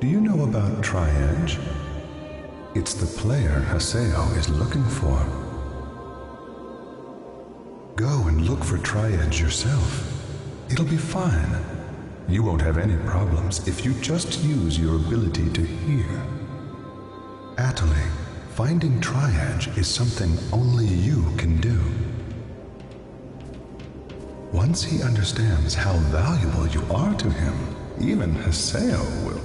do you know about Tri-Edge? It's the player Haseo is looking for. Go and look for Tri-Edge yourself. It'll be fine. You won't have any problems if you just use your ability to hear. Atali, finding Tri-Edge is something only you can do. Once he understands how valuable you are to him, even Haseo will.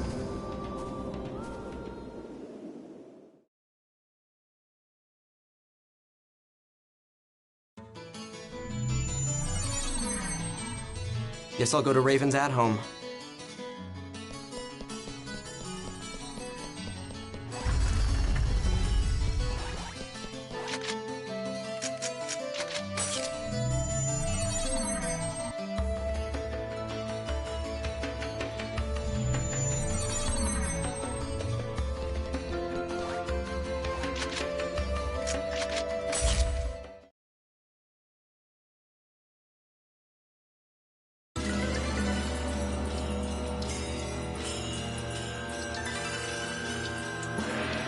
Guess I'll go to Raven's at home.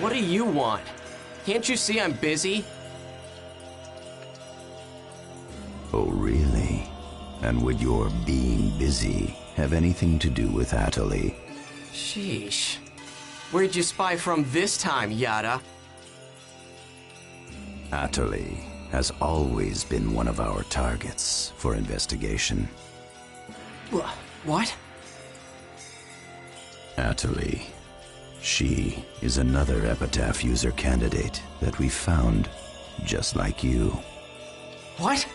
What do you want? Can't you see I'm busy? Oh, really? And would your being busy have anything to do with Atali? Sheesh. Where'd you spy from this time, Yada? Atali has always been one of our targets for investigation. What? Atali. She is another Epitaph user candidate that we found, just like you. What?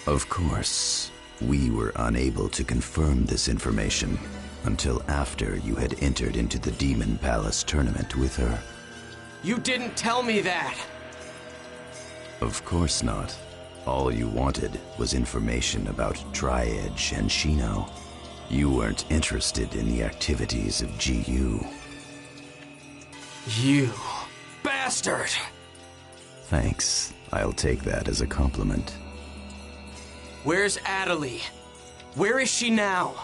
Of course, we were unable to confirm this information until after you had entered into the Demon Palace tournament with her. You didn't tell me that! Of course not. All you wanted was information about Tri-Edge and Shino. You weren't interested in the activities of GU. You bastard! Thanks. I'll take that as a compliment. Where's Atali? Where is she now?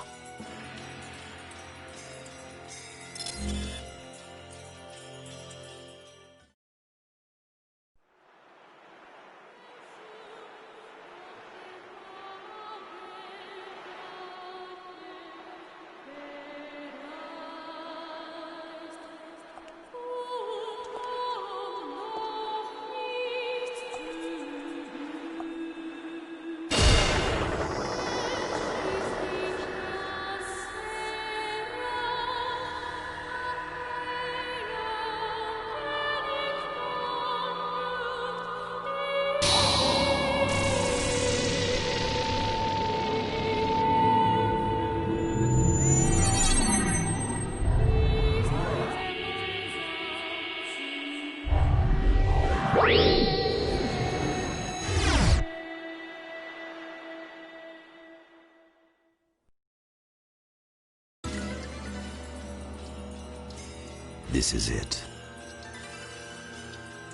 This is it.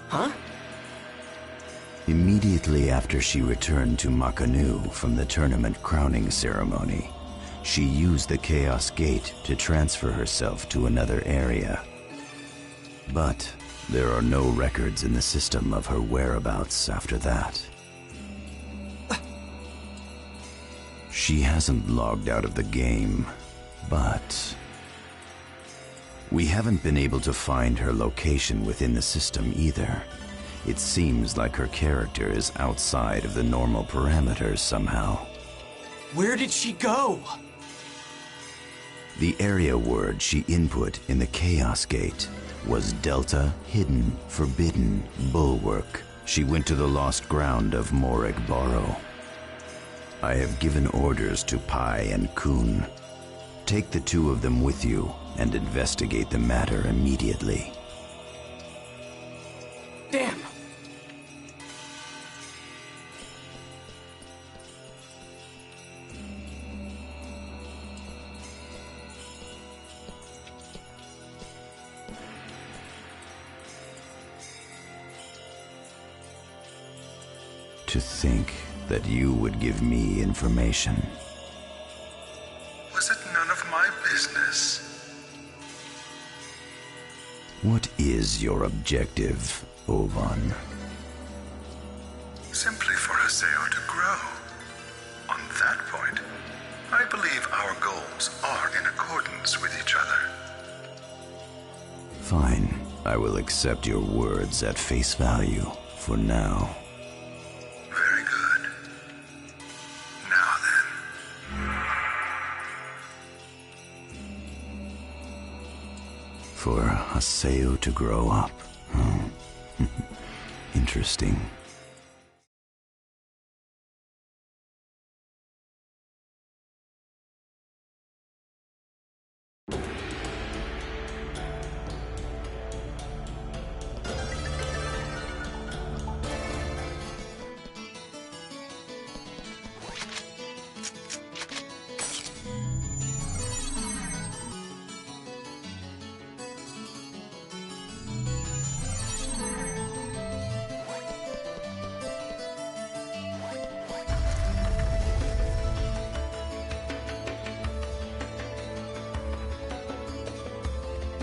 Huh? Immediately after she returned to Makanu from the tournament crowning ceremony, she used the Chaos Gate to transfer herself to another area. But there are no records in the system of her whereabouts after that. She hasn't logged out of the game, but we haven't been able to find her location within the system either. It seems like her character is outside of the normal parameters somehow. Where did she go? The area word she input in the Chaos Gate was Delta Hidden Forbidden Bulwark. She went to the lost ground of Morag Barrow. I have given orders to Pai and Kun. Take the two of them with you and investigate the matter immediately. Damn! To think that you would give me information. Was it none of my business? What is your objective, Vol1? Simply for Haseo to grow. On that point, I believe our goals are in accordance with each other. Fine. I will accept your words at face value for now. Very good. Now then. For Haseo to grow up. Oh. Interesting.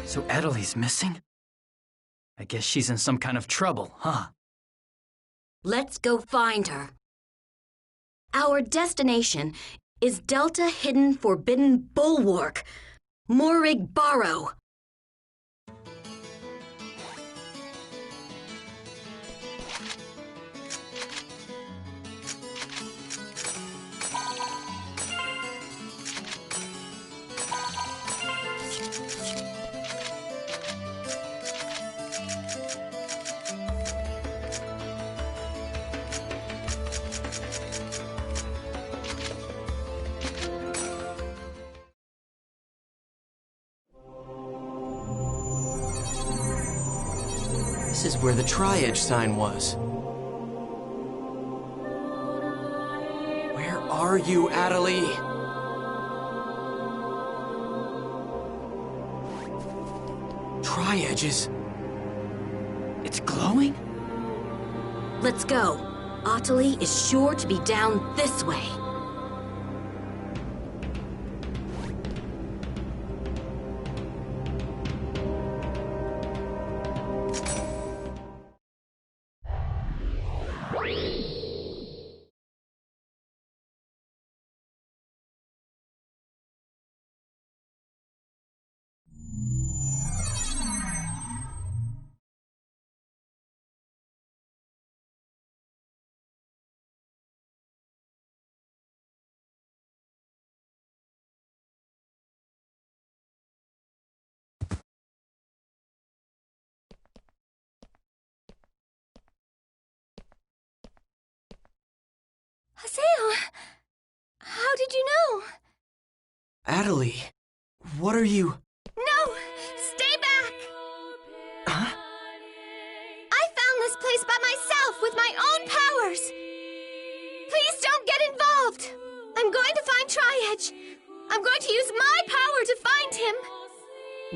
So Adelie's missing? I guess she's in some kind of trouble, huh? Let's go find her. Our destination is Delta Hidden Forbidden Bulwark, Morig Barrow. This is where the Tri-Edge sign was. Where are you, Adelie? Tri-Edge is... It's glowing? Let's go. Adelie is sure to be down this way. Haseo, how did you know? Adelie, what are you... No! Stay back! Huh? I found this place by myself with my own powers! Please don't get involved! I'm going to find Tri-Edge. I'm going to use my power to find him.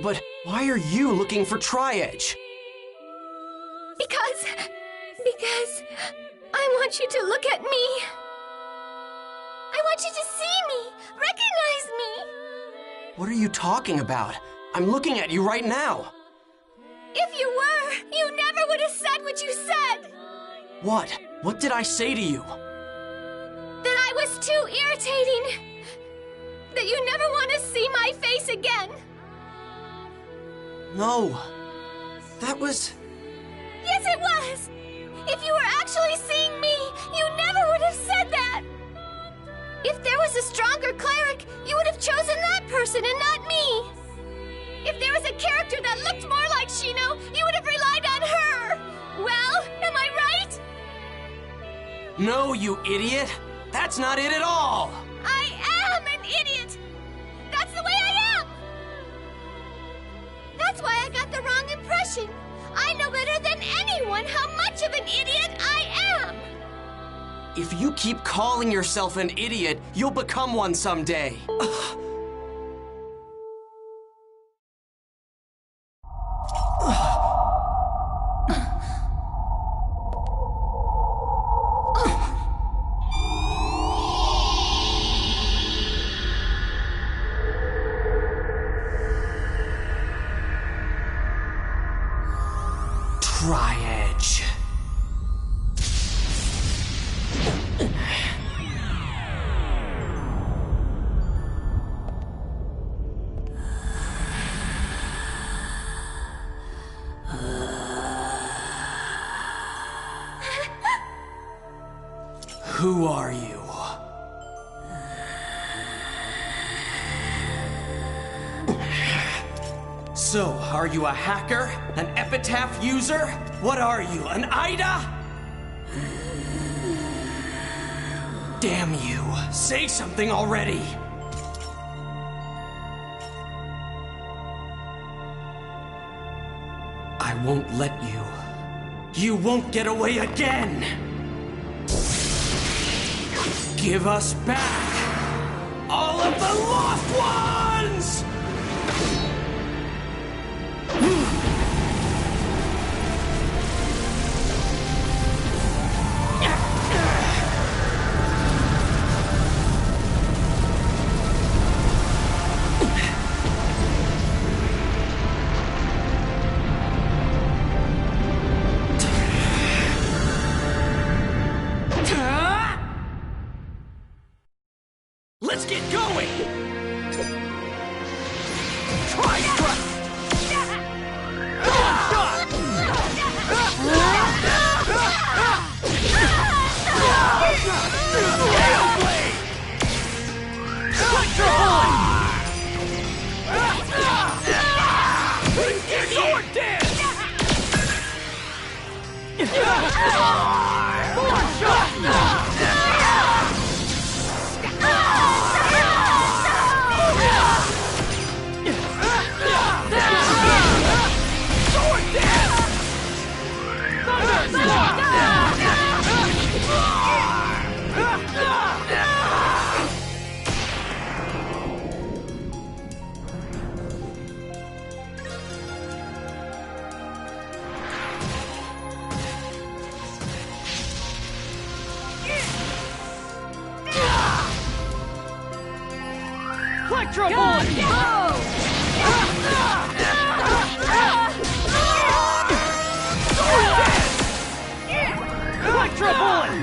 But why are you looking for Tri-Edge? Because I want you to look at me. I want you to see me, recognize me. What are you talking about? I'm looking at you right now. If you were, you never would have said what you said. What? What did I say to you? That I was too irritating. That you never want to see my face again. No. That was... Yes, it was. If you were actually seeing me, you never would have said that. If there was a stronger cleric, you would have chosen that person and not me. If there was a character that looked more like Shino, you would have relied on her. Well, am I right? No, you idiot! That's not it at all! I am an idiot! That's the way I am! That's why I got the wrong impression. I know better than anyone how much of an idiot I am! If you keep calling yourself an idiot, you'll become one someday. Who are you? So, are you a hacker? An epitaph user? What are you, an Ida? Damn you. Say something already. I won't let you. You won't get away again! Give us back all of the lost ones! Let's get going! Electro Bullet! Electro Bullet!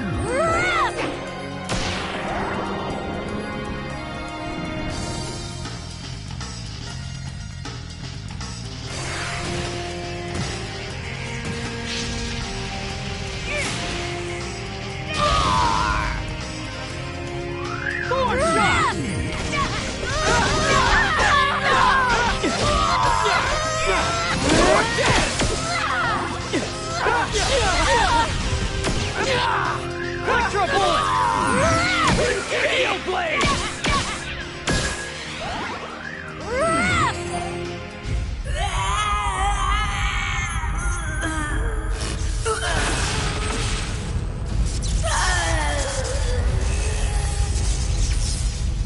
Electro Bullet! Hail Blade!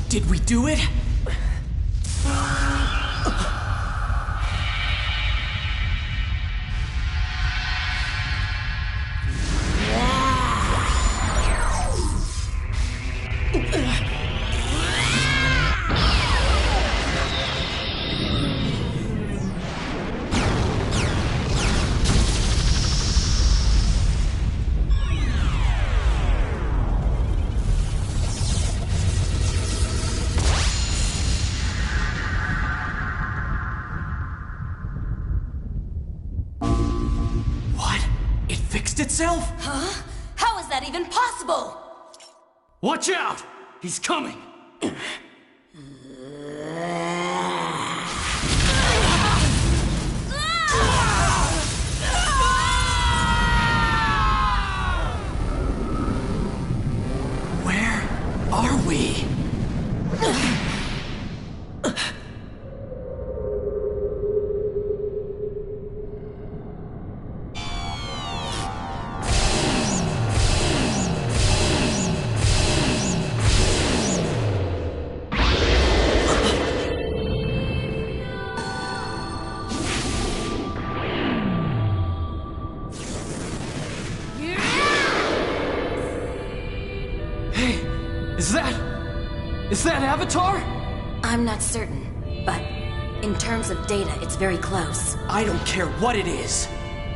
Did we do it? Itself? Huh? How is that even possible? Watch out! He's coming! Where are we? Is that Avatar? I'm not certain, but in terms of data, it's very close. I don't care what it is.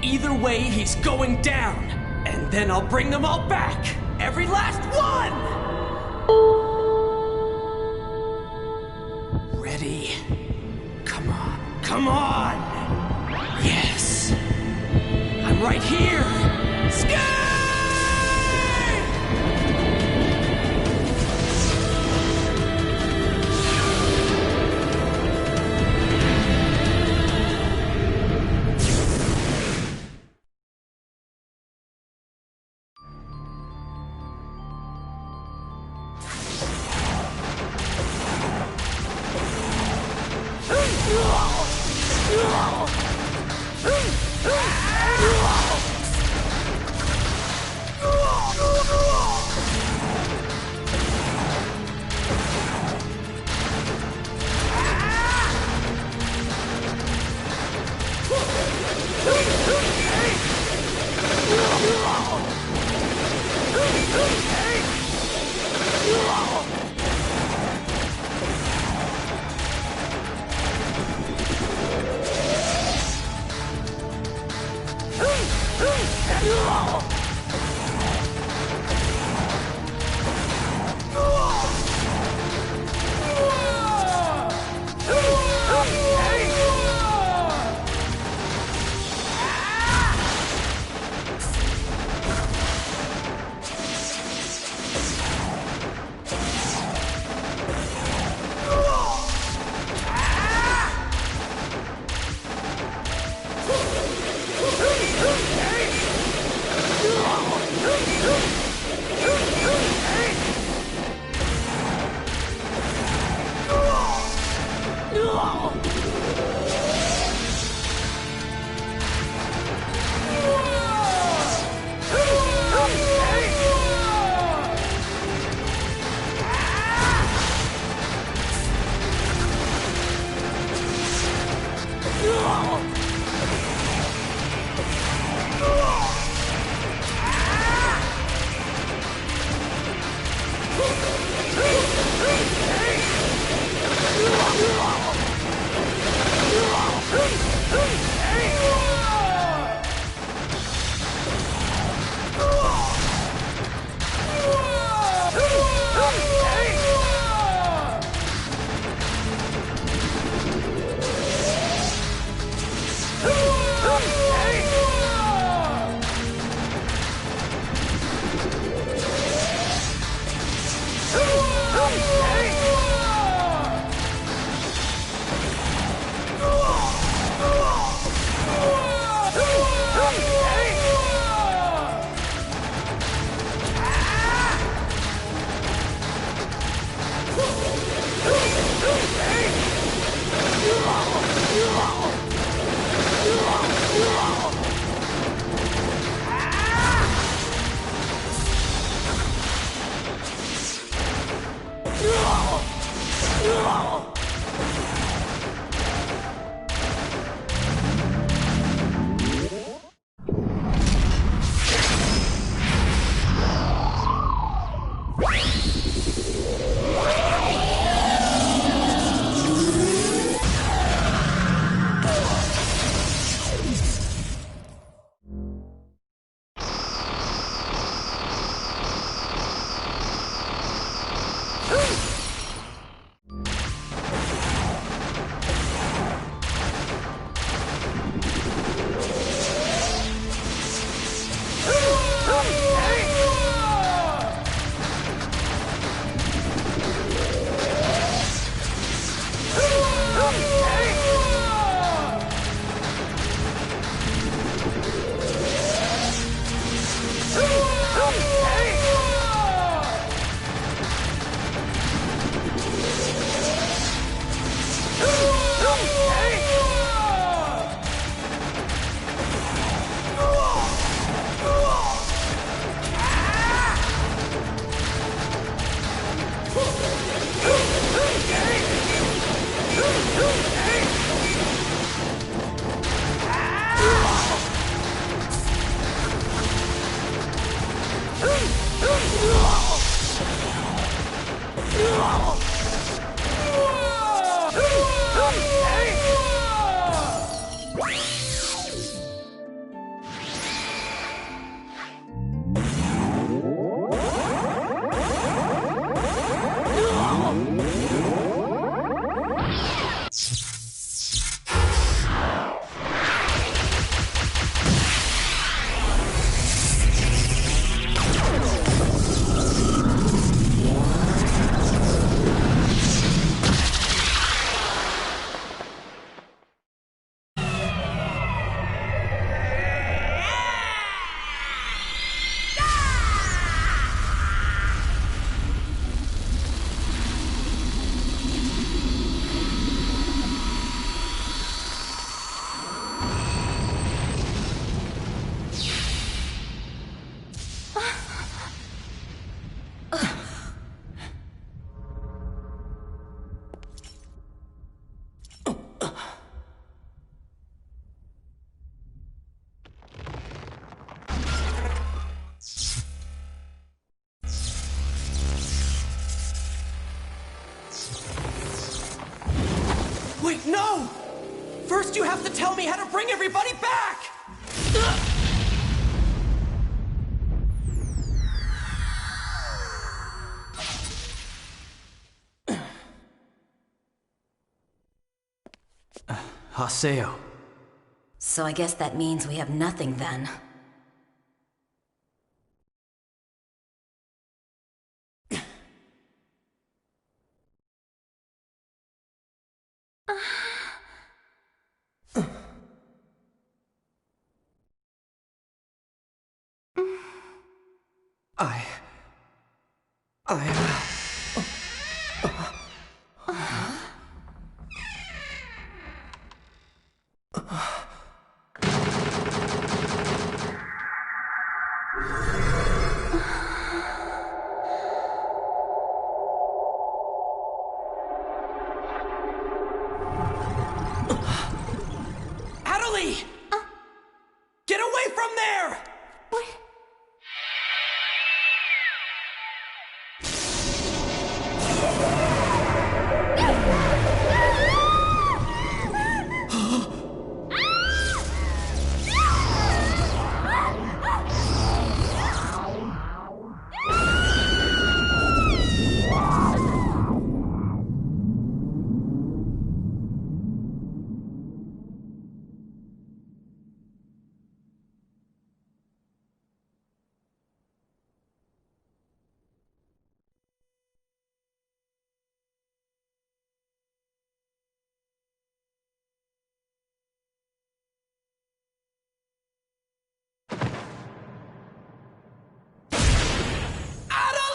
Either way, he's going down. And then I'll bring them all back. Every last one! Ready? Come on. Come on! Yes! I'm right here! Skate! Wait, no! First you have to tell me how to bring everybody back! Haseo. So I guess that means we have nothing then. Adelie! Get away from there! What? Adelie!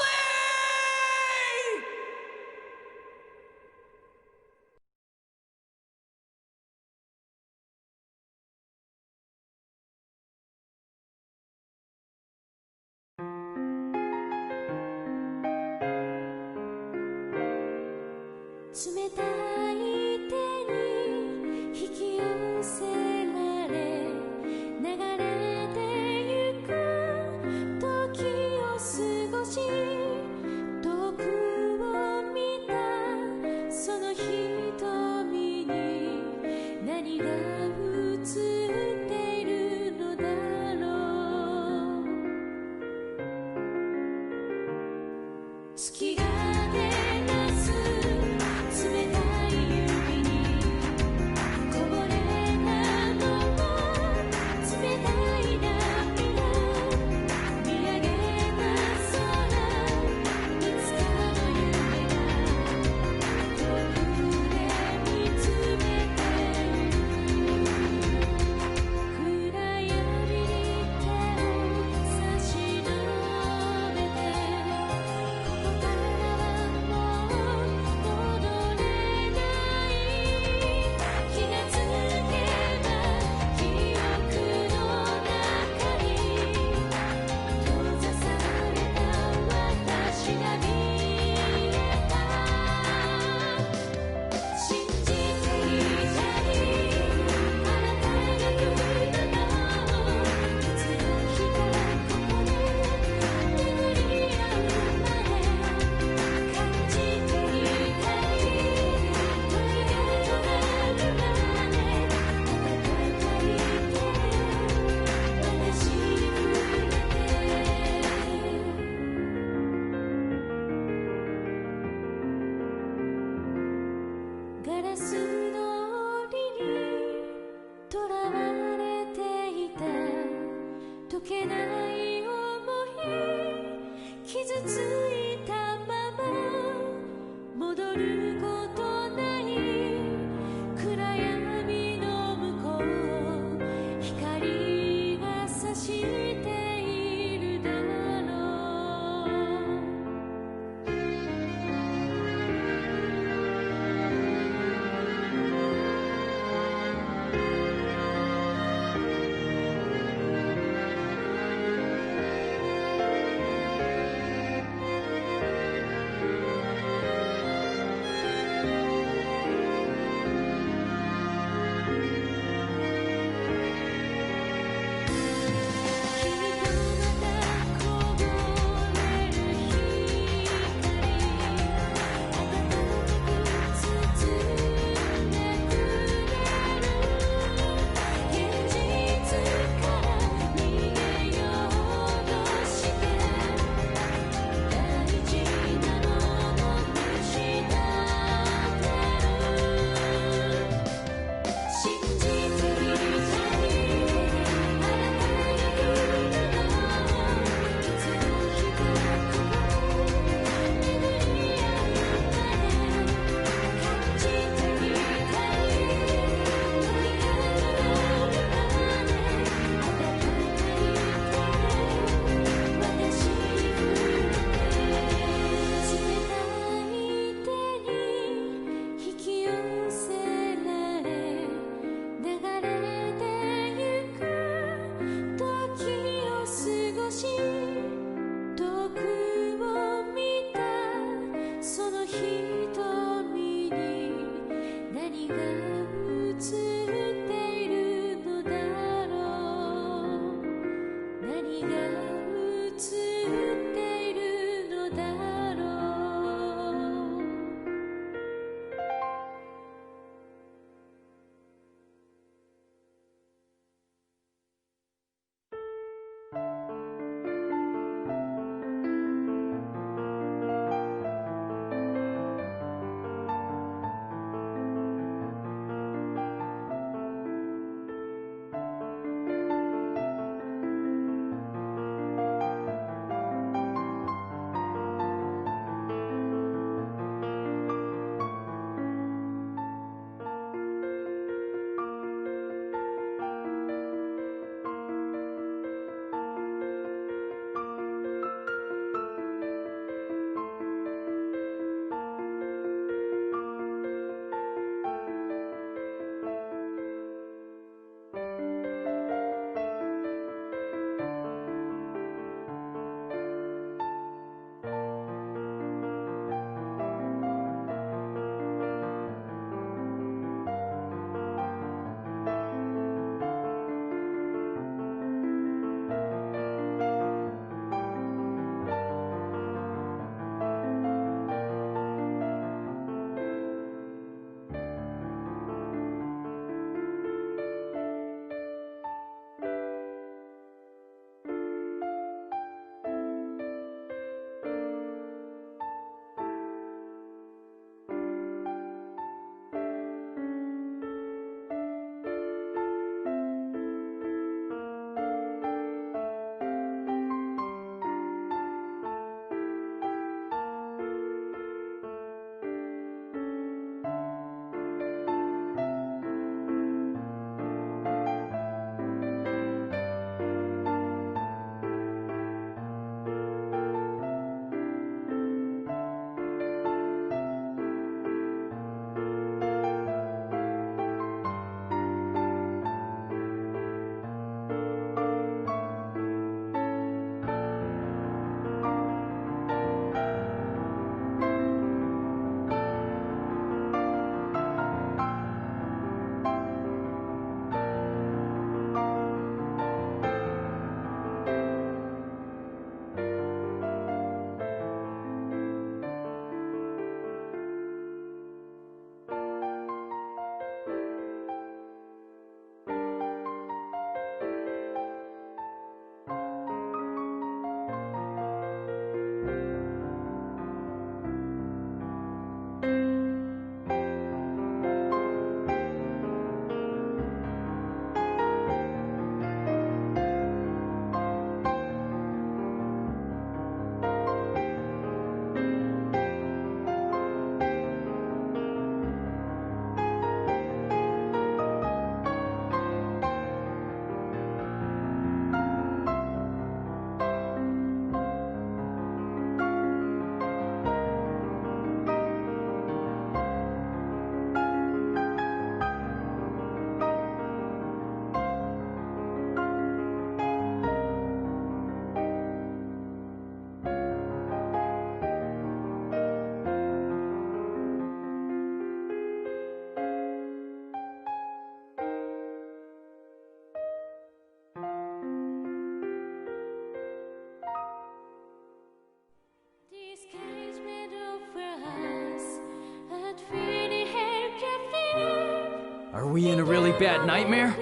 we in a really bad nightmare?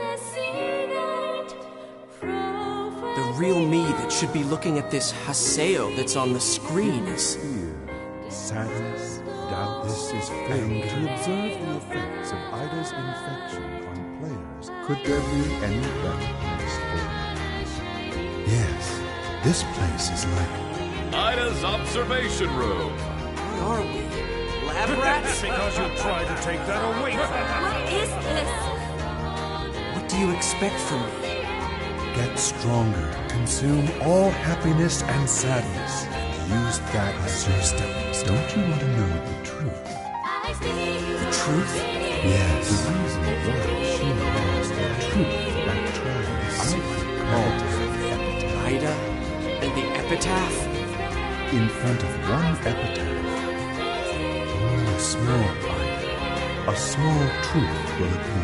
The real me that should be looking at this Haseo that's on the screen is... Fear, sadness, doubt. This is fake. To observe the effects of Ida's infection on players, could there be any better place for me? Yes, this place is like... Ida's observation room. What are we? Lab rats? Because you tried to take that away from me. What is this? What do you expect from me? Get stronger. Consume all happiness and sadness. Use that as your stepping stone. Don't you want to know the truth? The truth? Yes. The reason why she knows the truth about trying Ida and the epitaph? in front of one epitaph. Only a small light, a small truth will appear.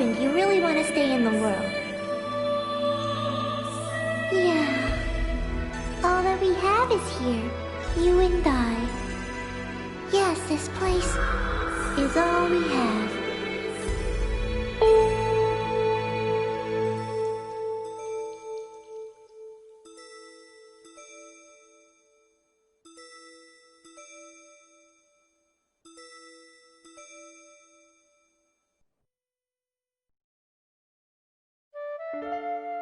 think you really want to stay in the world. Yeah. All that we have is here. You and I. Yes, this place is all we have.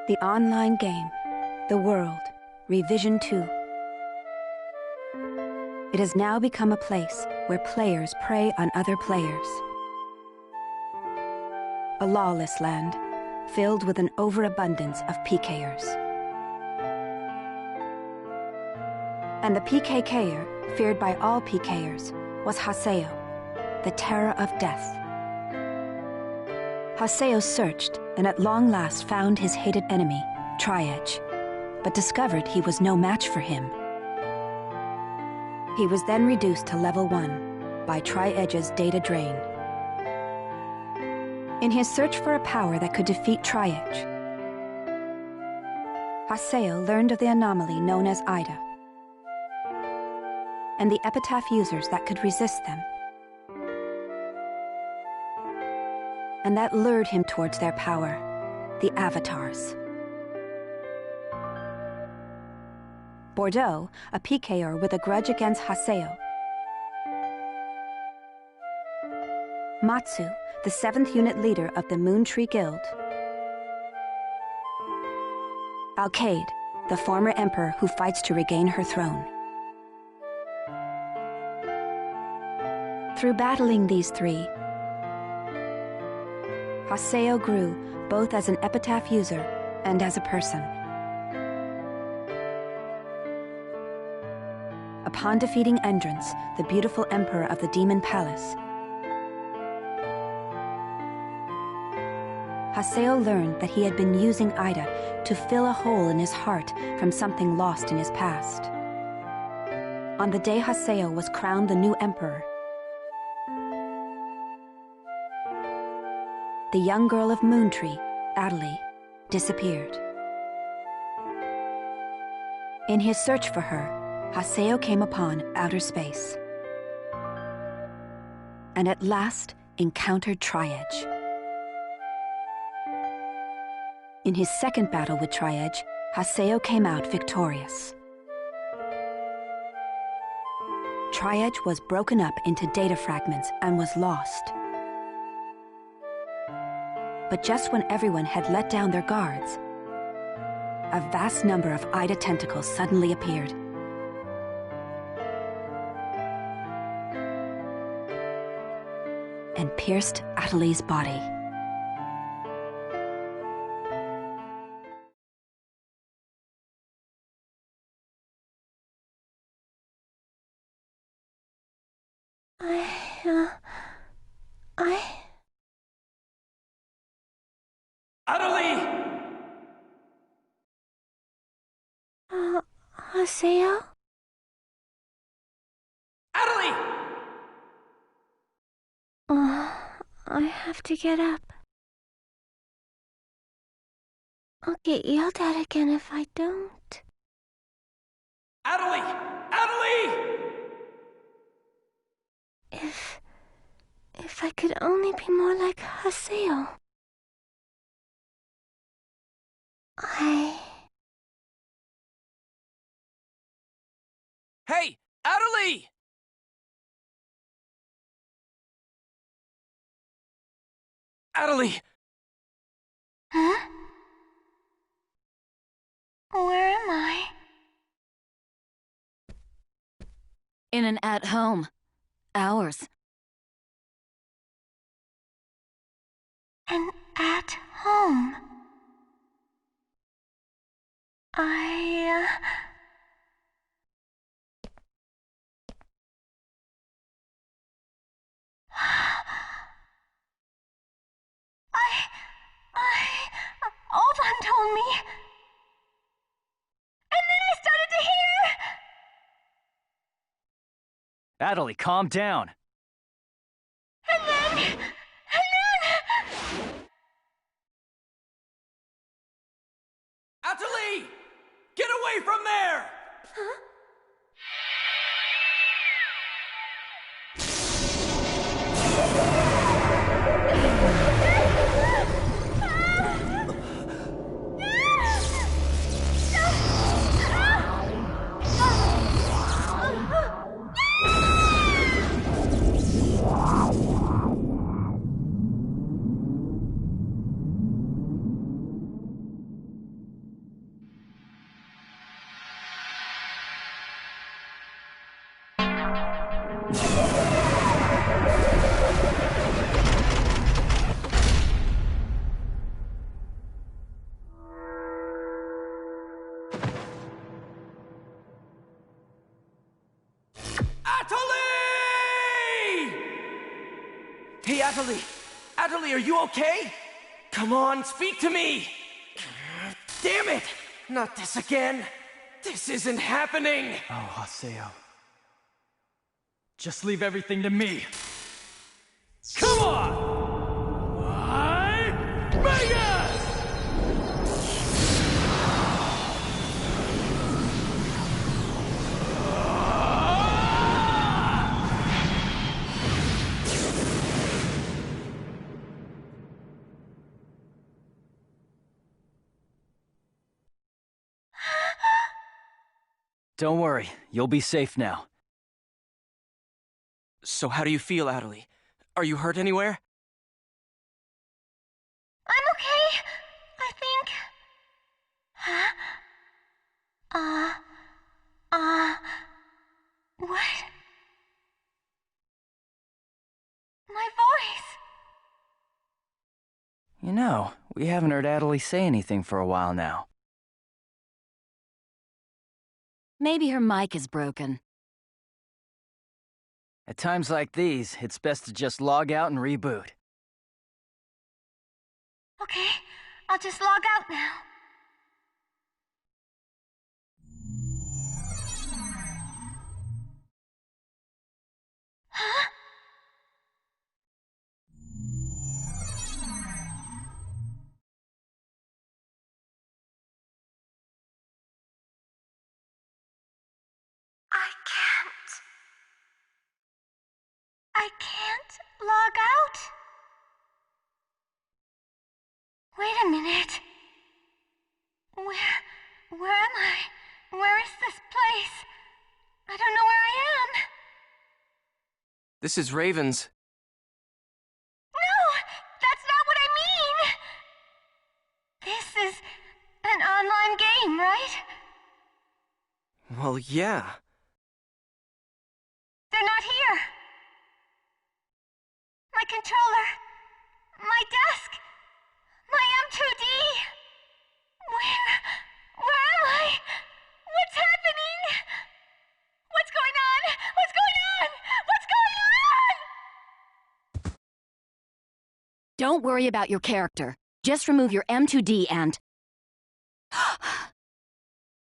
The online game, The World, Revision 2. It has now become a place where players prey on other players. A lawless land, filled with an overabundance of PKers. And the PKKer, feared by all PKers, was Haseo, the terror of death. Haseo searched and at long last found his hated enemy, Tri-Edge, but discovered he was no match for him. He was then reduced to level 1 by Tri-Edge's data drain. In his search for a power that could defeat Tri-Edge, Haseo learned of the anomaly known as Ida, and the epitaph users that could resist them. And that lured him towards their power, the Avatars. Bordeaux, a PKer with a grudge against Haseo. Matsu, the 7th unit leader of the Moon Tree Guild. Alkaid, the former emperor who fights to regain her throne. Through battling these three, Haseo grew both as an epitaph user and as a person. Upon defeating Endrance, the beautiful emperor of the Demon Palace, Haseo learned that he had been using Ida to fill a hole in his heart from something lost in his past. On the day Haseo was crowned the new emperor, the young girl of Moontree, Adelie, disappeared. In his search for her, Haseo came upon outer space, and at last encountered Tri-Edge. In his second battle with Tri-Edge, Haseo came out victorious. Tri-Edge was broken up into data fragments and was lost. But just when everyone had let down their guards, a vast number of Ida tentacles suddenly appeared. And pierced Adelie's body. Adelie! Haseo? Adelie! I have to get up. I'll get yelled at again if I don't. Adelie! Adelie! If I could only be more like Haseo. Hey, Adelie! Adelie! Huh? Where am I? In an at-home. Ours. An at home. Vol1 told me. And then I started to hear. Adelie, calm down. And then. Hey, Atali! Atali, are you okay? Come on, speak to me! Damn it! Not this again! This isn't happening! Oh, Haseo. Just leave everything to me. Come on! Vegas! Don't worry, you'll be safe now. So how do you feel, Atali? Are you hurt anywhere? I'm okay, I think. What? My voice! You know, we haven't heard Atali say anything for a while now. Maybe her mic is broken. At times like these, it's best to just log out and reboot. Okay, I'll just log out now. Huh? I can't log out? Wait a minute. Where am I? Where is this place? I don't know where I am. This is Raven's. No! That's not what I mean! This is an online game, right? Well, yeah. They're not here. My controller. My desk. My M2D. Where am I? What's happening? What's going on? What's going on? What's going on? Don't worry about your character. Just remove your M2D and...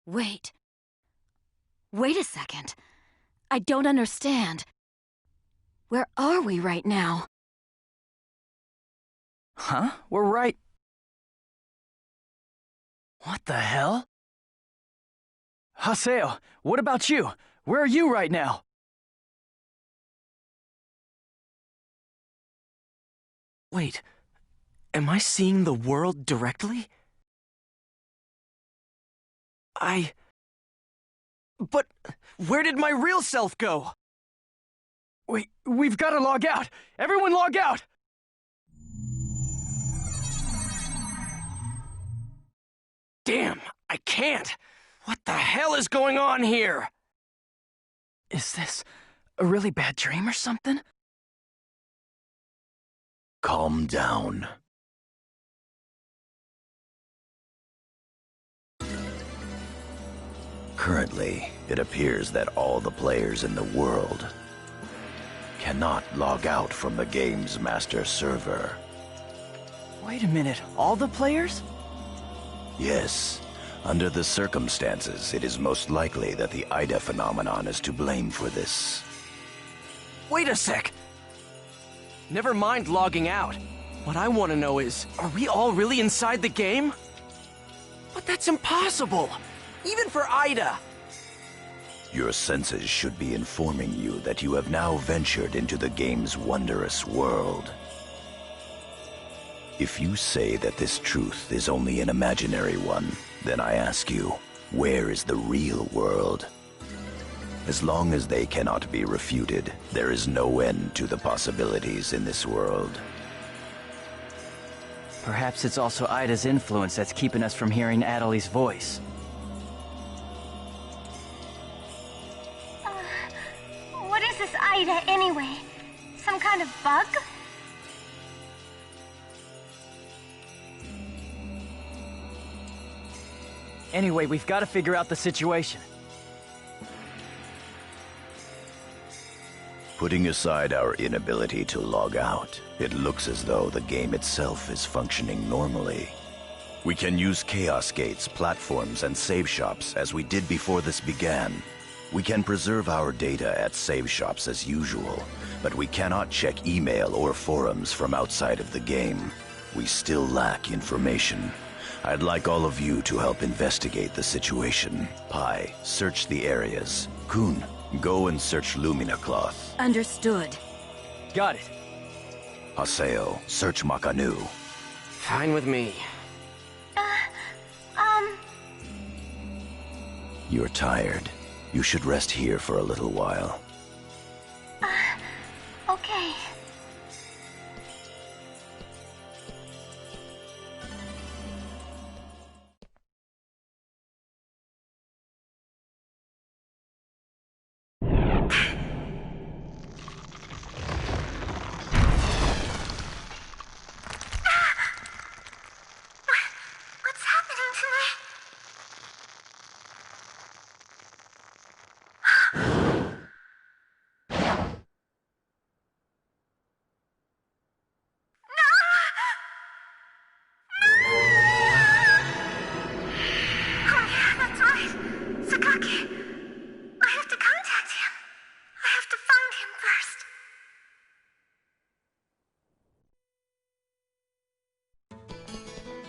Wait. Wait a second. I don't understand. Where are we right now? Huh? We're right... What the hell? Haseo, what about you? Where are you right now? Wait, am I seeing the world directly? But where did my real self go? We've got to log out! Everyone log out! Damn, I can't! What the hell is going on here? Is this a really bad dream or something? Calm down. Currently, it appears that all the players in the world cannot log out from the game's master server. Wait a minute, all the players? Yes. Under the circumstances, it is most likely that the Ida phenomenon is to blame for this. Wait a sec! Never mind logging out. What I want to know is, are we all really inside the game? But that's impossible! Even for Ida! Your senses should be informing you that you have now ventured into the game's wondrous world. If you say that this truth is only an imaginary one, then I ask you, where is the real world? As long as they cannot be refuted, there is no end to the possibilities in this world. Perhaps it's also Ida's influence that's keeping us from hearing Atali's voice. What is is this Ida, anyway? Some kind of bug? Anyway, we've got to figure out the situation. Putting aside our inability to log out, it looks as though the game itself is functioning normally. We can use Chaos Gates, platforms, and save shops as we did before this began. We can preserve our data at save shops as usual, but we cannot check email or forums from outside of the game. We still lack information. I'd like all of you to help investigate the situation. Pi, search the areas. Kun, go and search Lumina Cloth. Understood. Got it. Haseo, search Makanu. Fine with me. You're tired. You should rest here for a little while. Okay. What's happening to me?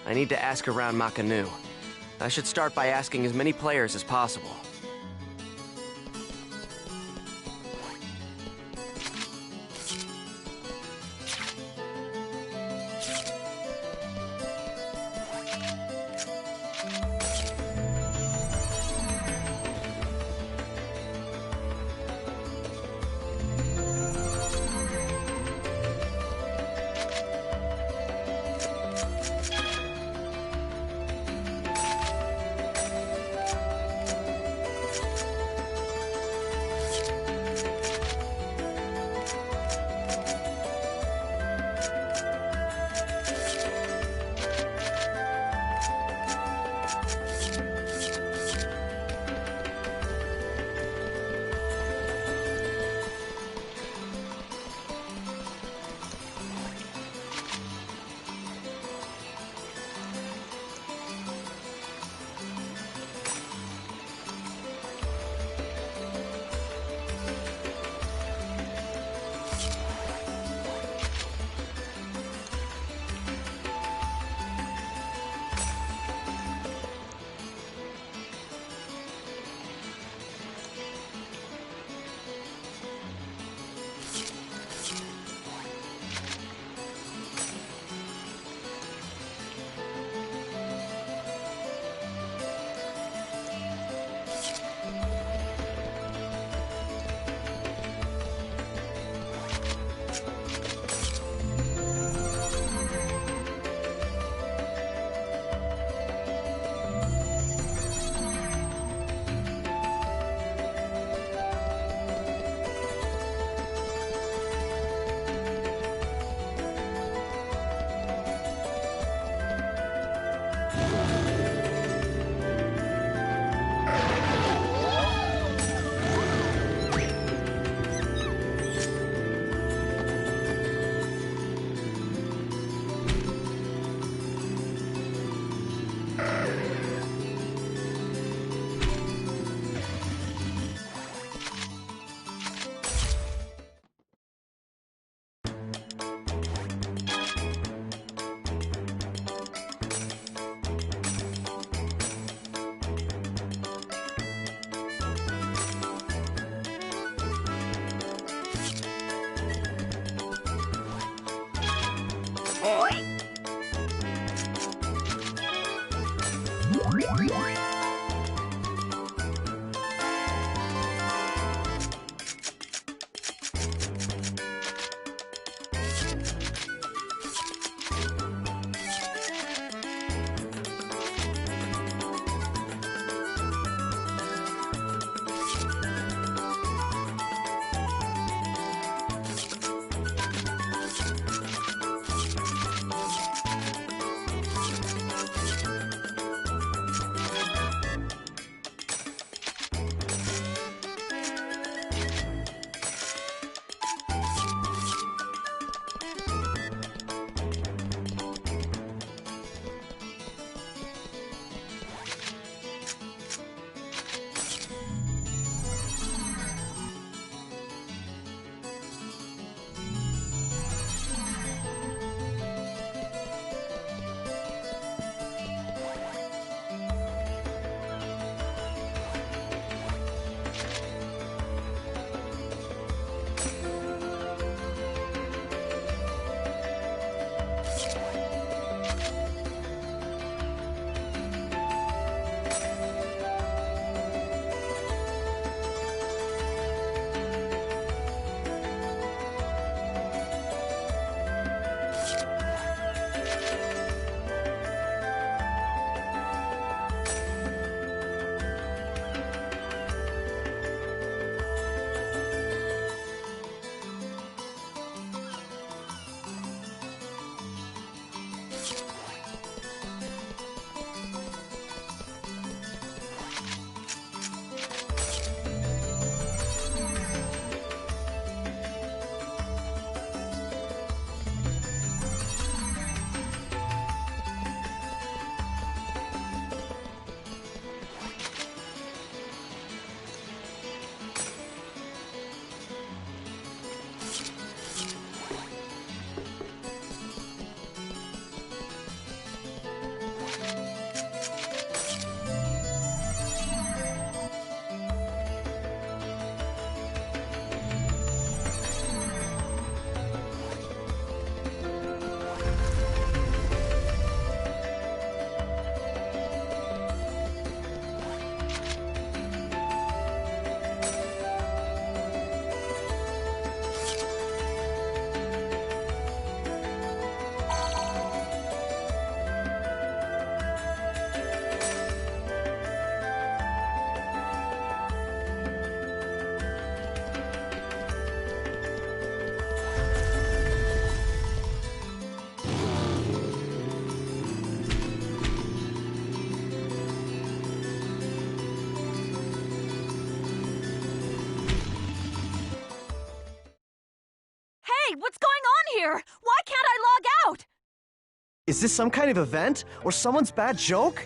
I need to ask around Makanu. I should start by asking as many players as possible. Wait, what's going on here? Why can't I log out? Is this some kind of event? Or someone's bad joke?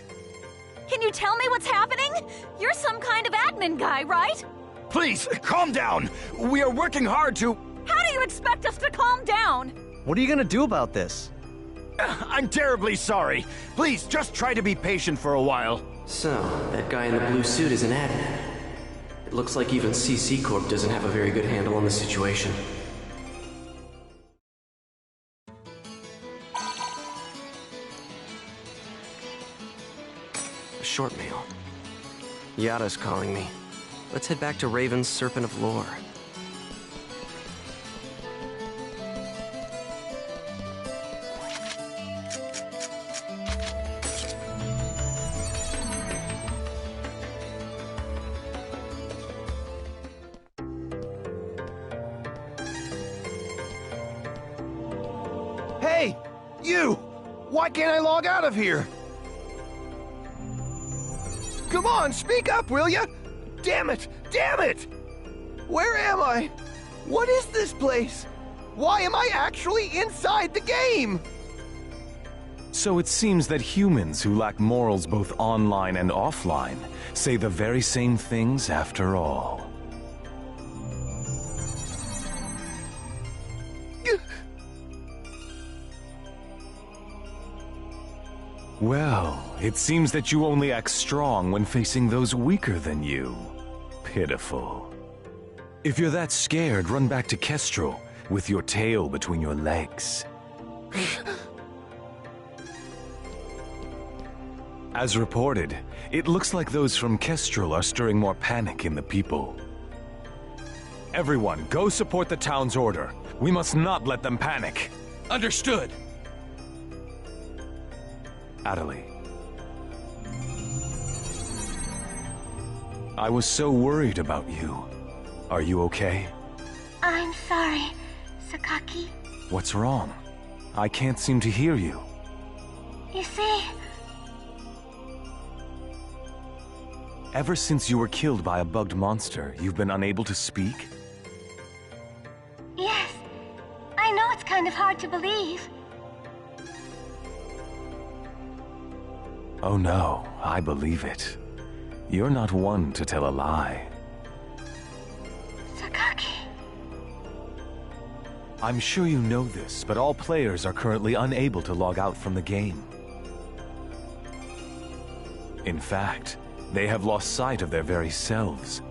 Can you tell me what's happening? You're some kind of admin guy, right? Please, calm down. We are working hard to... How do you expect us to calm down? What are you gonna do about this? I'm terribly sorry. Please, just try to be patient for a while. So, that guy in the blue suit is an admin. It looks like even CC Corp doesn't have a very good handle on the situation. A short mail. Yada's calling me. Let's head back to Raven's Serpent of Lore. Hey! You! Why can't I log out of here? Come on, speak up, will ya? Damn it! Damn it! Where am I? What is this place? Why am I actually inside the game? So it seems that humans who lack morals both online and offline say the very same things after all. Well, it seems that you only act strong when facing those weaker than you. Pitiful. If you're that scared, run back to Kestrel with your tail between your legs. As reported, it looks like those from Kestrel are stirring more panic in the people. Everyone, go support the town's order. We must not let them panic. Understood. Adelie. I was so worried about you. Are you okay? I'm sorry, Sakaki. What's wrong? I can't seem to hear you. You see... Ever since you were killed by a bugged monster, you've been unable to speak? Yes. I know it's kind of hard to believe. Oh no, I believe it. You're not one to tell a lie. Sakaki. I'm sure you know this, but all players are currently unable to log out from the game. In fact, they have lost sight of their very selves.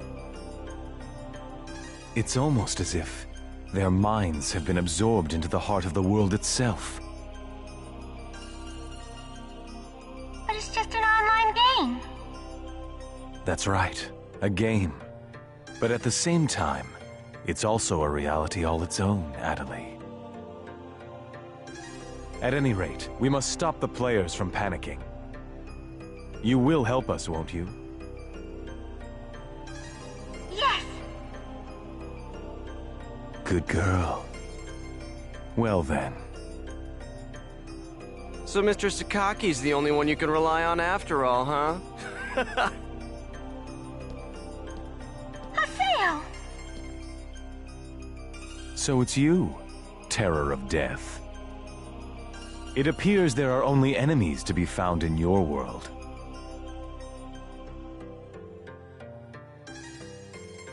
It's almost as if their minds have been absorbed into the heart of the world itself. But it's just an online game. That's right, a game. But at the same time, it's also a reality all its own, Adelie. At any rate, we must stop the players from panicking. You will help us, won't you? Yes. Good girl. Well then. So Mr. Sakaki's the only one you can rely on after all, huh? Haseo! So it's you, Terror of Death. It appears there are only enemies to be found in your world.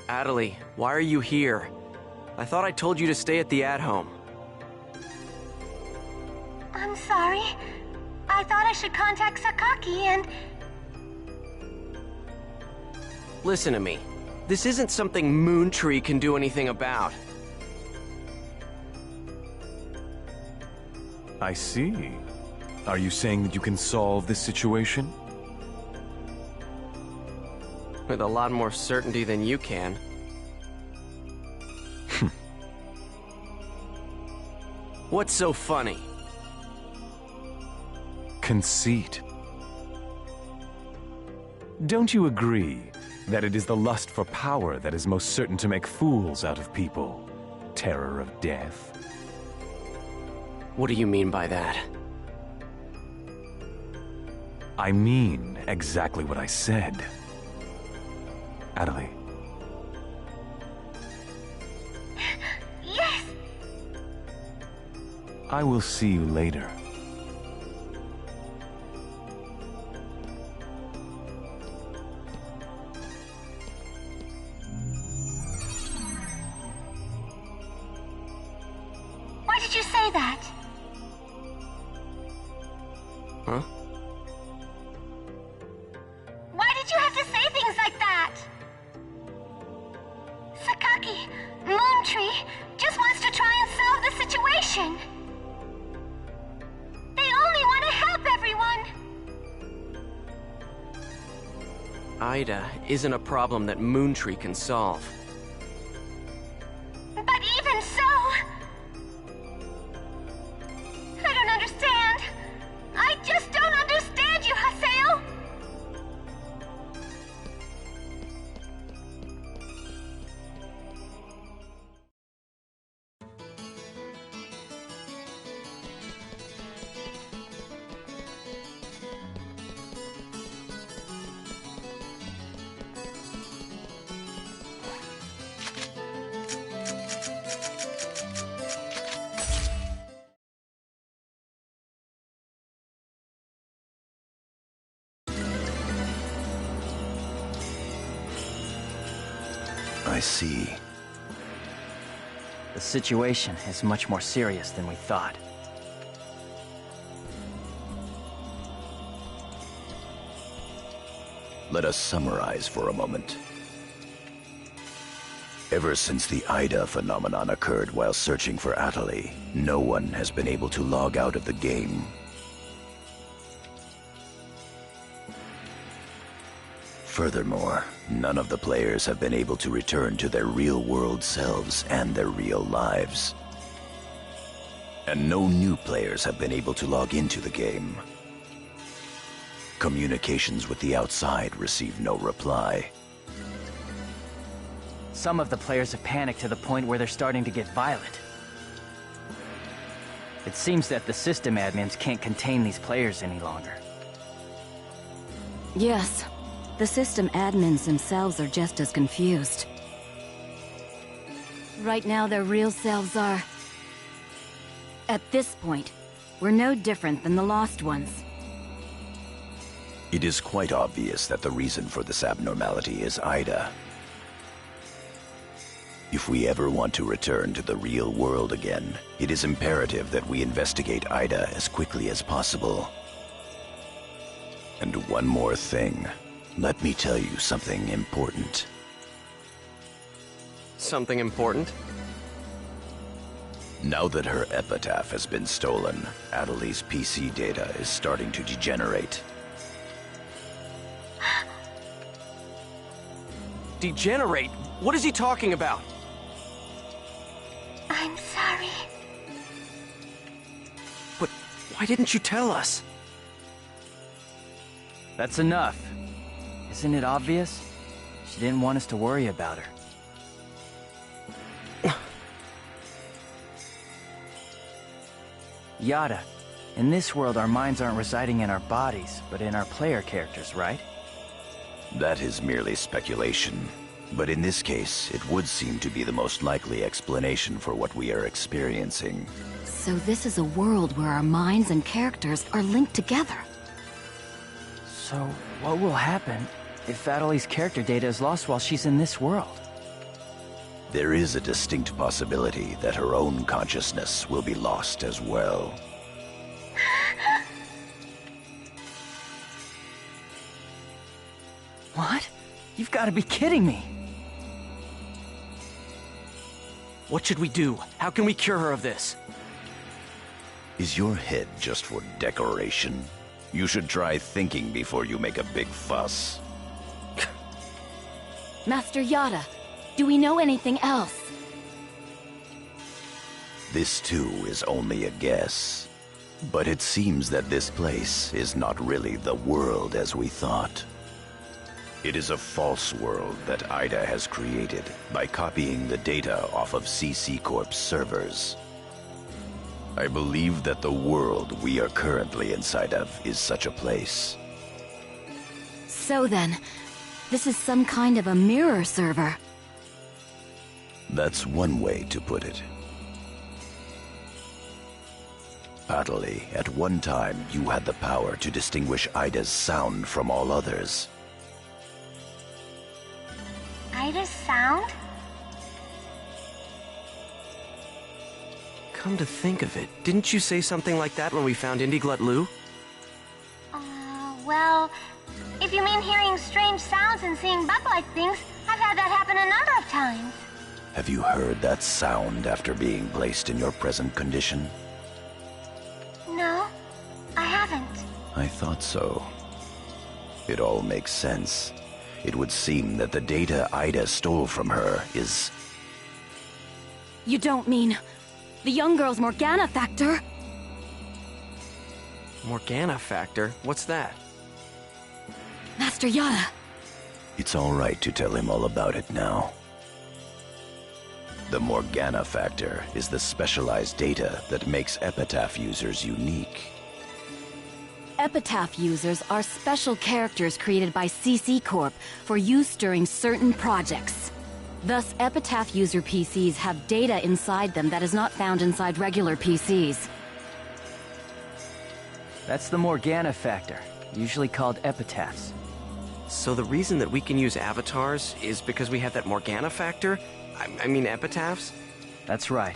Adelie, why are you here? I thought I told you to stay at the at-home. I'm sorry. I thought I should contact Sakaki and... Listen to me. This isn't something Moontree can do anything about. I see. Are you saying that you can solve this situation? With a lot more certainty than you can. What's so funny? Conceit. Don't you agree that it is the lust for power that is most certain to make fools out of people? Terror of Death. What do you mean by that? I mean exactly what I said. Adelie. Yes! I will see you later. Why did you say that? Huh? Why did you have to say things like that? Sakaki, Moontree, just wants to try and solve the situation. They only want to help everyone. Ida isn't a problem that Moontree can solve. But even so... I don't understand. I just don't understand you, Haseo. I see. The situation is much more serious than we thought. Let us summarize for a moment. Ever since the Ida phenomenon occurred while searching for Atali, no one has been able to log out of the game. Furthermore, none of the players have been able to return to their real-world selves and their real lives. And no new players have been able to log into the game. Communications with the outside receive no reply. Some of the players have panicked to the point where they're starting to get violent. It seems that the system admins can't contain these players any longer. Yes. The system admins themselves are just as confused. Right now, their real selves are... At this point, we're no different than the Lost Ones. It is quite obvious that the reason for this abnormality is Ida. If we ever want to return to the real world again, it is imperative that we investigate Ida as quickly as possible. And one more thing. Let me tell you something important. Something important? Now that her epitaph has been stolen, Atali's PC data is starting to degenerate. Degenerate? What is he talking about? I'm sorry. But why didn't you tell us? That's enough. Isn't it obvious? She didn't want us to worry about her. Yada, in this world our minds aren't residing in our bodies, but in our player characters, right? That is merely speculation. But in this case, it would seem to be the most likely explanation for what we are experiencing. So this is a world where our minds and characters are linked together. So, what will happen if Atali's character data is lost while she's in this world? There is a distinct possibility that her own consciousness will be lost as well. What? You've got to be kidding me! What should we do? How can we cure her of this? Is your head just for decoration? You should try thinking before you make a big fuss. Master Yada, do we know anything else? This too is only a guess. But it seems that this place is not really the world as we thought. It is a false world that Ida has created by copying the data off of CC Corp's servers. I believe that the world we are currently inside of is such a place. So then, this is some kind of a mirror server. That's one way to put it. Atali, at one time you had the power to distinguish Ida's sound from all others. Ida's sound? Come to think of it, didn't you say something like that when we found Indiglut Lu? Well, if you mean hearing strange sounds and seeing bug-like things, I've had that happen a number of times. Have you heard that sound after being placed in your present condition? No, I haven't. I thought so. It all makes sense. It would seem that the data Ida stole from her is... You don't mean the young girl's Morgana factor? Morgana factor? What's that? Master Yada. It's all right to tell him all about it now. The Morgana factor is the specialized data that makes Epitaph users unique. Epitaph users are special characters created by CC Corp for use during certain projects. Thus, Epitaph user PCs have data inside them that is not found inside regular PCs. That's the Morgana factor, usually called epitaphs. So the reason that we can use avatars is because we have that Morgana factor? I mean epitaphs? That's right.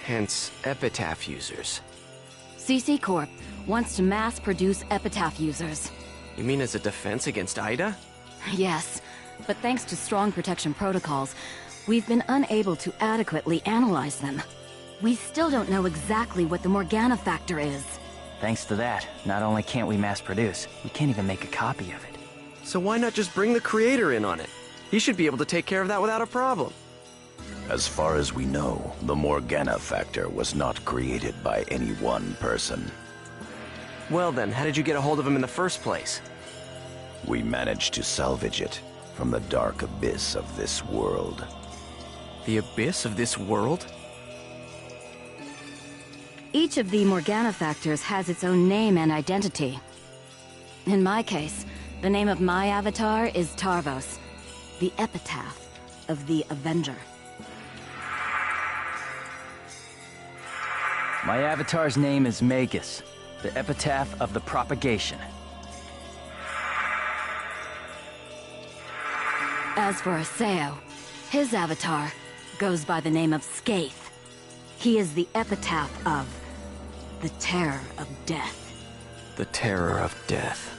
Hence, epitaph users. CC Corp wants to mass-produce epitaph users. You mean as a defense against Ida? Yes, but thanks to strong protection protocols, we've been unable to adequately analyze them. We still don't know exactly what the Morgana factor is. Thanks to that, not only can't we mass produce, we can't even make a copy of it. So why not just bring the creator in on it? He should be able to take care of that without a problem. As far as we know, the Morgana factor was not created by any one person. Well then, how did you get a hold of him in the first place? We managed to salvage it from the dark abyss of this world. The abyss of this world? Each of the Morgana factors has its own name and identity. In my case, the name of my avatar is Tarvos, the epitaph of the Avenger. My avatar's name is Magus, the epitaph of the propagation. As for Aseo, his avatar goes by the name of Skaith. He is the epitaph of the terror of death. The terror of death.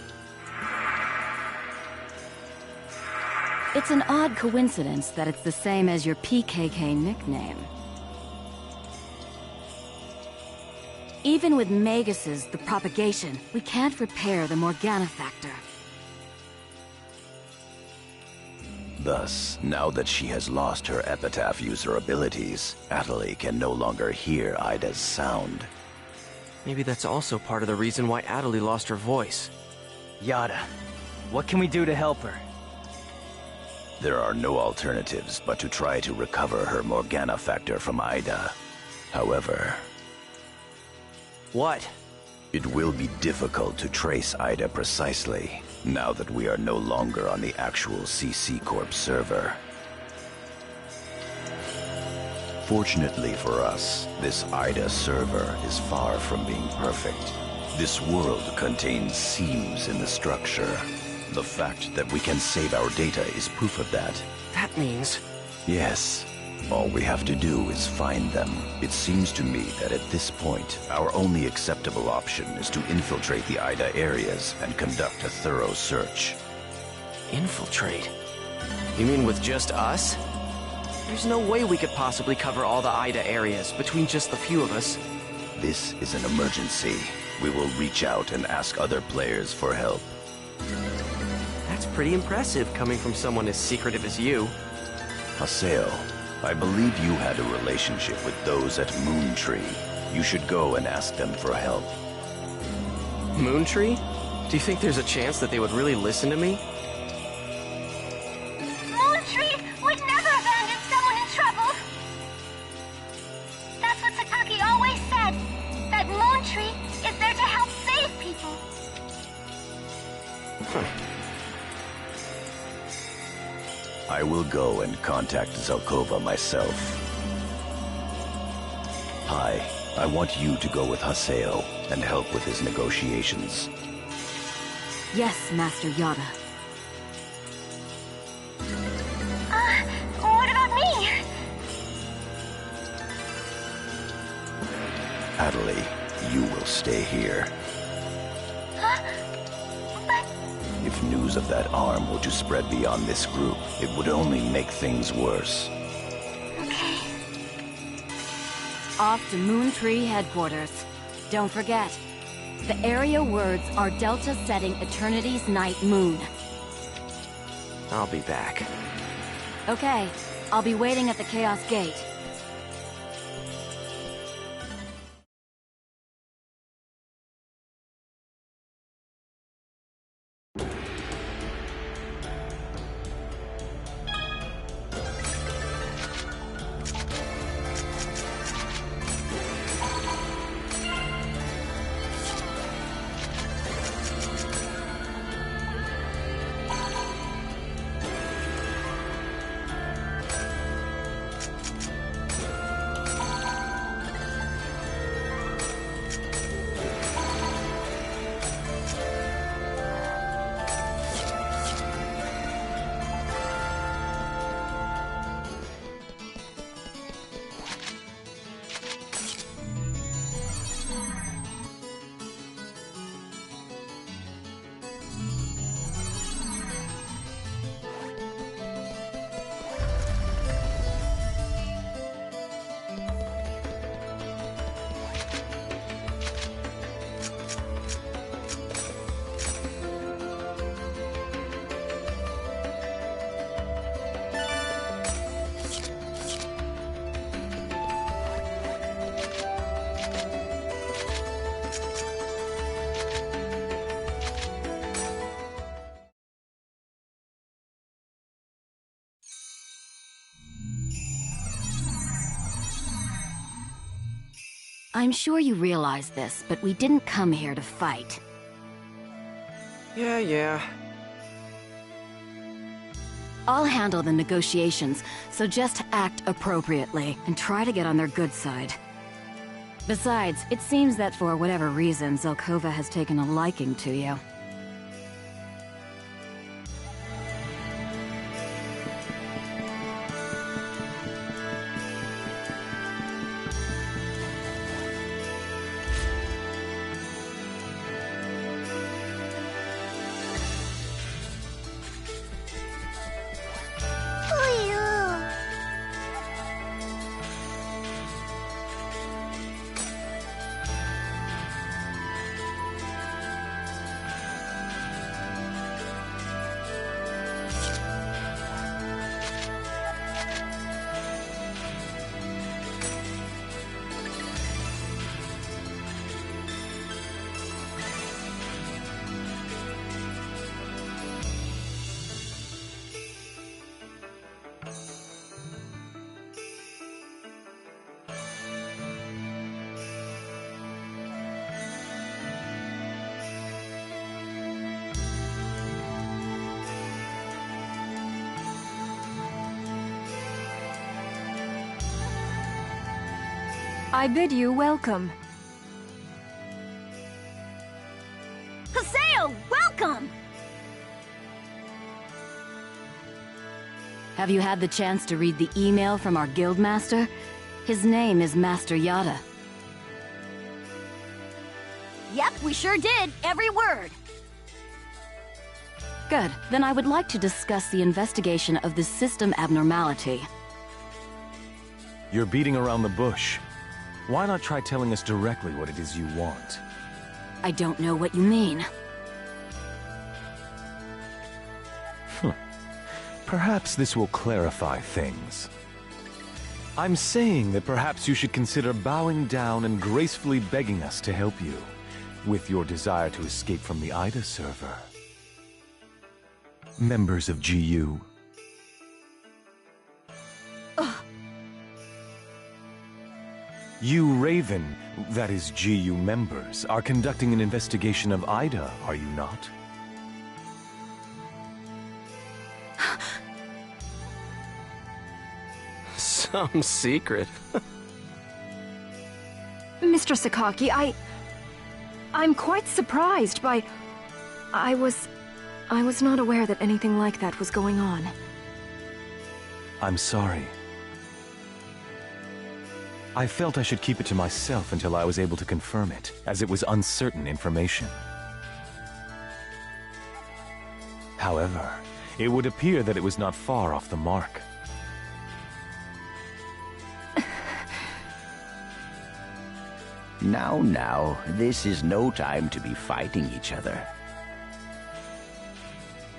It's an odd coincidence that it's the same as your PKK nickname. Even with Magus's The Propagation, we can't repair the Morgana factor. Thus, now that she has lost her epitaph user abilities, Atali can no longer hear Ida's sound. Maybe that's also part of the reason why Atali lost her voice. Yada, what can we do to help her? There are no alternatives but to try to recover her Morgana factor from Ida. However... What? It will be difficult to trace Ida precisely, now that we are no longer on the actual CC Corp server. Fortunately for us, this Ida server is far from being perfect. This world contains seams in the structure. The fact that we can save our data is proof of that. That means... Yes. All we have to do is find them. It seems to me that at this point, our only acceptable option is to infiltrate the Ida areas and conduct a thorough search. Infiltrate? You mean with just us? There's no way we could possibly cover all the Ida areas between just the few of us. This is an emergency. We will reach out and ask other players for help. That's pretty impressive coming from someone as secretive as you. Haseo, I believe you had a relationship with those at Moontree. You should go and ask them for help. Moontree? Do you think there's a chance that they would really listen to me? Moontree would never abandon someone in trouble. That's what Sakaki always said, that Moontree is there to help save people. I will go and contact Zelkova myself. Hi, I want you to go with Haseo and help with his negotiations. Yes, Master Yada. What about me? Adelaide, you will stay here. Huh? But... If news of that arm were to spread beyond this group, it would only make things worse. Okay. Off to Moon Tree headquarters. Don't forget, the area words are Delta setting Eternity's night moon. I'll be back. Okay, I'll be waiting at the Chaos Gate. I'm sure you realize this, but we didn't come here to fight. Yeah. I'll handle the negotiations, so just act appropriately and try to get on their good side. Besides, it seems that for whatever reason, Zelkova has taken a liking to you. I bid you welcome. Haseo, welcome! Have you had the chance to read the email from our guildmaster? His name is Master Yada. Yep, we sure did. Every word. Good. Then I would like to discuss the investigation of this system abnormality. You're beating around the bush. Why not try telling us directly what it is you want? I don't know what you mean. Perhaps this will clarify things. I'm saying that perhaps you should consider bowing down and gracefully begging us to help you with your desire to escape from the Ida server. Members of GU. You Raven, that is GU members, are conducting an investigation of Ida, are you not? Some secret. Mr. Sakaki, I'm quite surprised by... I was not aware that anything like that was going on. I'm sorry. I felt I should keep it to myself until I was able to confirm it, as it was uncertain information. However, it would appear that it was not far off the mark. Now, this is no time to be fighting each other.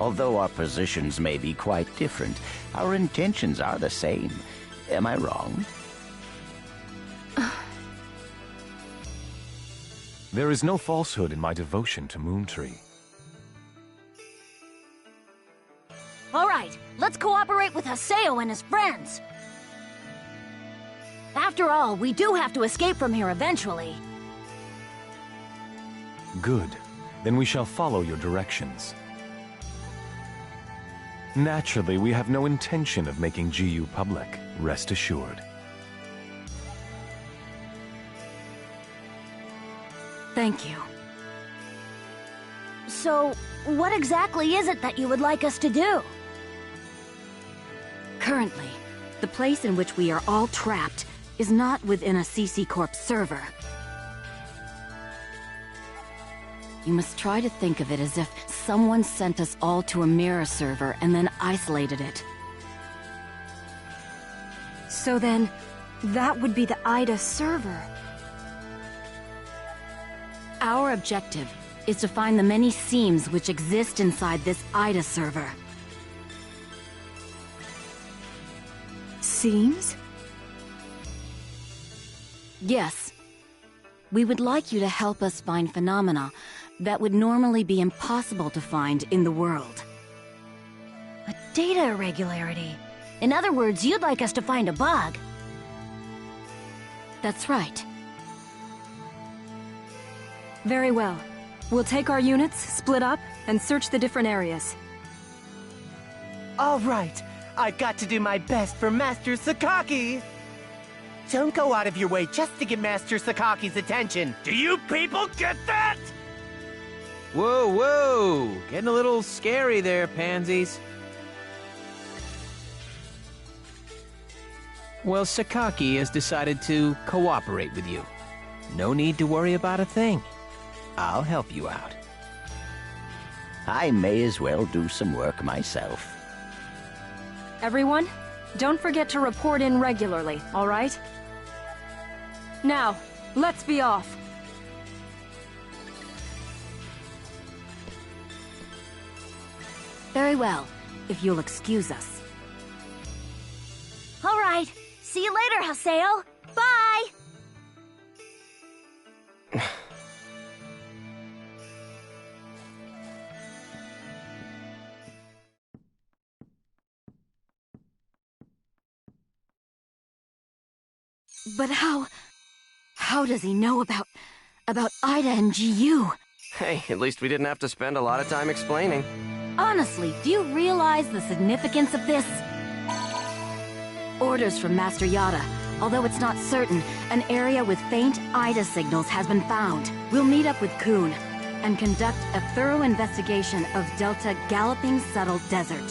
Although our positions may be quite different, our intentions are the same. Am I wrong? There is no falsehood in my devotion to Moontree. All right, let's cooperate with Haseo and his friends. After all, we do have to escape from here eventually. Good. Then we shall follow your directions. Naturally, we have no intention of making GU public, rest assured. Thank you. So, what exactly is it that you would like us to do? Currently, the place in which we are all trapped is not within a CC Corp server. You must try to think of it as if someone sent us all to a mirror server and then isolated it. So then, that would be the IDA server. Our objective is to find the many seams which exist inside this IDA server. Seams? Yes. We would like you to help us find phenomena that would normally be impossible to find in the world. A data irregularity. In other words, you'd like us to find a bug. That's right. Very well. We'll take our units, split up, and search the different areas. All right, I've got to do my best for Master Sakaki. Don't go out of your way just to get Master Sakaki's attention. Do you people get that? Whoa, whoa! Getting a little scary there, pansies. Well, Sakaki has decided to cooperate with you. No need to worry about a thing. I'll help you out. I may as well do some work myself. Everyone, don't forget to report in regularly, all right? Now, let's be off. Very well, if you'll excuse us. All right. See you later, Haseo. Bye! But how does he know about IDA and GU? Hey, at least we didn't have to spend a lot of time explaining. Honestly, do you realize the significance of this? Orders from Master Yada. Although it's not certain, an area with faint IDA signals has been found. We'll meet up with Kuhn and conduct a thorough investigation of Delta Galloping Subtle Desert.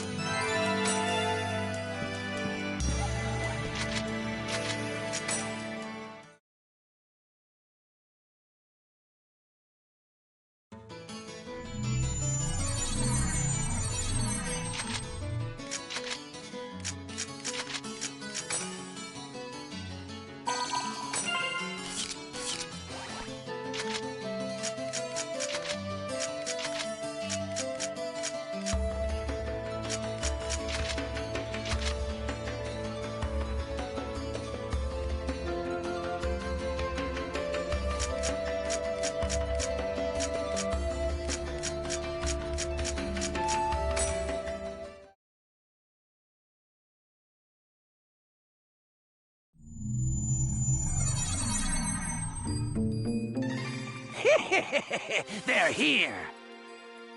They're here!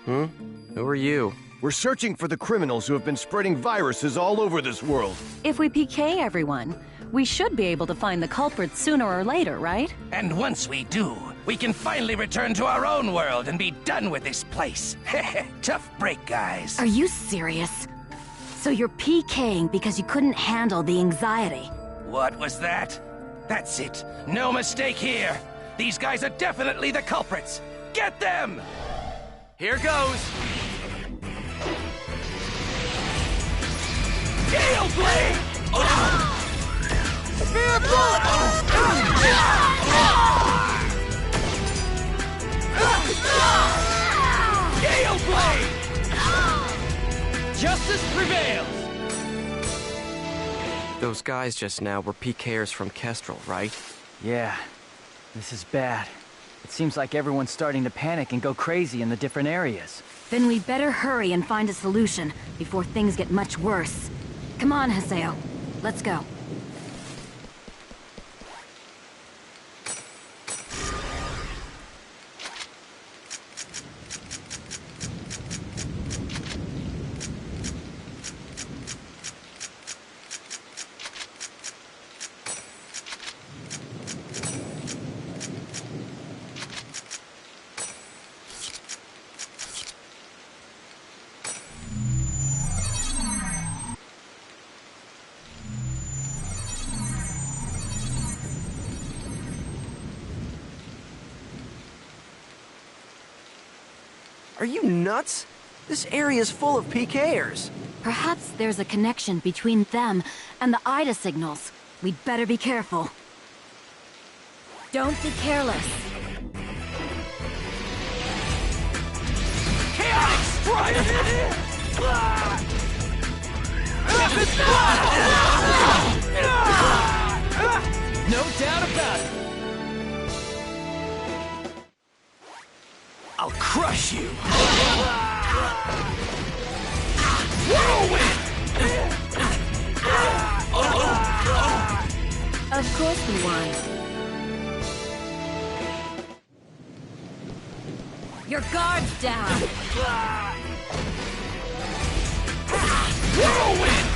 Who are you? We're searching for the criminals who have been spreading viruses all over this world. If we PK everyone, We should be able to find the culprits sooner or later, right? And once we do, we can finally return to our own world and be done with this place. Tough break, guys. Are you serious? So you're PKing because you couldn't handle the anxiety? What was that? That's it. No mistake here. These guys are definitely the culprits. Get them! Here goes! Gale Blade! Spear Bullet! Gale Blade! Justice prevails! Those guys just now were PKers from Kestrel, right? Yeah, this is bad. It seems like everyone's starting to panic and go crazy in the different areas. Then we'd better hurry and find a solution before things get much worse. Come on, Haseo. Let's go. Are you nuts? This area is full of PKers. Perhaps there's a connection between them and the Ida signals. We'd better be careful. Don't be careless. Chaotic Strike! No doubt about it. I'll crush you! Whirlwind! Of course we won. Your guard's down! Whirlwind!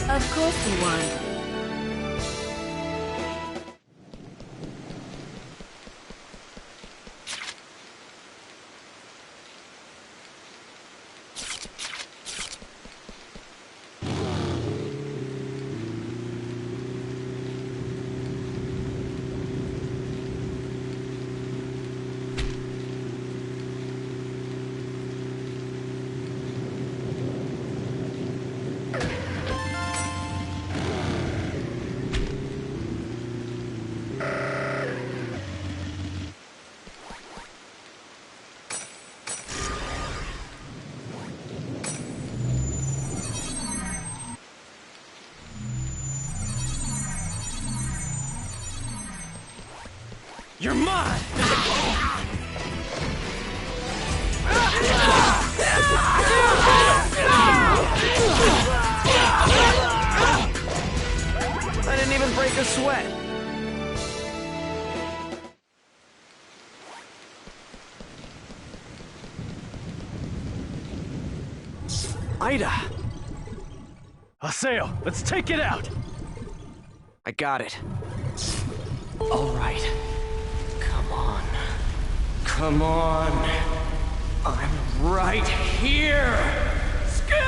Of course we won. You're mine! I didn't even break a sweat. Ida! Haseo, let's take it out! I got it. All right. Come on. Come on. I'm right here! Skate!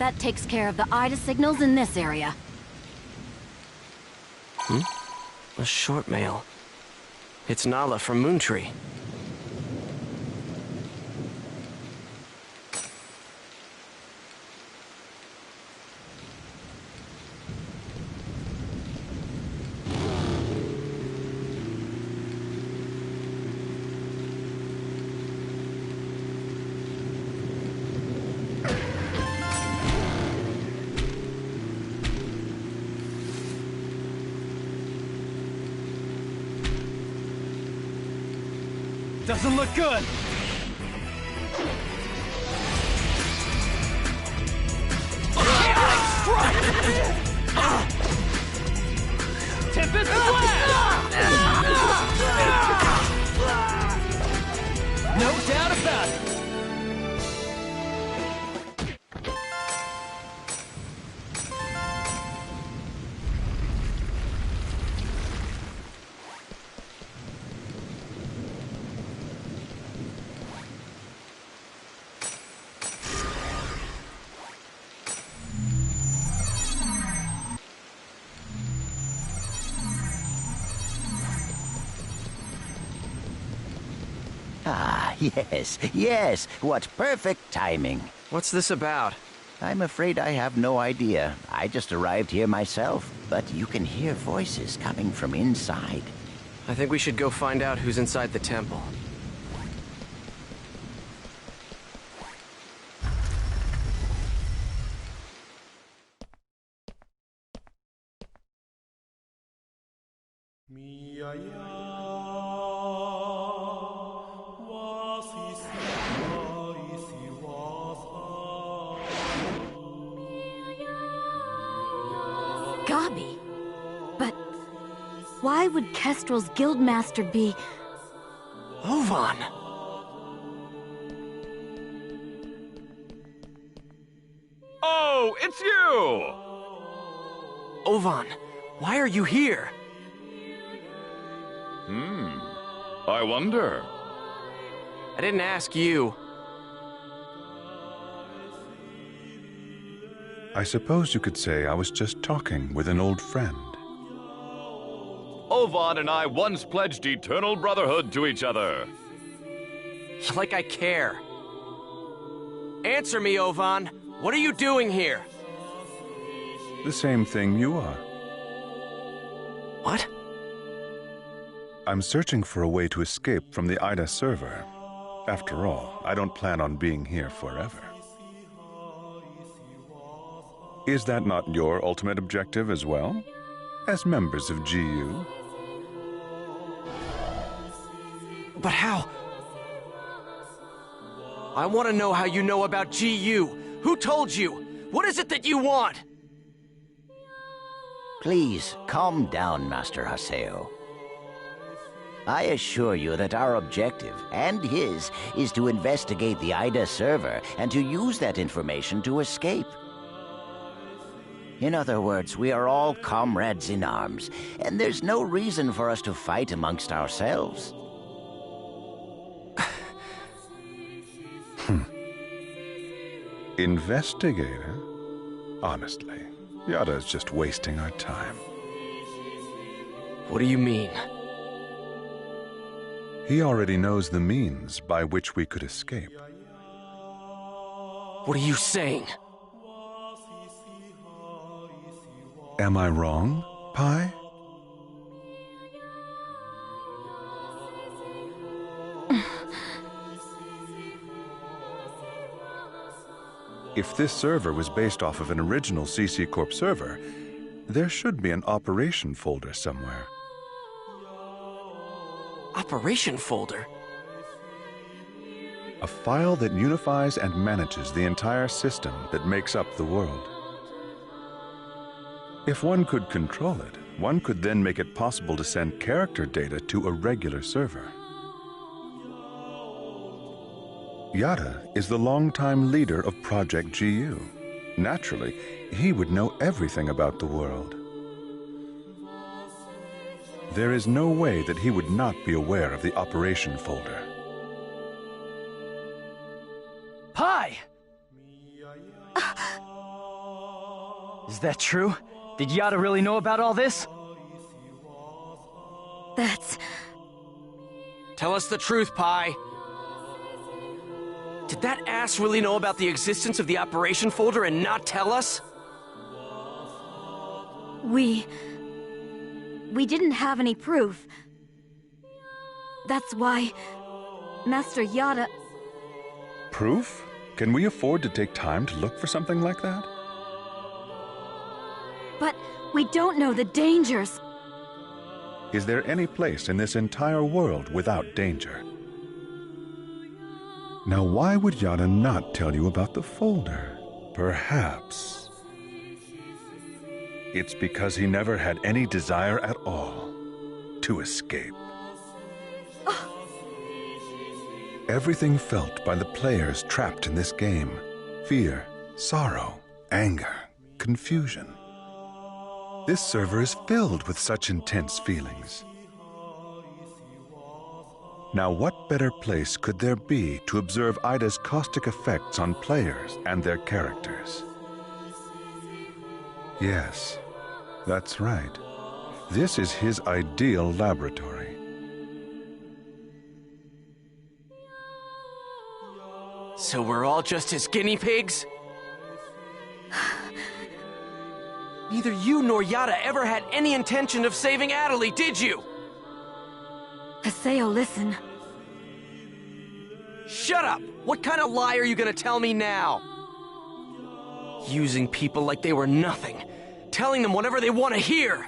That takes care of the IDA signals in this area. A short mail. It's Nala from Moontree. Doesn't look good! Tempest Blast! No doubt about it! Ah, yes, what perfect timing. What's this about? I'm afraid I have no idea. I just arrived here myself, but you can hear voices coming from inside. I think we should go find out who's inside the temple. Gabi. But why would Kestrel's guildmaster be... Vol1! Oh, it's you! Vol1, why are you here? I wonder. I didn't ask you. I suppose you could say I was just talking with an old friend. Vol1 and I once pledged eternal brotherhood to each other. Like I care. Answer me, Vol1. What are you doing here? The same thing you are. What? I'm searching for a way to escape from the IDA server. After all, I don't plan on being here forever. Is that not your ultimate objective as well? As members of GU? But how? I want to know how you know about GU. Who told you? What is it that you want? Please, calm down, Master Haseo. I assure you that our objective, and his, is to investigate the IDA server and to use that information to escape. In other words, we are all comrades in arms, and there's no reason for us to fight amongst ourselves. Investigator? Honestly, Yada's just wasting our time. What do you mean? He already knows the means by which we could escape. What are you saying? Am I wrong, Pi? If this server was based off of an original CC Corp server, there should be an operation folder somewhere. Operation folder? A file that unifies and manages the entire system that makes up the world. If one could control it, one could then make it possible to send character data to a regular server. Yada is the longtime leader of Project GU. Naturally, he would know everything about the world. There is no way that he would not be aware of the operation folder. Pi! Is that true? Did Yada really know about all this? That's... Tell us the truth, Pi. Did that ass really know about the existence of the operation folder and not tell us? We didn't have any proof. That's why Master Yada... Proof? Can we afford to take time to look for something like that? But we don't know the dangers. Is there any place in this entire world without danger? Now, why would Yada not tell you about the folder? Perhaps it's because he never had any desire at all to escape. Everything felt by the players trapped in this game: fear, sorrow, anger, confusion. This server is filled with such intense feelings. Now, what better place could there be to observe Ida's caustic effects on players and their characters? Yes, that's right. This is his ideal laboratory. So we're all just his guinea pigs? Neither you nor Yada ever had any intention of saving Adelie, did you? Haseo, listen. Shut up! What kind of lie are you gonna tell me now? Using people like they were nothing. Telling them whatever they want to hear.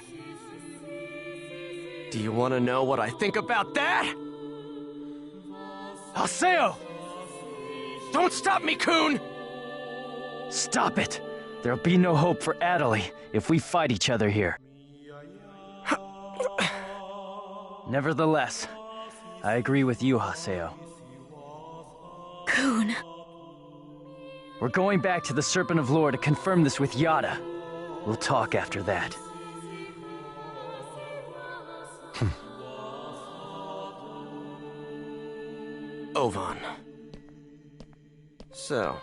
Do you want to know what I think about that? Haseo! Don't stop me, Coon! Stop it! There'll be no hope for Adelie if we fight each other here. Nevertheless, I agree with you, Haseo. Coon. We're going back to the Serpent of Lore to confirm this with Yada. We'll talk after that. Ovan. So,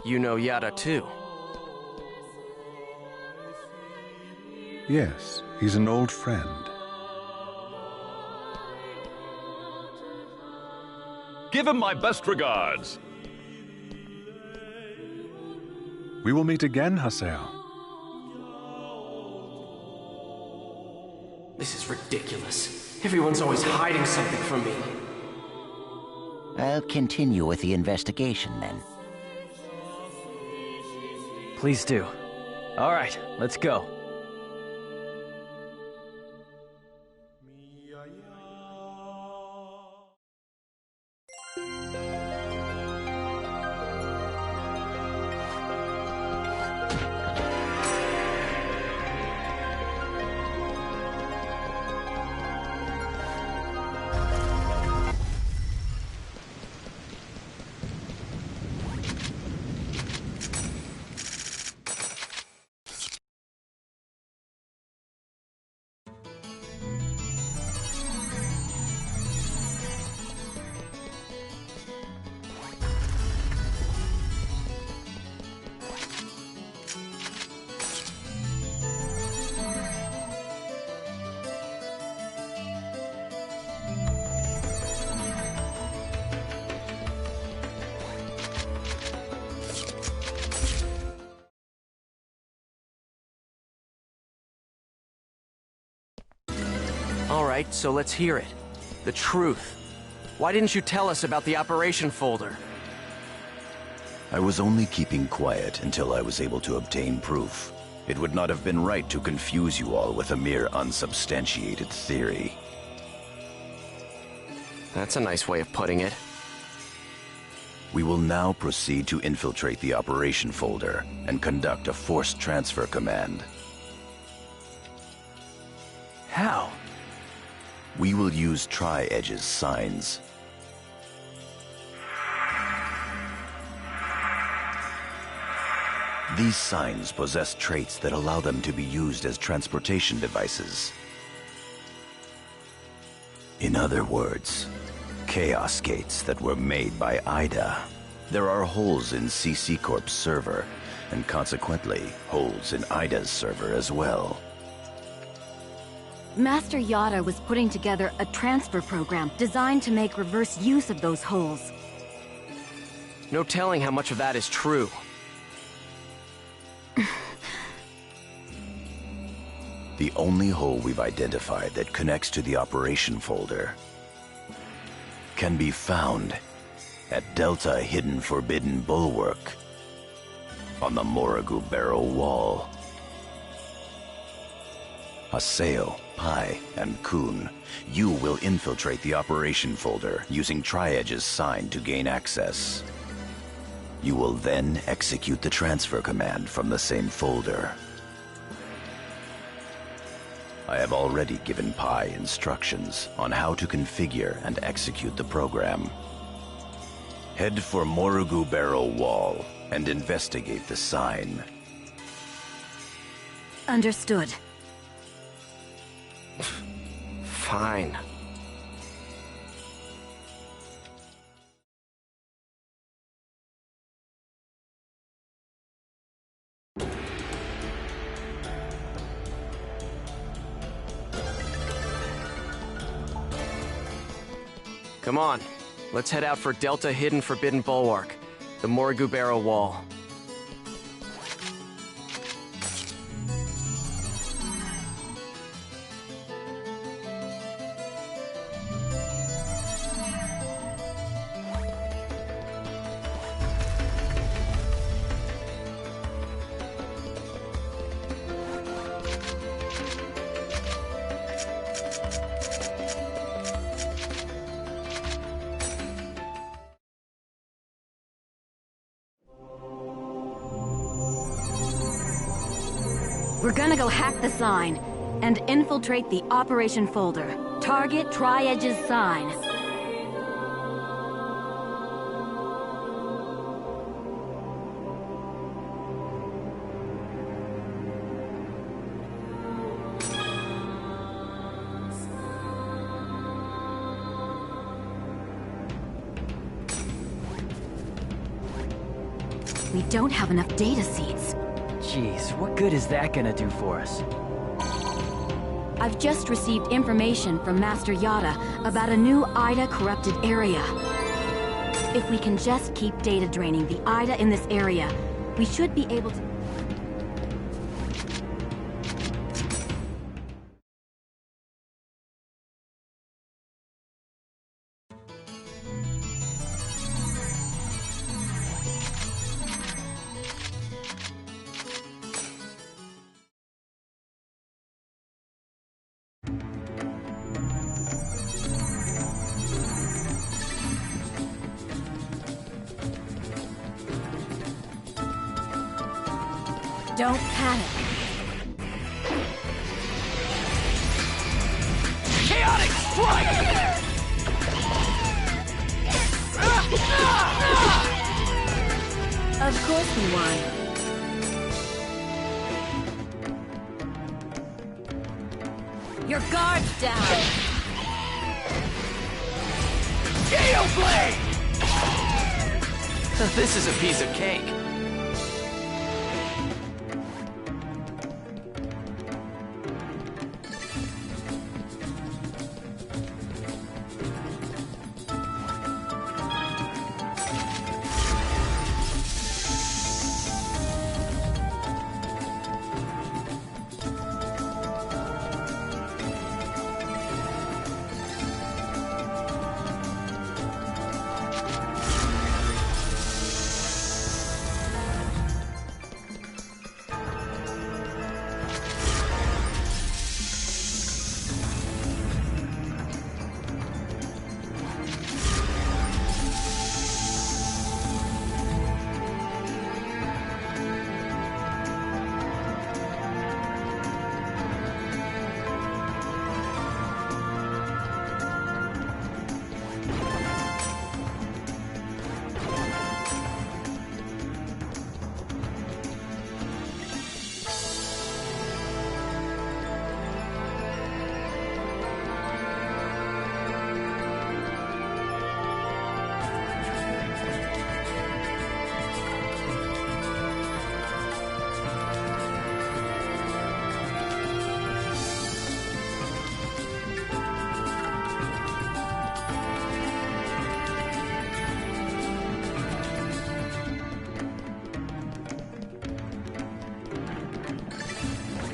you know Yada too? Yes, he's an old friend. Give him my best regards. We will meet again, Haseo. This is ridiculous. Everyone's always hiding something from me. I'll continue with the investigation then. Please do. All right, let's go. All right, so let's hear it. The truth. Why didn't you tell us about the operation folder? I was only keeping quiet until I was able to obtain proof. It would not have been right to confuse you all with a mere unsubstantiated theory. That's a nice way of putting it. We will now proceed to infiltrate the operation folder and conduct a forced transfer command. How? We will use Tri-Edge's signs. These signs possess traits that allow them to be used as transportation devices. In other words, Chaos Gates that were made by Ida. There are holes in CC Corp's server, and consequently holes in Ida's server as well. Master Yada was putting together a transfer program designed to make reverse use of those holes. No telling how much of that is true. The only hole we've identified that connects to the operation folder can be found at Delta Hidden Forbidden Bulwark on the Morrigu Barrow Wall. Haseo, Pai, and Kun, you will infiltrate the operation folder using Tri-Edge's sign to gain access. You will then execute the transfer command from the same folder. I have already given Pai instructions on how to configure and execute the program. Head for Morrigu Barrow Wall and investigate the sign. Understood. Fine. Come on, let's head out for Delta Hidden Forbidden Bulwark, the Morrigu Barrow Wall. We're gonna go hack the sign and infiltrate the operation folder. Target Tri-Edge's sign. We don't have enough data seeds. Jeez, what good is that gonna do for us? I've just received information from Master Yada about a new Ida corrupted area. If we can just keep data draining the Ida in this area, we should be able to... Don't panic. Chaotic strike! Of course we won. Your guard's down. Gale Blade! This is a piece of cake.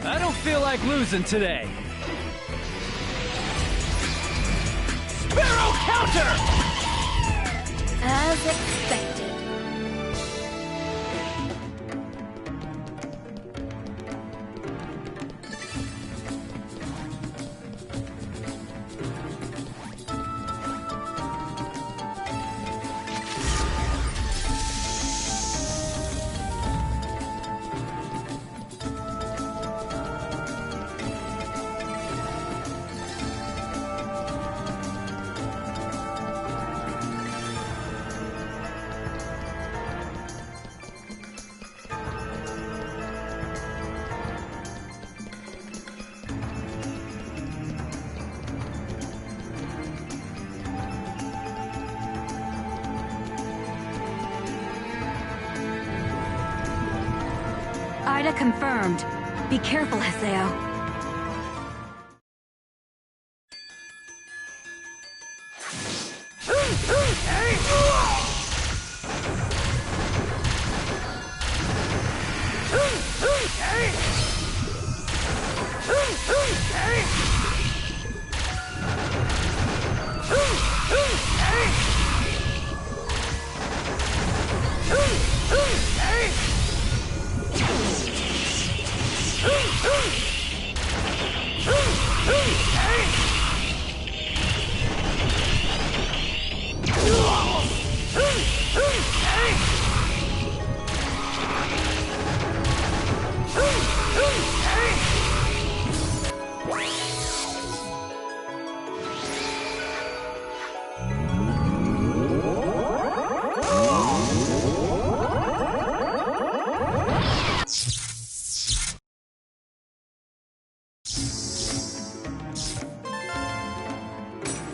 I don't feel like losing today. Sparrow counter! As expected. Ida confirmed. Be careful, Haseo.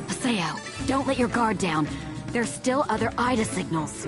Haseo, don't let your guard down. There's still other Ida signals.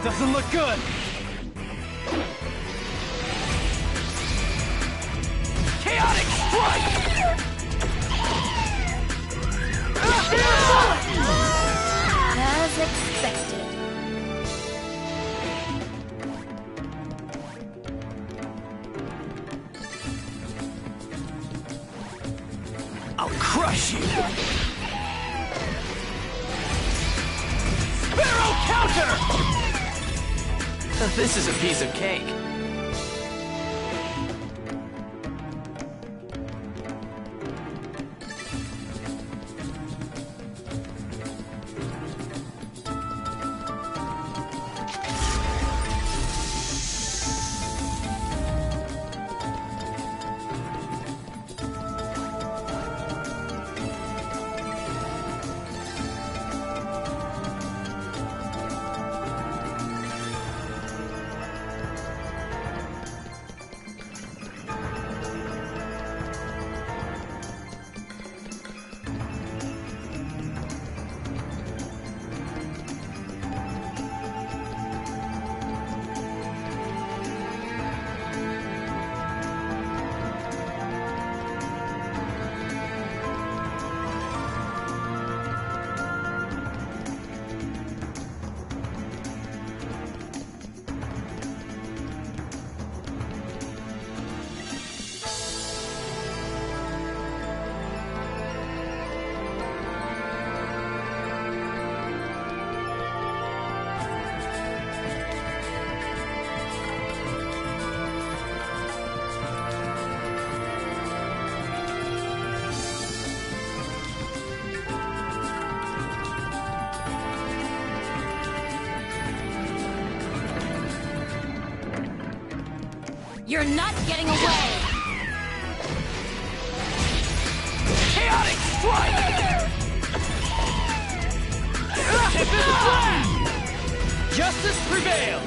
Doesn't look good. Chaotic strike! As expected. I'll crush you! Sparrow counter! This is a piece of cake. You're not getting away! Chaotic strike! Justice prevails!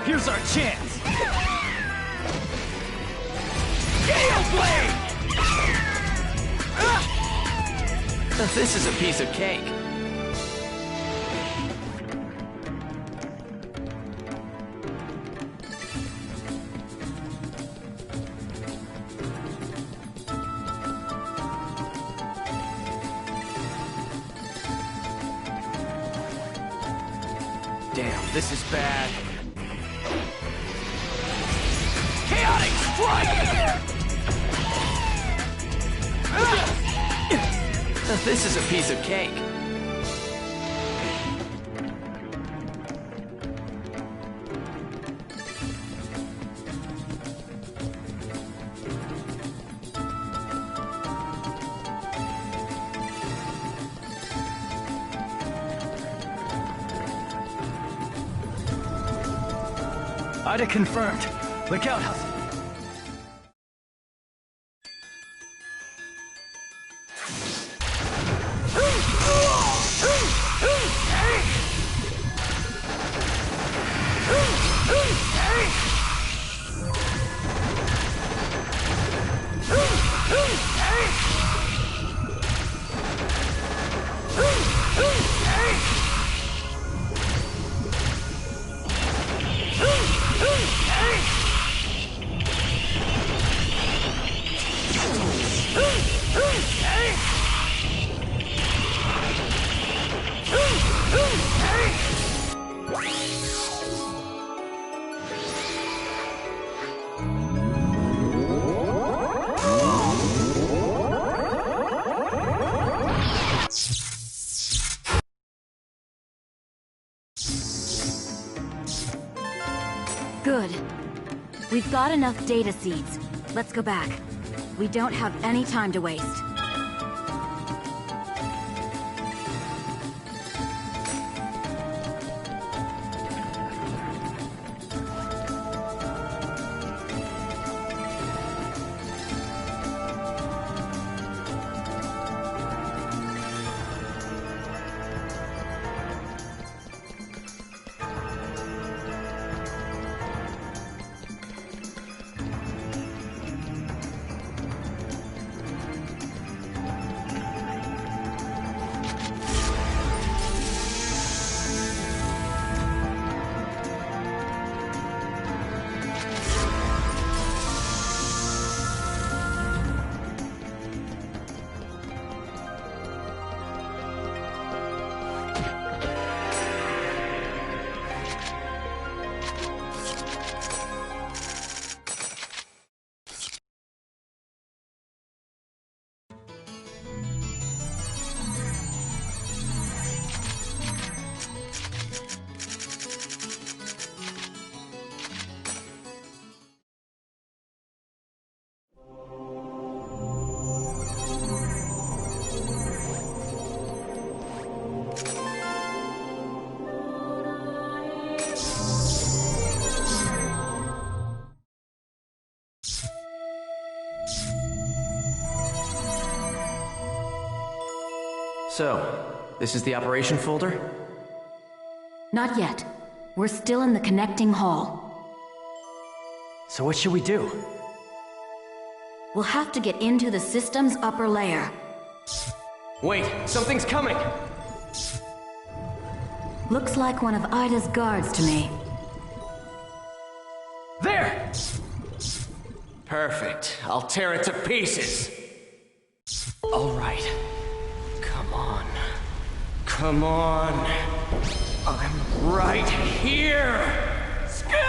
Here's our chance! Gale Blade! This is a piece of cake. Damn, this is bad. Chaotic strike! This is a piece of cake. Ida confirmed. Look out, Hustle. Good. We've got enough data seeds. Let's go back. We don't have any time to waste. So, this is the operation folder? Not yet. We're still in the connecting hall. So what should we do? We'll have to get into the system's upper layer. Wait, something's coming! Looks like one of Ida's guards to me. There! Perfect. I'll tear it to pieces. All right. Come on. Come on. I'm right here! Sky!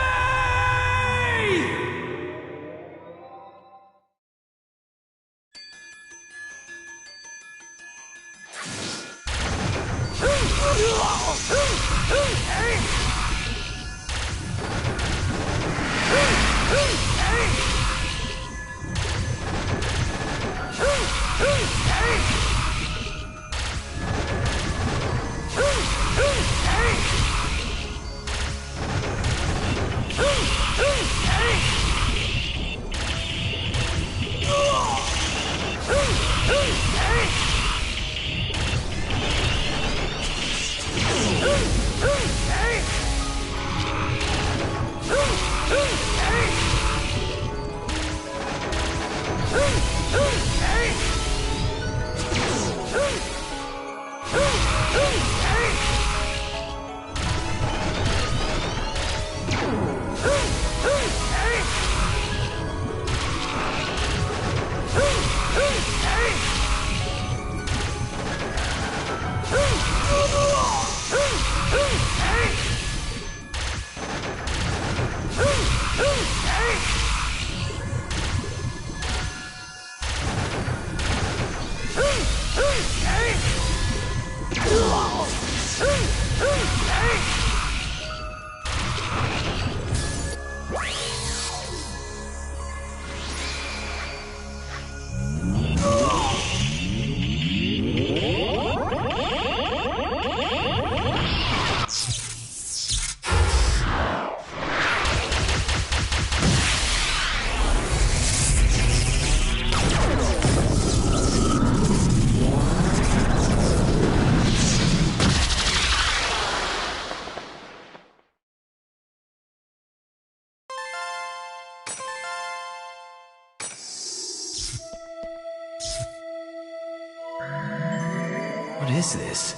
What is this?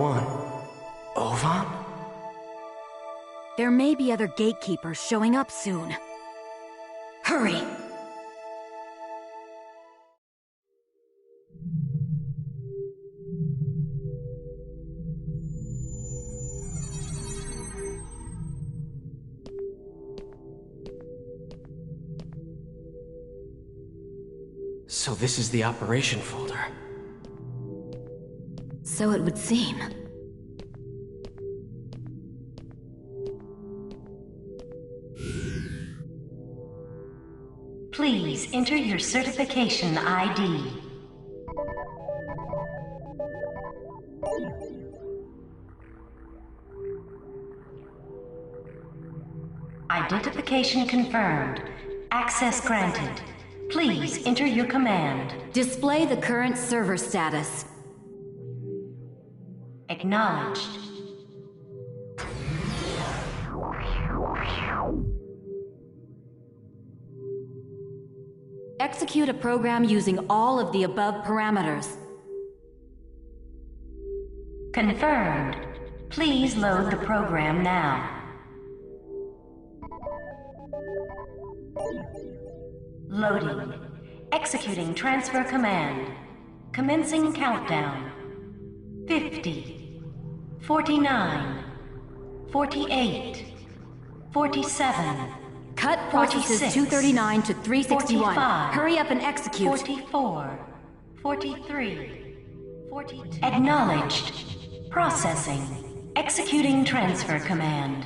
Vol1. Ovan? There may be other gatekeepers showing up soon. Hurry! So this is the operation folder. So it would seem. Please enter your certification ID. Identification confirmed. Access granted. Please enter your command. Display the current server status. Acknowledged. Execute a program using all of the above parameters. Confirmed. Please load the program now. Loading. Executing transfer command. Commencing countdown. 50. 49. 48. 47. Cut processes 239 to 361. 45, Hurry up and execute. 44. 43. 42. Acknowledged. Processing. Executing transfer command.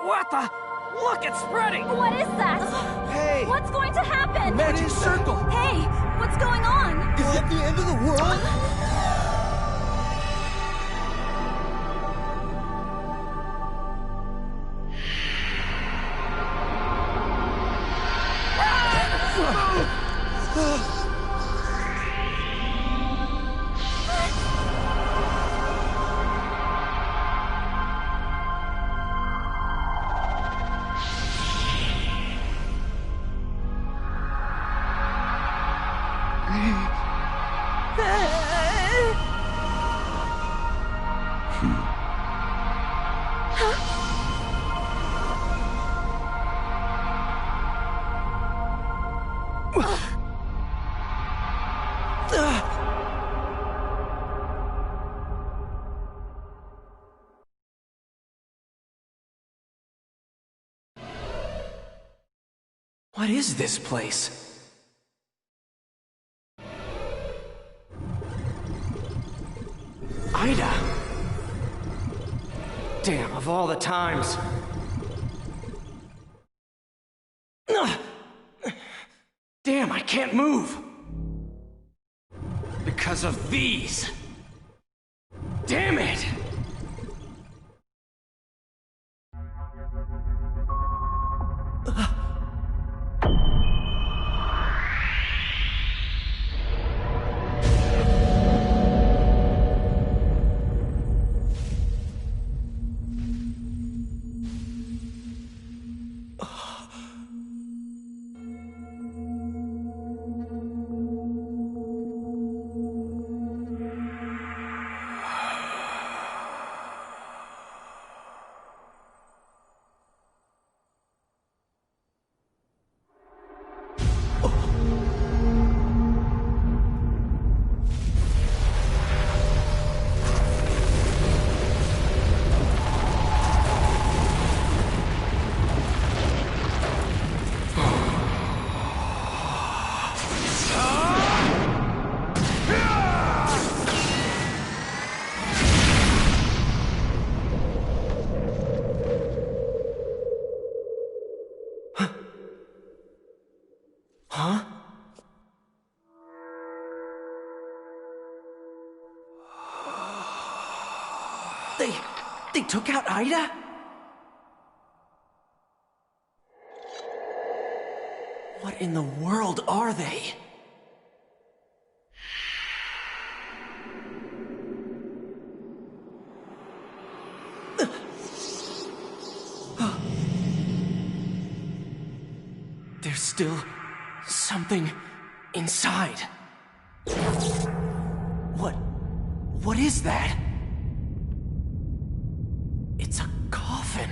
What the? Look, it's spreading! What is that? Hey! What's going to happen? Magic circle! Hey, what's going on? Is it the end of the world? What is this place? Ida! Damn, of all the times. Ugh. Damn, I can't move! Because of these! Damn it! Huh? They took out Ida? What in the world are they? There's still something inside. What is that? It's a coffin.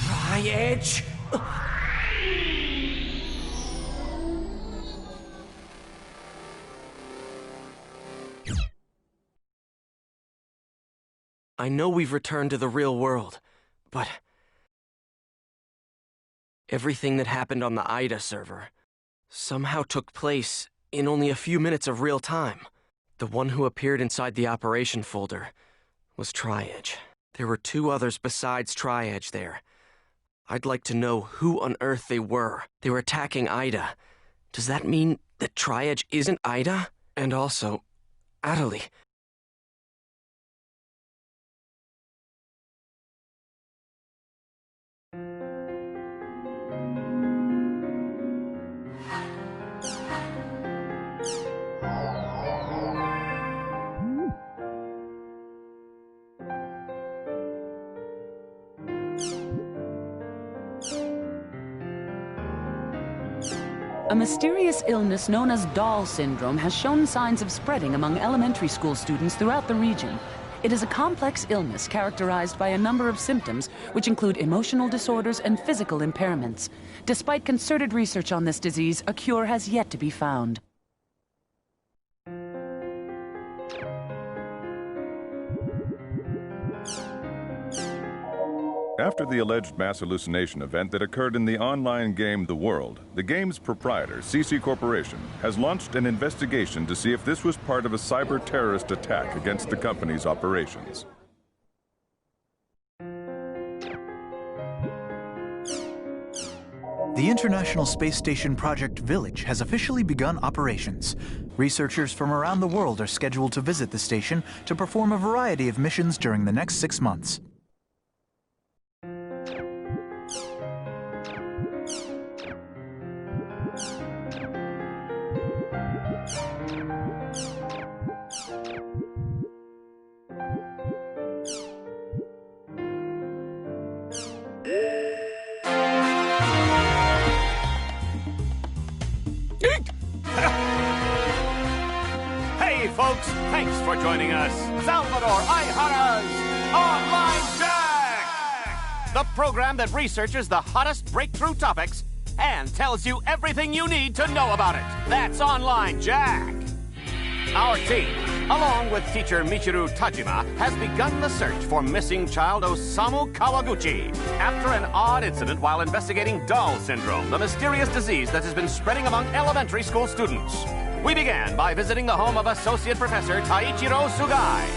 Tri-Edge? I know we've returned to the real world, but everything that happened on the Ida server somehow took place in only a few minutes of real time. The one who appeared inside the operation folder was Tri-Edge. There were two others besides Tri-Edge there. I'd like to know who on earth they were. They were attacking Ida. Does that mean that Tri-Edge isn't Ida? And also, Adelie. A mysterious illness known as Doll syndrome has shown signs of spreading among elementary school students throughout the region. It is a complex illness characterized by a number of symptoms, which include emotional disorders and physical impairments. Despite concerted research on this disease, a cure has yet to be found. After the alleged mass hallucination event that occurred in the online game The World, the game's proprietor, CC Corporation, has launched an investigation to see if this was part of a cyber-terrorist attack against the company's operations. The International Space Station Project Village has officially begun operations. Researchers from around the world are scheduled to visit the station to perform a variety of missions during the next 6 months. us, Salvador Aihara's Online Jack! The program that researches the hottest breakthrough topics and tells you everything you need to know about it. That's Online Jack. Our team, along with teacher Michiru Tajima, has begun the search for missing child Osamu Kawaguchi after an odd incident while investigating Doll syndrome, the mysterious disease that has been spreading among elementary school students. We began by visiting the home of Associate Professor Taichiro Sugai.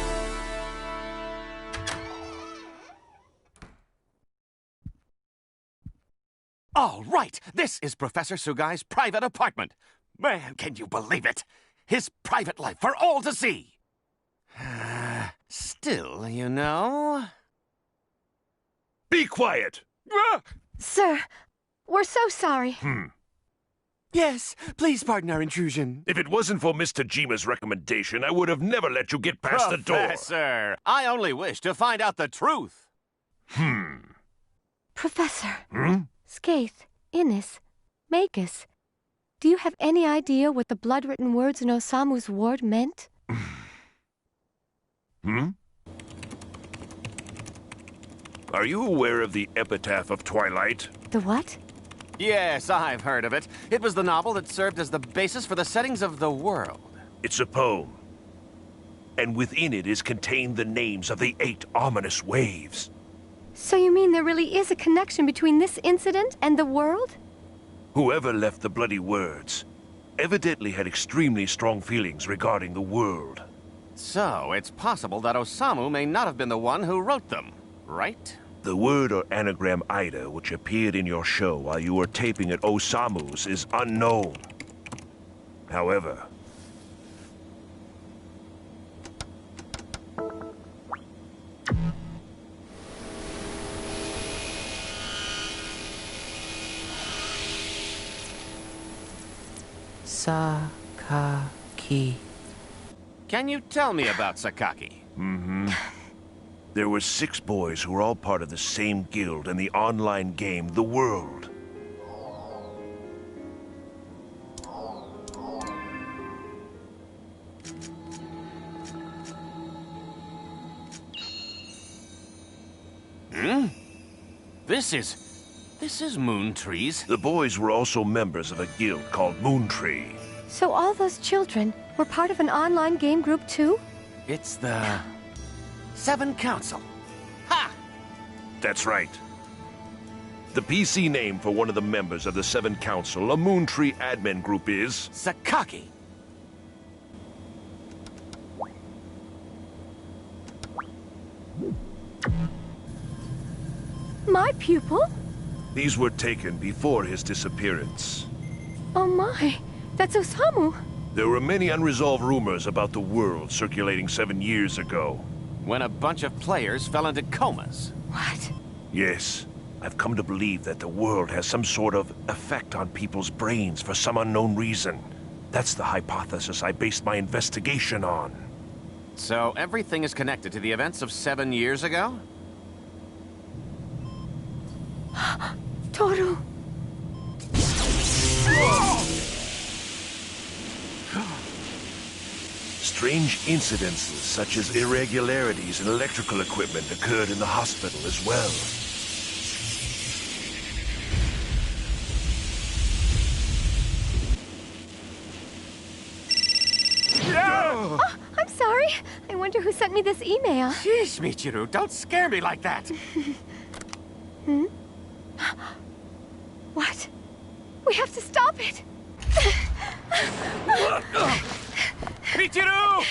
All right, this is Professor Sugai's private apartment. Man, can you believe it? His private life for all to see. Still, you know... Be quiet! Sir, we're so sorry. Yes, please pardon our intrusion. If it wasn't for Miss Tajima's recommendation, I would have never let you get past the door. Professor, I only wish to find out the truth. Professor. Skaith, Innis, Magus, do you have any idea what the blood-written words in Osamu's ward meant? Are you aware of the Epitaph of Twilight? The what? Yes, I've heard of it. It was the novel that served as the basis for the settings of the world. It's a poem. And within it is contained the names of the 8 ominous waves. So you mean there really is a connection between this incident and the world? Whoever left the bloody words evidently had extremely strong feelings regarding the world. So, it's possible that Osamu may not have been the one who wrote them, right? The word or anagram Ida, which appeared in your show while you were taping at Osamu's, is unknown. However... Sakaki. Can you tell me about Sakaki? There were 6 boys who were all part of the same guild in the online game, The World. This is Moon Trees. The boys were also members of a guild called Moon Tree. So all those children were part of an online game group too? It's the... 7 Council. Ha! That's right. The PC name for one of the members of the 7 Council, a Moon Tree admin group, is... Sakaki. My pupil? These were taken before his disappearance. Oh my, that's Osamu. There were many unresolved rumors about the world circulating 7 years ago. When a bunch of players fell into comas. What? Yes, I've come to believe that the world has some sort of effect on people's brains for some unknown reason. That's the hypothesis I based my investigation on. So everything is connected to the events of 7 years ago? Toru! Strange incidences such as irregularities in electrical equipment occurred in the hospital as well. Oh, I'm sorry. I wonder who sent me this email. Sheesh, Michiru, don't scare me like that. What? We have to stop it. Michiru!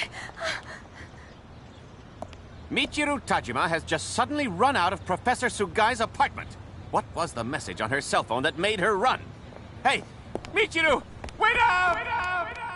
Michiru Tajima has just suddenly run out of Professor Sugai's apartment. What was the message on her cell phone that made her run? Hey, Michiru, wait up! Wait up! Wait up!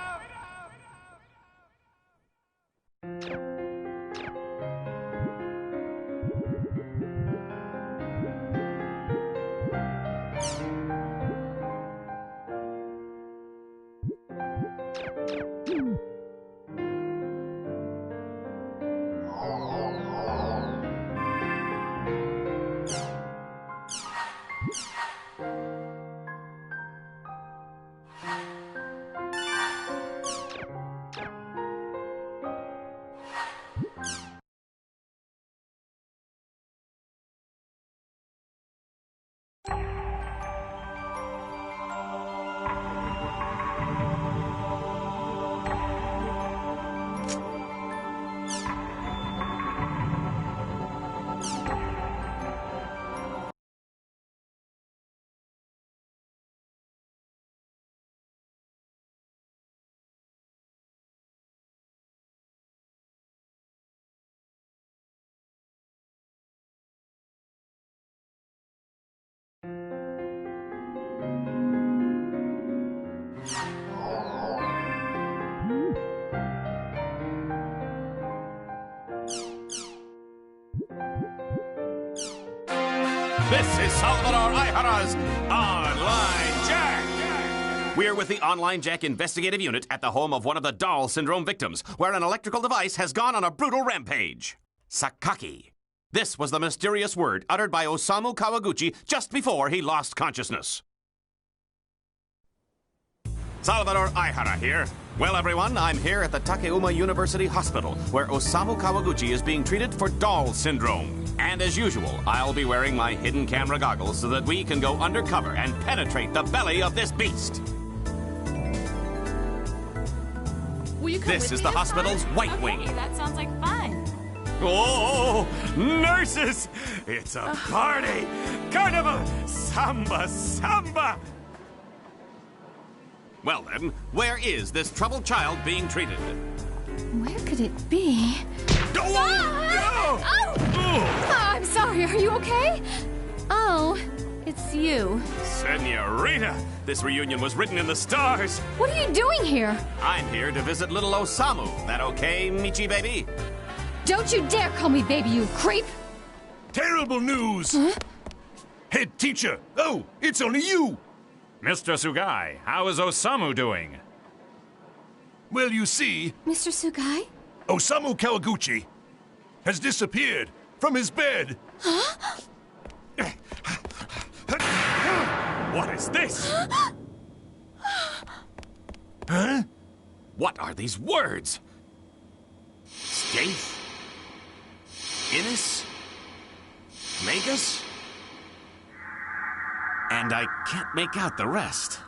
This is Salvador Aihara's Online Jack! We're with the Online Jack Investigative Unit at the home of one of the Doll Syndrome victims, where an electrical device has gone on a brutal rampage. Sakaki. This was the mysterious word uttered by Osamu Kawaguchi just before he lost consciousness. Salvador Aihara here. Well, everyone, I'm here at the Takeuma University Hospital, where Osamu Kawaguchi is being treated for Doll Syndrome. And as usual, I'll be wearing my hidden camera goggles so that we can go undercover and penetrate the belly of this beast. This is the hospital's White Wing. That sounds like fun. Oh, nurses! It's a party! Carnival! Samba, samba! Well then, where is this troubled child being treated? Where could it be? I'm sorry, are you okay? Oh, it's you. Senorita, this reunion was written in the stars. What are you doing here? I'm here to visit little Osamu. That okay, Michi baby? Don't you dare call me baby, you creep! Terrible news! Huh? Head teacher! Oh, it's only you! Mr. Sugai, how is Osamu doing? Well, you see... Mr. Sugai? Osamu Kawaguchi has disappeared from his bed. Huh? What is this? Huh? What are these words? Skaith? Innis? Magus? And I can't make out the rest.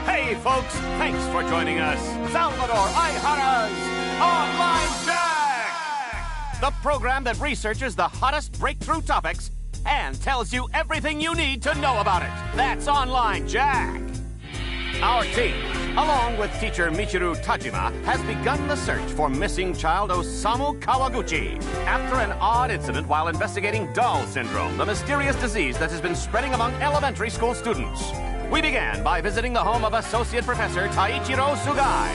Hey, folks, thanks for joining us. Salvador Aihara's Online Jack! The program that researches the hottest breakthrough topics and tells you everything you need to know about it. That's Online Jack. Our team, along with teacher Michiru Tajima, has begun the search for missing child Osamu Kawaguchi after an odd incident while investigating Doll Syndrome, the mysterious disease that has been spreading among elementary school students. We began by visiting the home of Associate Professor Taichiro Sugai.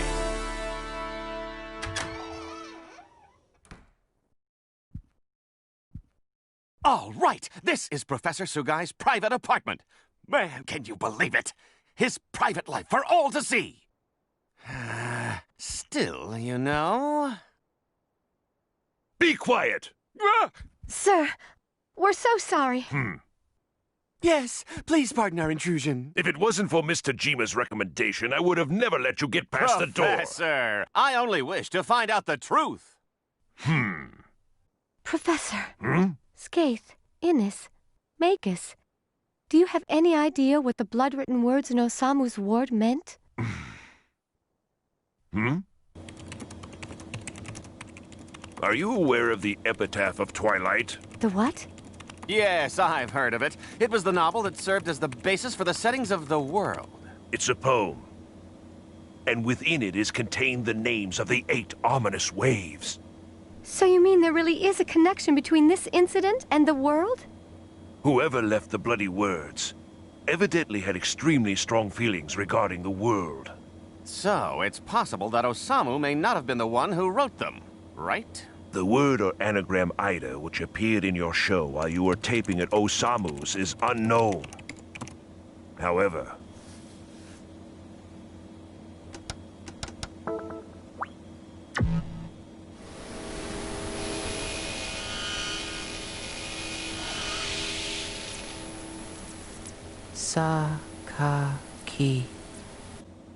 All right, this is Professor Sugai's private apartment. Man, can you believe it? His private life for all to see. Still, you know... Be quiet! Sir, we're so sorry. Yes, please pardon our intrusion. If it wasn't for Mr. Jima's recommendation, I would have never let you get past the door. Professor, I only wish to find out the truth. Professor. Skaith, Innis, Magus. Do you have any idea what the blood-written words in Osamu's ward meant? Are you aware of the epitaph of Twilight? The what? Yes, I've heard of it. It was the novel that served as the basis for the settings of the world. It's a poem. And within it is contained the names of the 8 ominous waves. So you mean there really is a connection between this incident and the world? Whoever left the bloody words evidently had extremely strong feelings regarding the world. So, it's possible that Osamu may not have been the one who wrote them, right? The word or anagram Ida, which appeared in your show while you were taping at Osamu's, is unknown. However, Sakaki.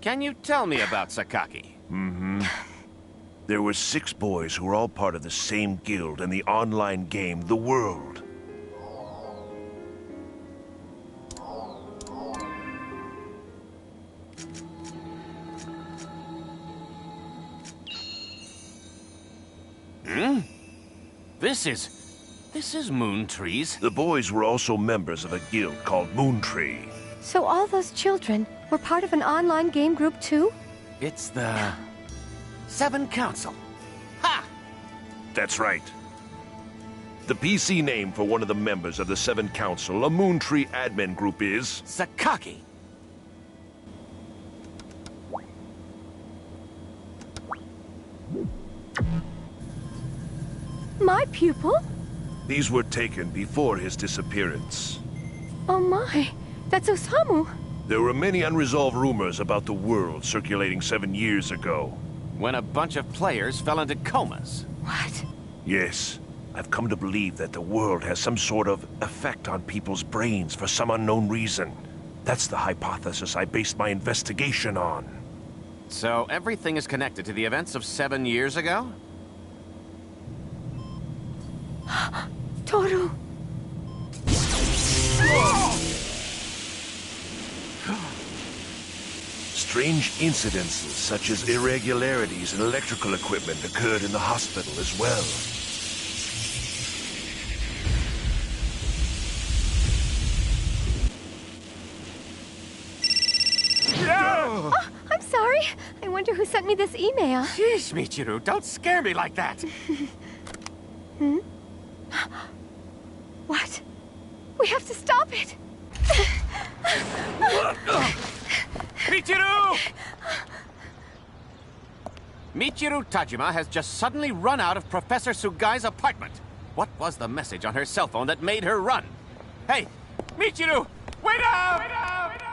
Can you tell me about Sakaki? There were 6 boys who were all part of the same guild in the online game, The World. This is Moon Trees. The boys were also members of a guild called Moon Tree. So all those children were part of an online game group too? It's the 7 Council. Ha! That's right. The PC name for one of the members of the 7 Council, a Moon Tree admin group, is... Sakaki. My pupil? These were taken before his disappearance. Oh my, that's Osamu. There were many unresolved rumors about the world circulating 7 years ago. When a bunch of players fell into comas. What? Yes, I've come to believe that the world has some sort of effect on people's brains for some unknown reason. That's the hypothesis I based my investigation on. So everything is connected to the events of 7 years ago? Toru! Strange incidences such as irregularities in electrical equipment occurred in the hospital as well. Oh, I'm sorry. I wonder who sent me this email. Jeez, Michiru, don't scare me like that. What? We have to stop it. Michiru! Michiru Tajima has just suddenly run out of Professor Sugai's apartment. What was the message on her cell phone that made her run? Hey, Michiru, wait up! Wait up! Wait up!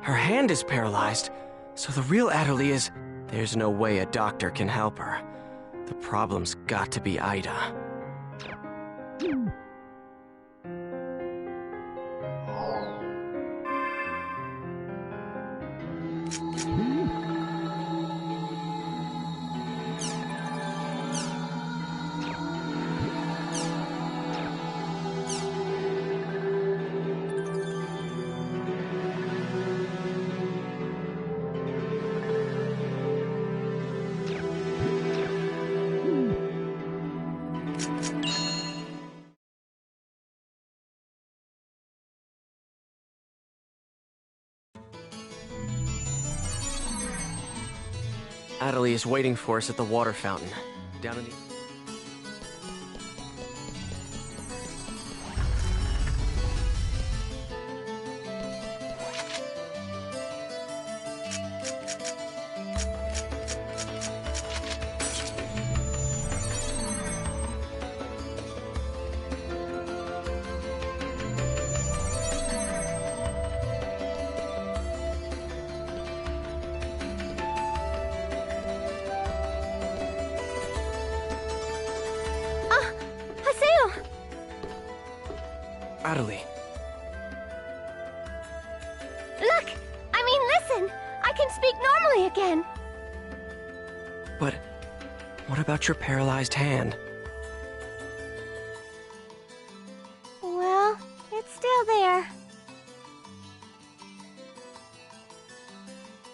her hand is paralyzed. So the real Atterley is... There's no way a doctor can help her. The problem's got to be Ida. Atterley is waiting for us at the water fountain. Down in the... Atterley. Look! I mean, listen! I can speak normally again! But what about your paralyzed hand? Well, it's still there.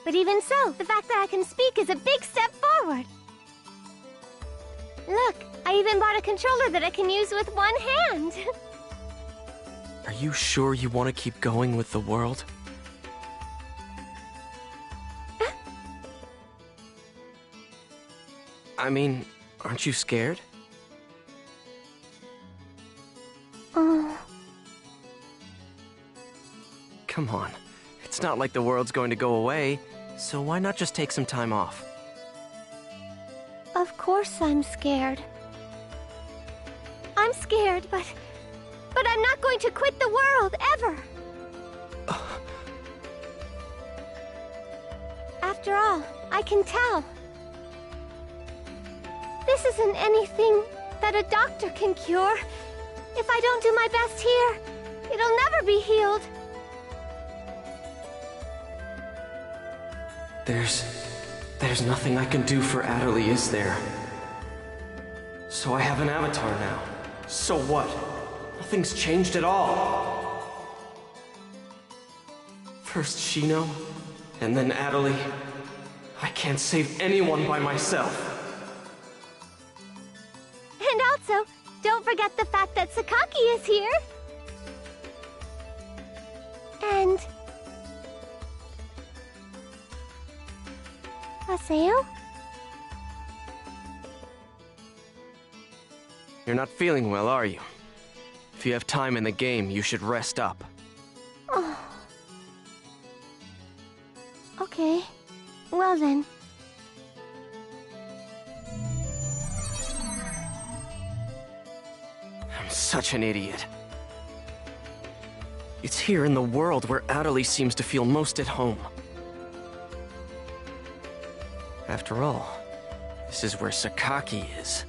But even so, the fact that I can speak is a big step forward. Look, I even bought a controller that I can use with one hand. Are you sure you want to keep going with the world? I mean, aren't you scared? Oh. Come on. It's not like the world's going to go away, so why not just take some time off? Of course I'm scared. I'm scared, but I'm not going to quit the world, ever! After all, I can tell. This isn't anything that a doctor can cure. If I don't do my best here, it'll never be healed. There's nothing I can do for Atterley, is there? So I have an avatar now. So what? Nothing's changed at all. First Shino, and then Atterley. I can't save anyone by myself. And also, don't forget the fact that Sakaki is here. And... Haseo? You're not feeling well, are you? If you have time in the game, you should rest up. Oh. Okay. Well then. I'm such an idiot. It's here in the world where Atterley seems to feel most at home. After all, this is where Sakaki is.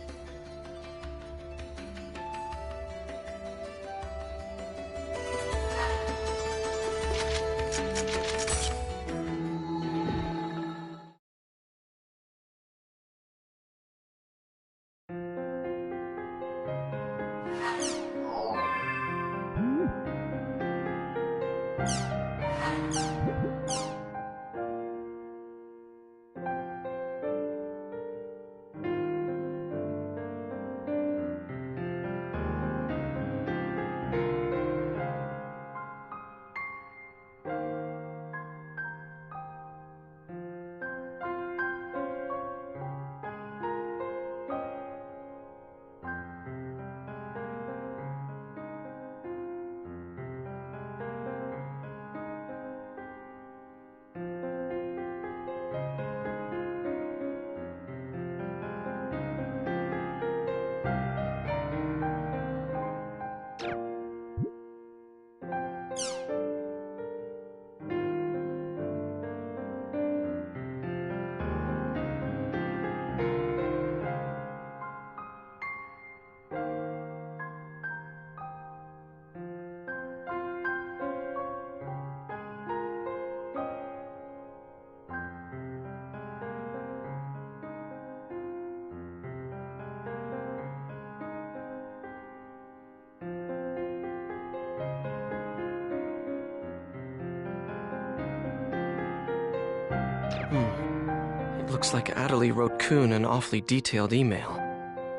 It looks like Adelie wrote Kuhn an awfully detailed email.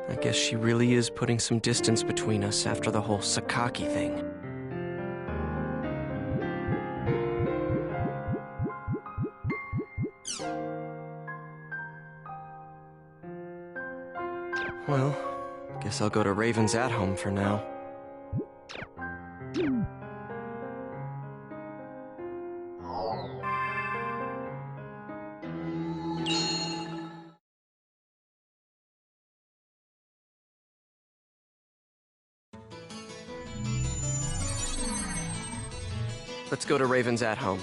I guess she really is putting some distance between us after the whole Sakaki thing. Well, guess I'll go to Raven's at home for now. Let's go to Raven's at home.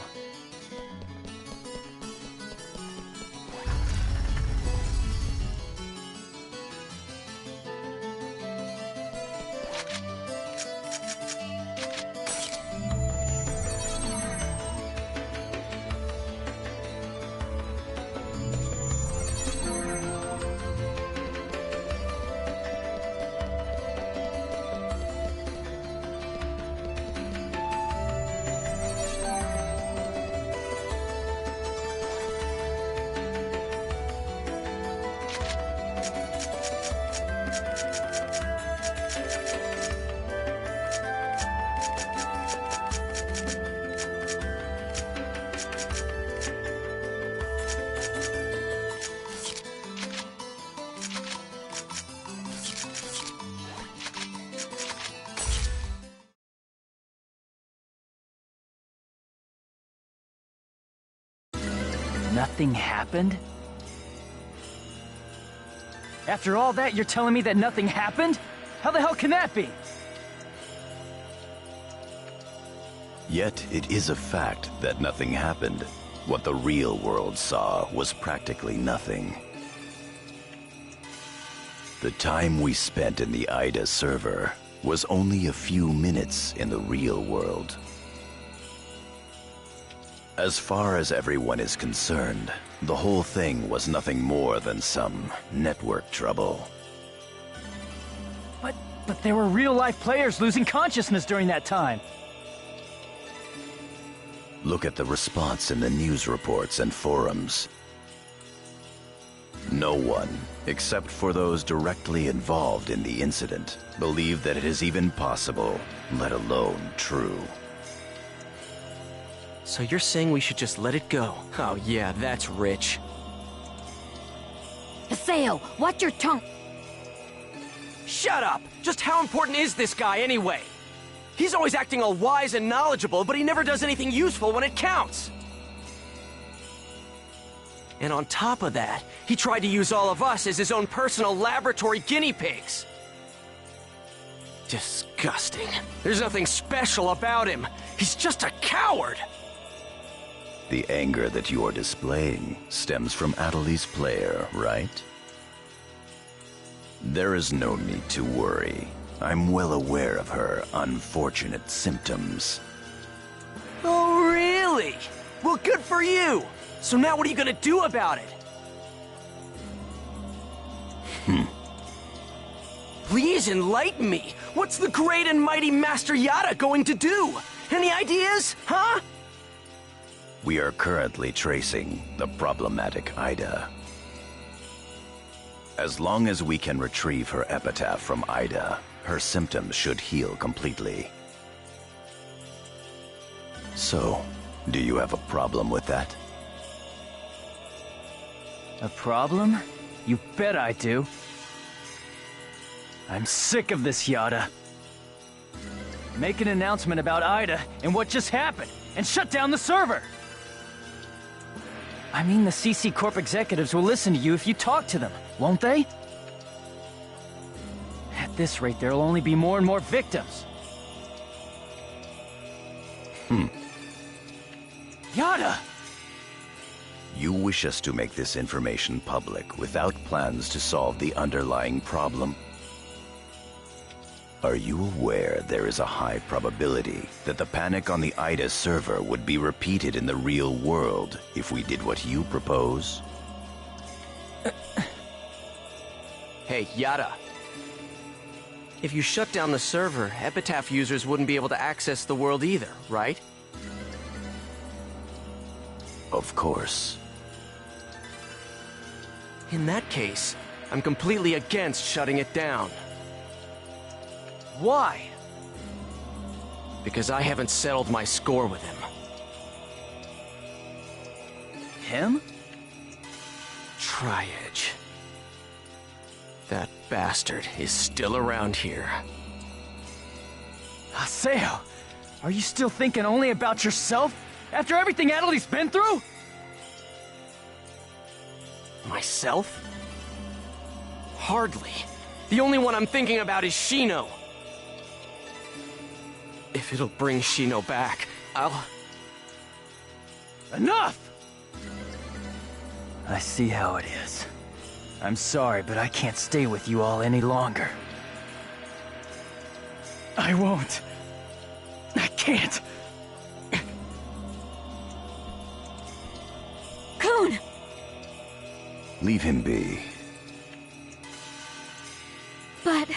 Nothing happened? After all that, you're telling me that nothing happened? How the hell can that be? Yet it is a fact that nothing happened. What the real world saw was practically nothing. The time we spent in the IDA server was only a few minutes in the real world. As far as everyone is concerned, the whole thing was nothing more than some network trouble. But there were real-life players losing consciousness during that time. Look at the response in the news reports and forums. No one, except for those directly involved in the incident, believe that it is even possible, let alone true. So you're saying we should just let it go? Oh yeah, that's rich. Haseo, watch your tongue! Shut up! Just how important is this guy anyway? He's always acting all wise and knowledgeable, but he never does anything useful when it counts. And on top of that, he tried to use all of us as his own personal laboratory guinea pigs. Disgusting. There's nothing special about him. He's just a coward! The anger that you are displaying stems from Adelie's player, right? There is no need to worry. I'm well aware of her unfortunate symptoms. Oh, really? Well, good for you! So now what are you gonna do about it? Please enlighten me! What's the great and mighty Master Yada going to do? Any ideas, huh? We are currently tracing the problematic Ida. As long as we can retrieve her epitaph from Ida, her symptoms should heal completely. So, do you have a problem with that? A problem? You bet I do. I'm sick of this, Yada. Make an announcement about Ida and what just happened, and shut down the server! I mean, the CC Corp executives will listen to you if you talk to them, won't they? At this rate, there'll only be more and more victims. Yada! You wish us to make this information public without plans to solve the underlying problem? Are you aware there is a high probability that the panic on the IDA server would be repeated in the real world if we did what you propose? Hey, Yada. If you shut down the server, Epitaph users wouldn't be able to access the world either, right? Of course. In that case, I'm completely against shutting it down. Why? Because I haven't settled my score with him. Him? Tri-Edge. That bastard is still around here. Haseo, are you still thinking only about yourself? After everything Adeli's been through? Myself? Hardly. The only one I'm thinking about is Shino. If it'll bring Shino back, I'll... Enough! I see how it is. I'm sorry, but I can't stay with you all any longer. I won't. I can't. Kun! Leave him be. But...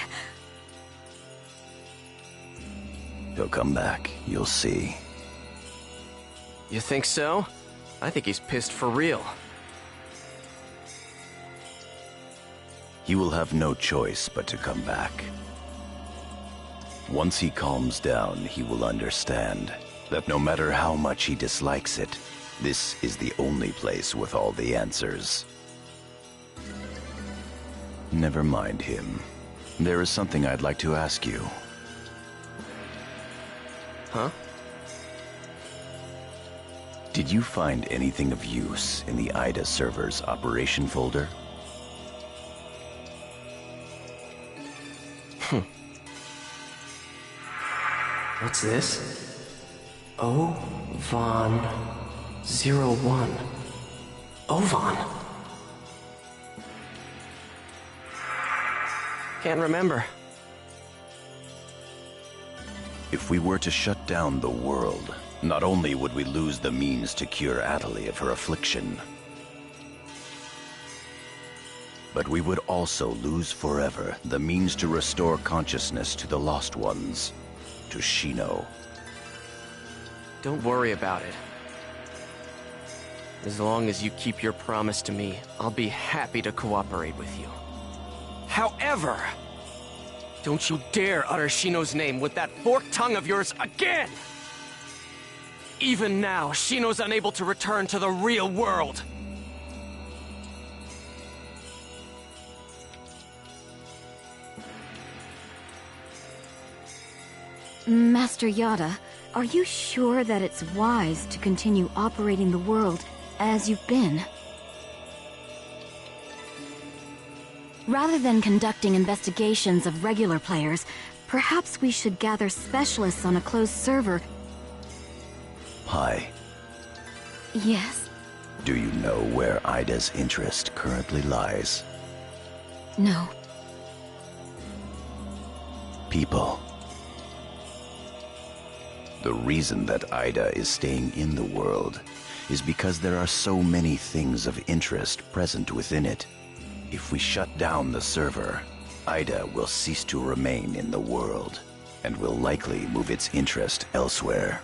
He'll come back, you'll see. You think so? I think he's pissed for real. He will have no choice but to come back. Once he calms down, he will understand that no matter how much he dislikes it, this is the only place with all the answers. Never mind him. There is something I'd like to ask you. Huh? Did you find anything of use in the IDA server's operation folder? What's this? Vol1. Ovan? Can't remember. If we were to shut down the world, not only would we lose the means to cure Adeli of her affliction, but we would also lose forever the means to restore consciousness to the Lost Ones, to Shino. Don't worry about it. As long as you keep your promise to me, I'll be happy to cooperate with you. However, don't you dare utter Shino's name with that forked tongue of yours again! Even now, Shino's unable to return to the real world. Master Yada, are you sure that it's wise to continue operating the world as you've been? Rather than conducting investigations of regular players, perhaps we should gather specialists on a closed server. Hi. Yes? Do you know where IDA's interest currently lies? No. People. The reason that IDA is staying in the world is because there are so many things of interest present within it. If we shut down the server, IDA will cease to remain in the world, and will likely move its interest elsewhere.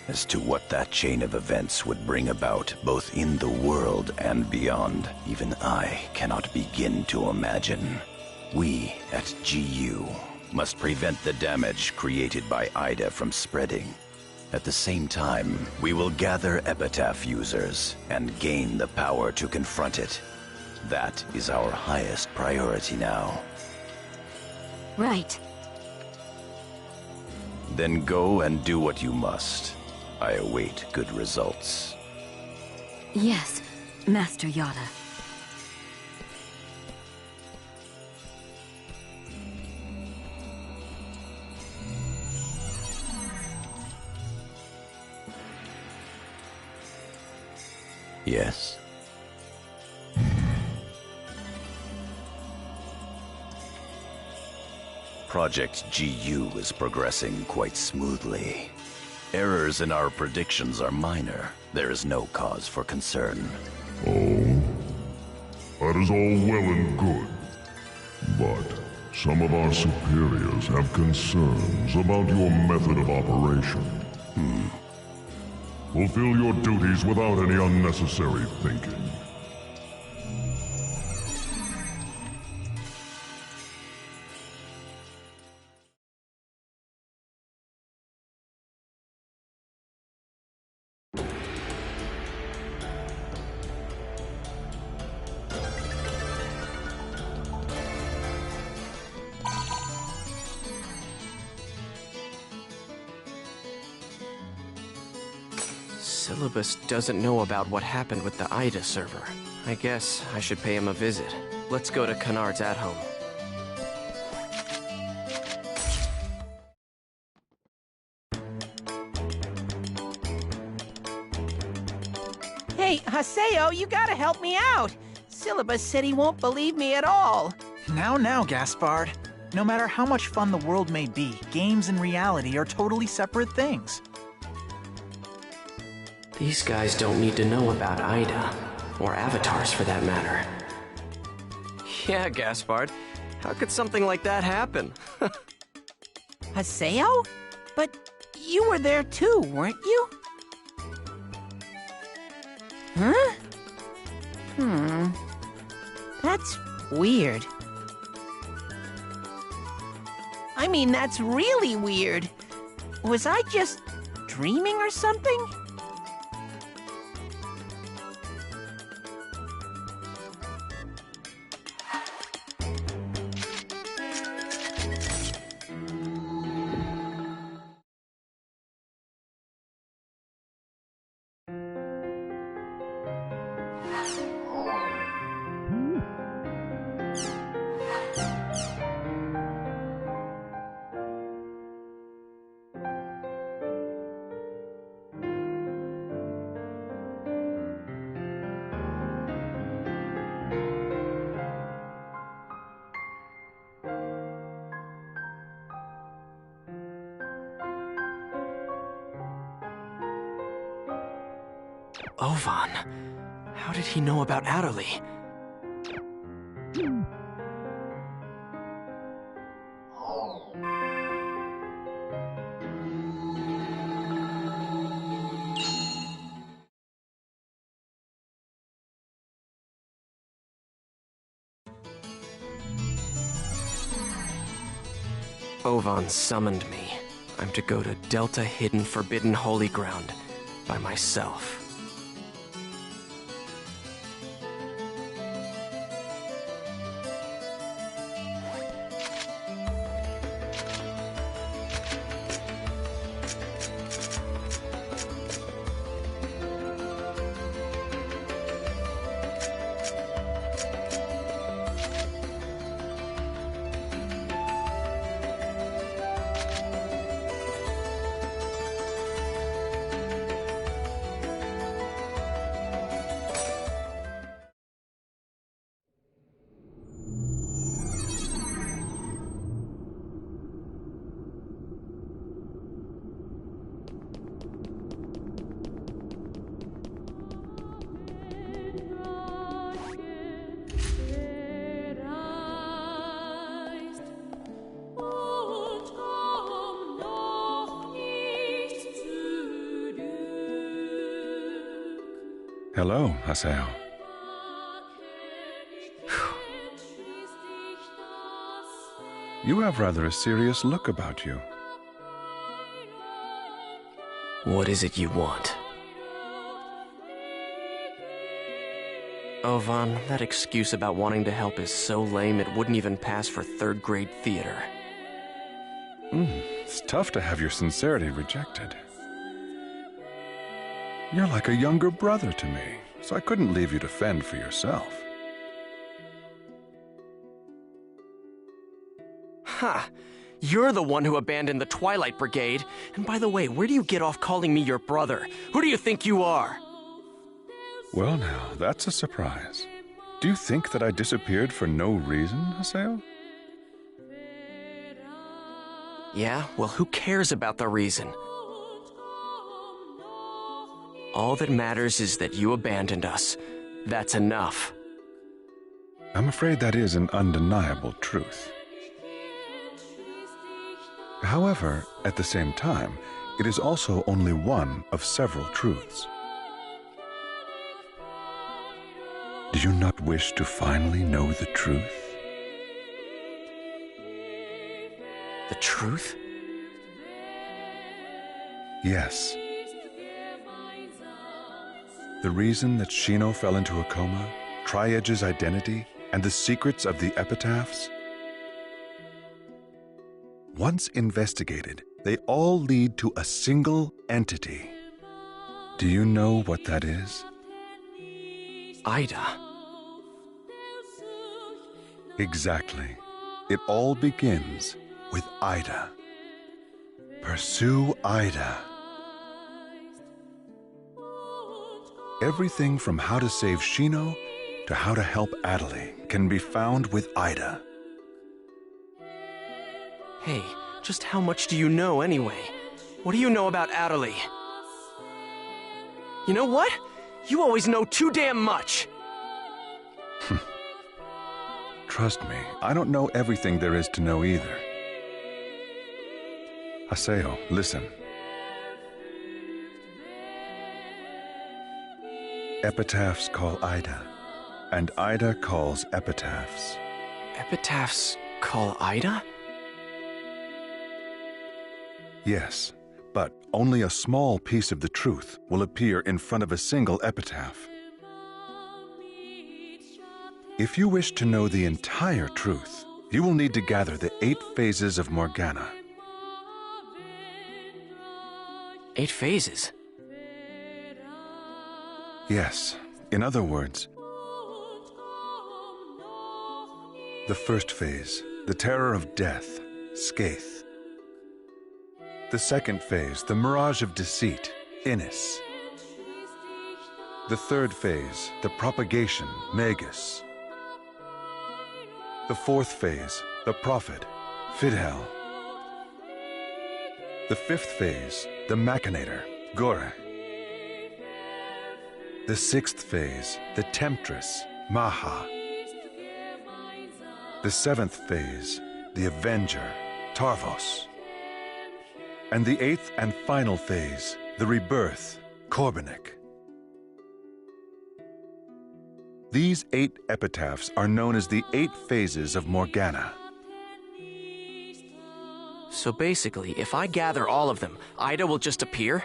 As to what that chain of events would bring about, both in the world and beyond, even I cannot begin to imagine. We at GU must prevent the damage created by IDA from spreading. At the same time, we will gather Epitaph users and gain the power to confront it. That is our highest priority now. Right. Then go and do what you must. I await good results. Yes, Master Yada. Yes. Project GU is progressing quite smoothly. Errors in our predictions are minor. There is no cause for concern. Oh? That is all well and good. But some of our superiors have concerns about your method of operation. Fulfill your duties without any unnecessary thinking. Syllabus doesn't know about what happened with the Ida server. I guess I should pay him a visit. Let's go to Kennard's at-home. Hey, Haseo, you gotta help me out. Syllabus said he won't believe me at all. Now, Gaspard. No matter how much fun the world may be, games and reality are totally separate things. These guys don't need to know about Ida, or avatars for that matter. Yeah, Gaspard. How could something like that happen? Haseo? But you were there too, weren't you? Huh? That's weird. I mean, that's really weird. Was I just dreaming or something? Vol1. How did he know about Adderley? Vol1 summoned me. I'm to go to Delta Hidden Forbidden Holy Ground by myself. Hello, Haseo. You have rather a serious look about you. What is it you want? Vol1, that excuse about wanting to help is so lame it wouldn't even pass for third-grade theater. It's tough to have your sincerity rejected. You're like a younger brother to me, so I couldn't leave you to fend for yourself. Ha! You're the one who abandoned the Twilight Brigade. And by the way, where do you get off calling me your brother? Who do you think you are? Well now, that's a surprise. Do you think that I disappeared for no reason, Haseo? Yeah, well, who cares about the reason? All that matters is that you abandoned us. That's enough. I'm afraid that is an undeniable truth. However, at the same time, it is also only one of several truths. Do you not wish to finally know the truth? The truth? Yes. The reason that Shino fell into a coma, Tri-Edge's identity, and the secrets of the epitaphs? Once investigated, they all lead to a single entity. Do you know what that is? Ida. Exactly. It all begins with Ida. Pursue Ida. Everything from how to save Shino to how to help Adley can be found with Ida. Hey, just how much do you know anyway? What do you know about Adderley? You know what? You always know too damn much! Trust me, I don't know everything there is to know either. Haseo, listen. Epitaphs call Ida, and Ida calls epitaphs. Epitaphs call Ida? Yes, but only a small piece of the truth will appear in front of a single epitaph. If you wish to know the entire truth, you will need to gather the 8 phases of Morgana. 8 phases? Yes, in other words, the first phase, the terror of death, Skaith. The second phase, the mirage of deceit, Innis. The third phase, the propagation, Magus. The fourth phase, the prophet, Fidhel. The fifth phase, the machinator, Gore. The sixth phase, the temptress, Maha. The seventh phase, the avenger, Tarvos. And the 8th and final phase, the rebirth, Korbanik. These 8 epitaphs are known as the 8 phases of Morgana. So basically, if I gather all of them, Ida will just appear?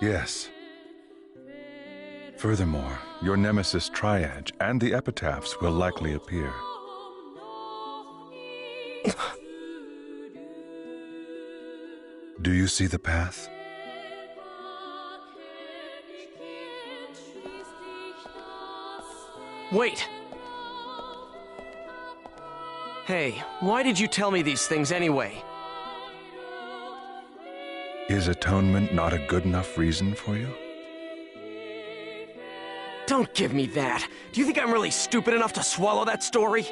Yes. Furthermore, your nemesis Triad and the epitaphs will likely appear. Do you see the path? Wait! Hey, why did you tell me these things anyway? Is atonement not a good enough reason for you? Don't give me that! Do you think I'm really stupid enough to swallow that story?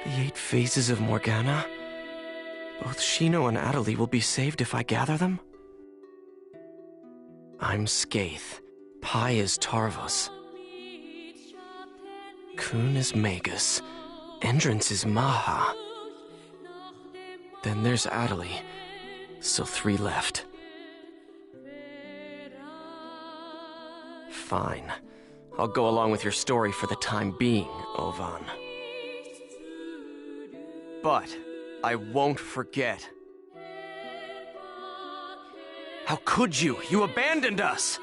The 8 phases of Morgana? Both Shino and Adderley will be saved if I gather them? I'm Skaith. Pi is Tarvos. Kun is Magus. Endrance is Maha. Then there's Adderley. So 3 left. Fine. I'll go along with your story for the time being, Ovan. But I won't forget. How could you? You abandoned us!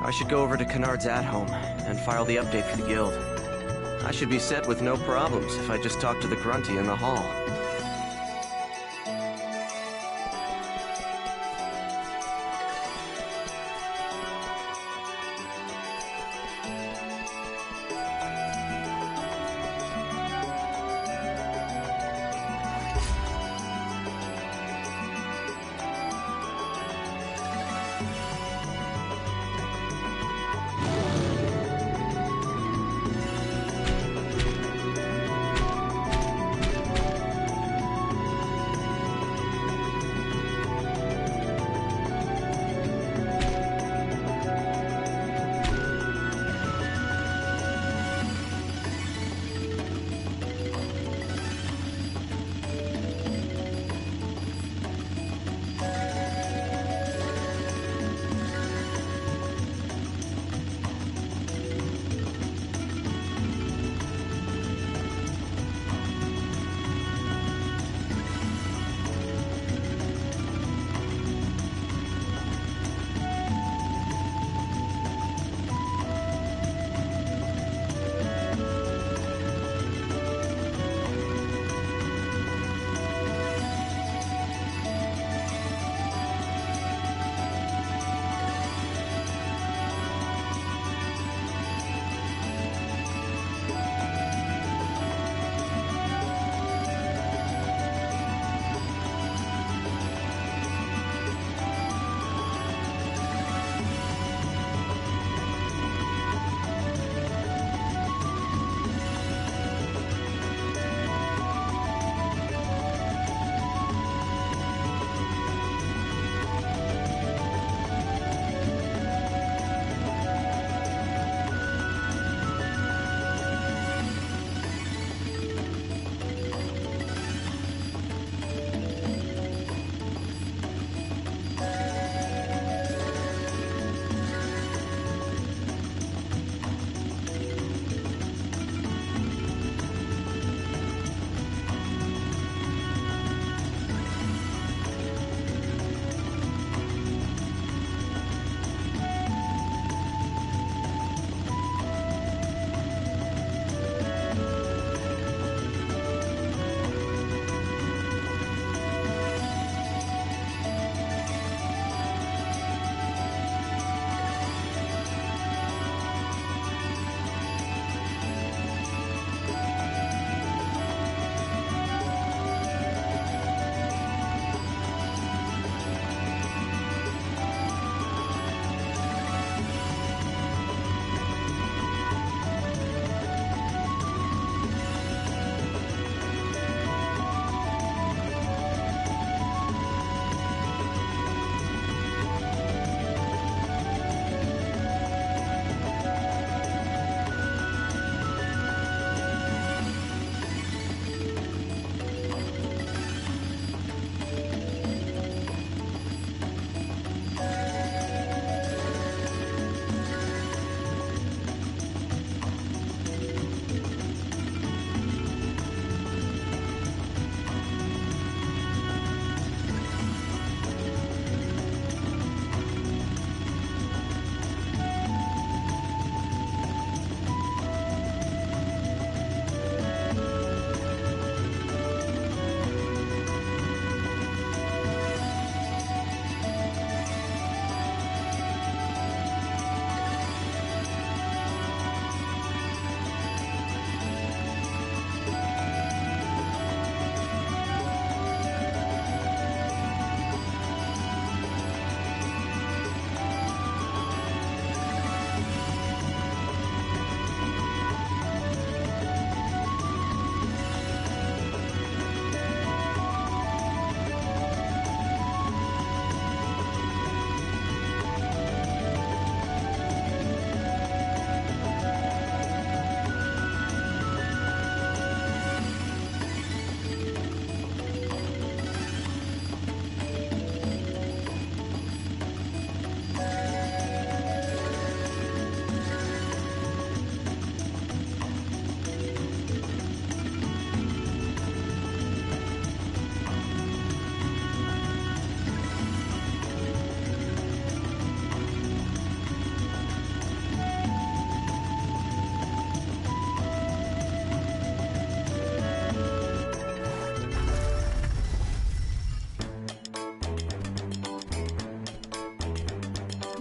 I should go over to Kennard's at-home and file the update for the guild. I should be set with no problems if I just talk to the grunty in the hall.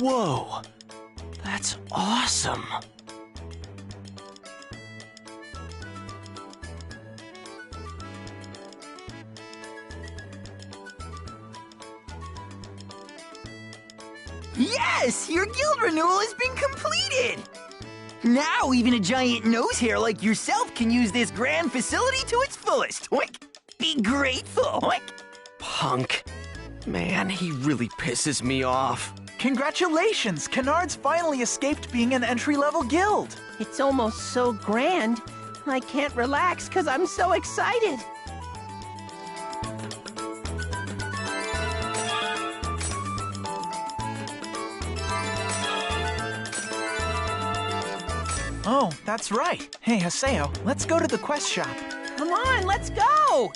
Whoa. That's awesome. Yes! Your guild renewal has been completed! Now even a giant nose hair like yourself can use this grand facility to its fullest. Oink! Be grateful. Oink! Punk. Man, he really pisses me off. Congratulations! Canard's finally escaped being an entry-level guild. It's almost so grand. I can't relax because I'm so excited. Oh, that's right. Hey, Haseo, let's go to the quest shop. Come on, let's go!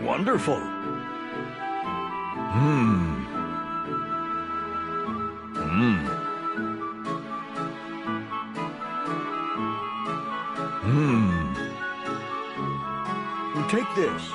Wonderful. Take this.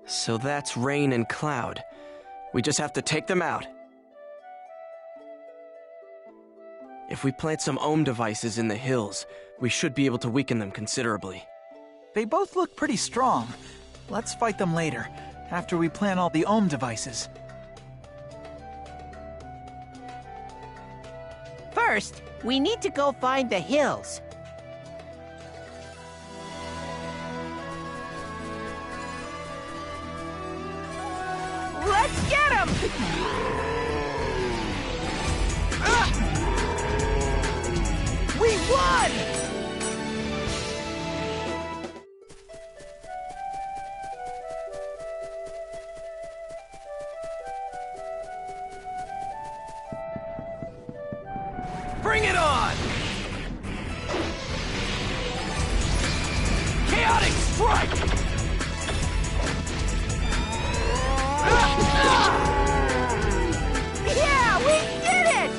So that's Rain and Cloud. We just have to take them out. If we plant some ohm devices in the hills, we should be able to weaken them considerably. They both look pretty strong. Let's fight them later, after we plant all the ohm devices. First, we need to go find the hills. We won! Bring it on! Chaotic strike! Yeah, we did it!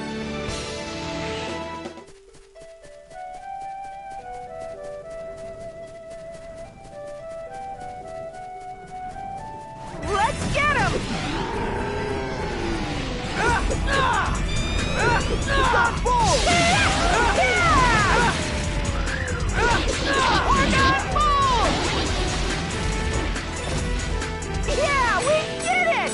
Let's get him! Got Bull! Yeah, we did it!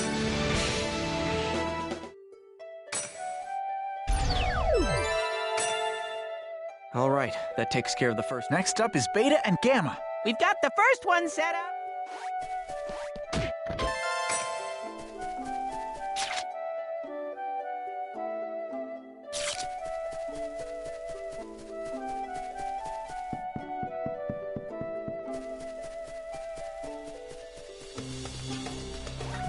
All right, that takes care of the first. Next up is Beta and Gamma. We've got the first one set up.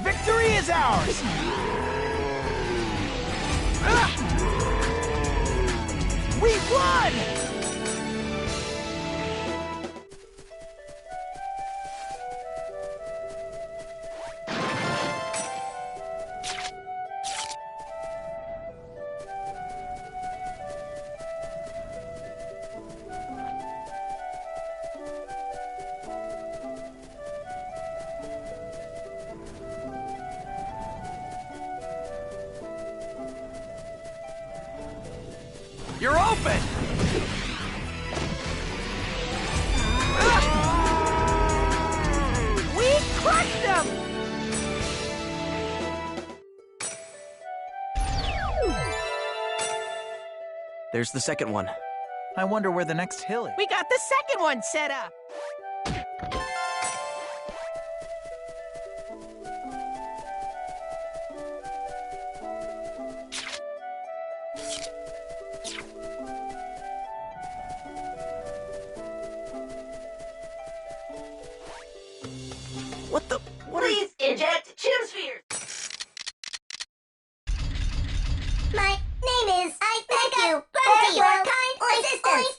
Victory is ours! We won! You're open! We crushed them! There's the second one. I wonder where the next hill is. We got the second one set up. What the? What Please eject Chimsphere. My name is. I thank you for your kind assistance.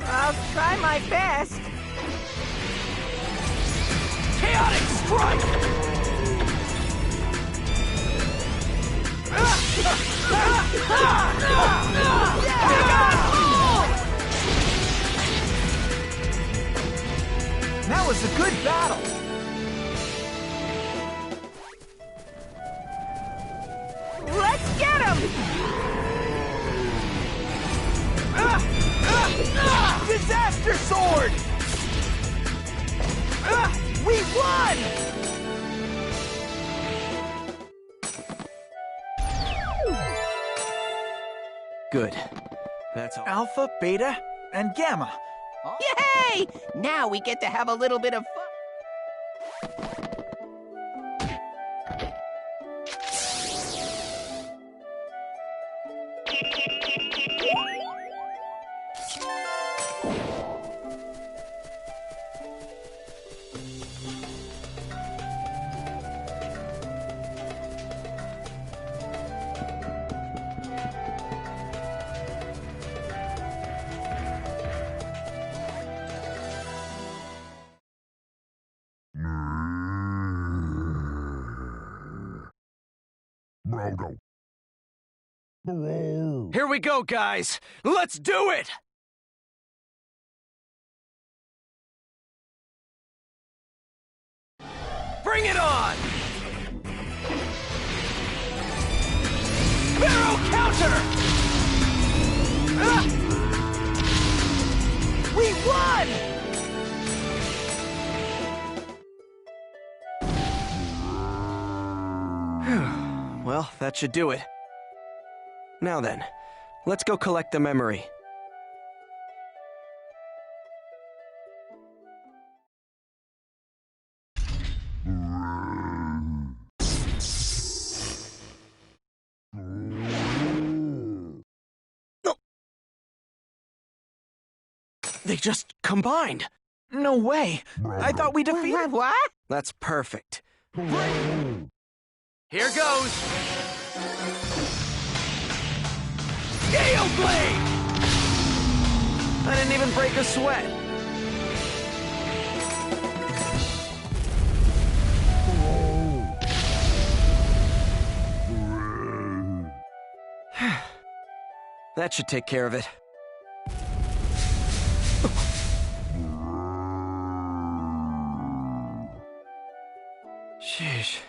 I'll try my best. Chaotic strike! That was a good battle. Let's get him! Disaster Sword! We won! Good. That's all. Alpha, Beta, and Gamma. Yay! Now we get to have a little bit of fun. Brodo. Here we go, guys! Let's do it! Bring it on! Barrel counter! We won! Well, that should do it. Now then, let's go collect the memory. They just combined. No way. I thought we defeated... What? That's perfect. Here goes. Gale Blade! I didn't even break a sweat. That should take care of it. Sheesh.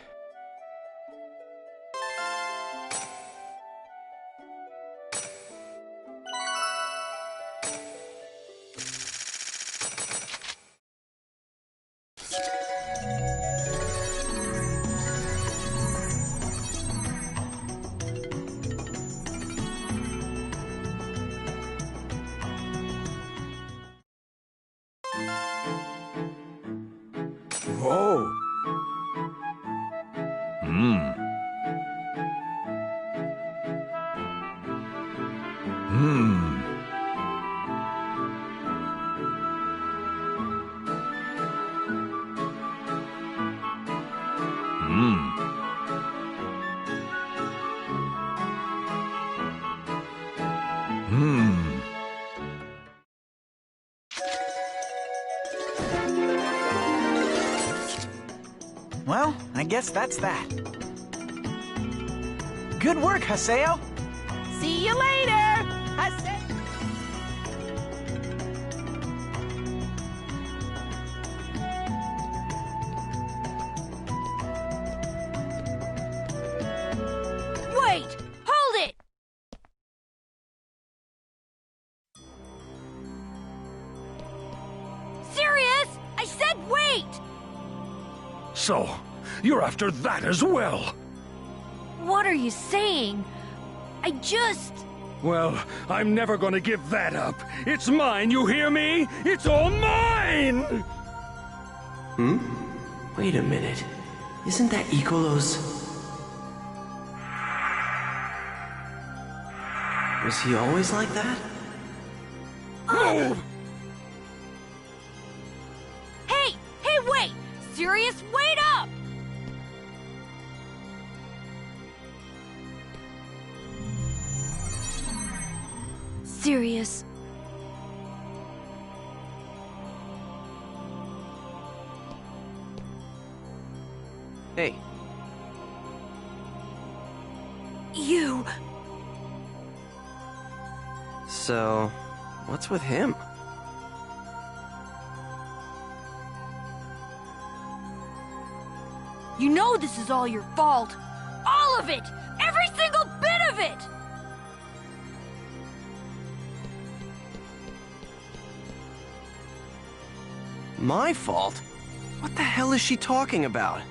Whoa. Well, I guess that's that. Good work, Haseo. See you later! Wait! Hold it! Serious? I said wait! So, you're after that as well? What are you saying? I just... Well, I'm never gonna give that up. It's mine, you hear me? It's all mine! Wait a minute. Isn't that Icolo's? Was he always like that? Oh! Hey! Hey, wait! Serious, wait up! Serious. Hey. You... So, what's with him? You know this is all your fault! All of it! Every single bit of it! My fault? What the hell is she talking about?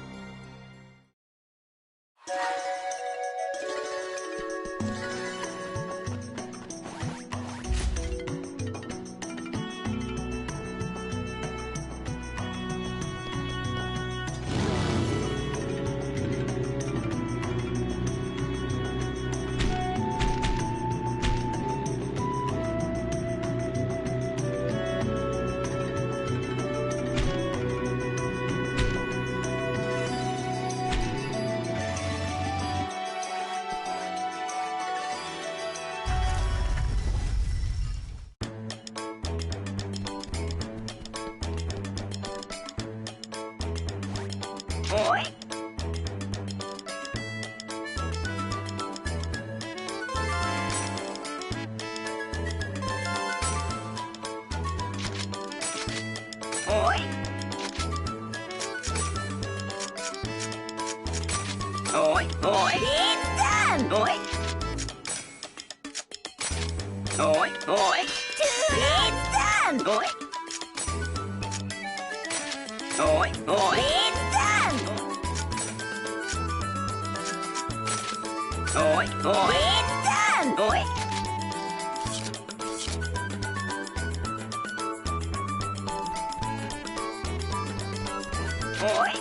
Oi, oi, it's done! Oi. Oi. Oi. It's done. Oi. Oi. Oi. It's done. Oi. Oi. It's done. Oi. Oi.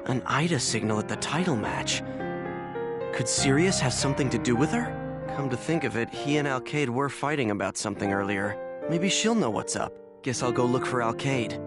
An Ida signal at the title match. Could Sirius have something to do with her? Come to think of it, he and Alkaid were fighting about something earlier. Maybe she'll know what's up. Guess I'll go look for Alkaid.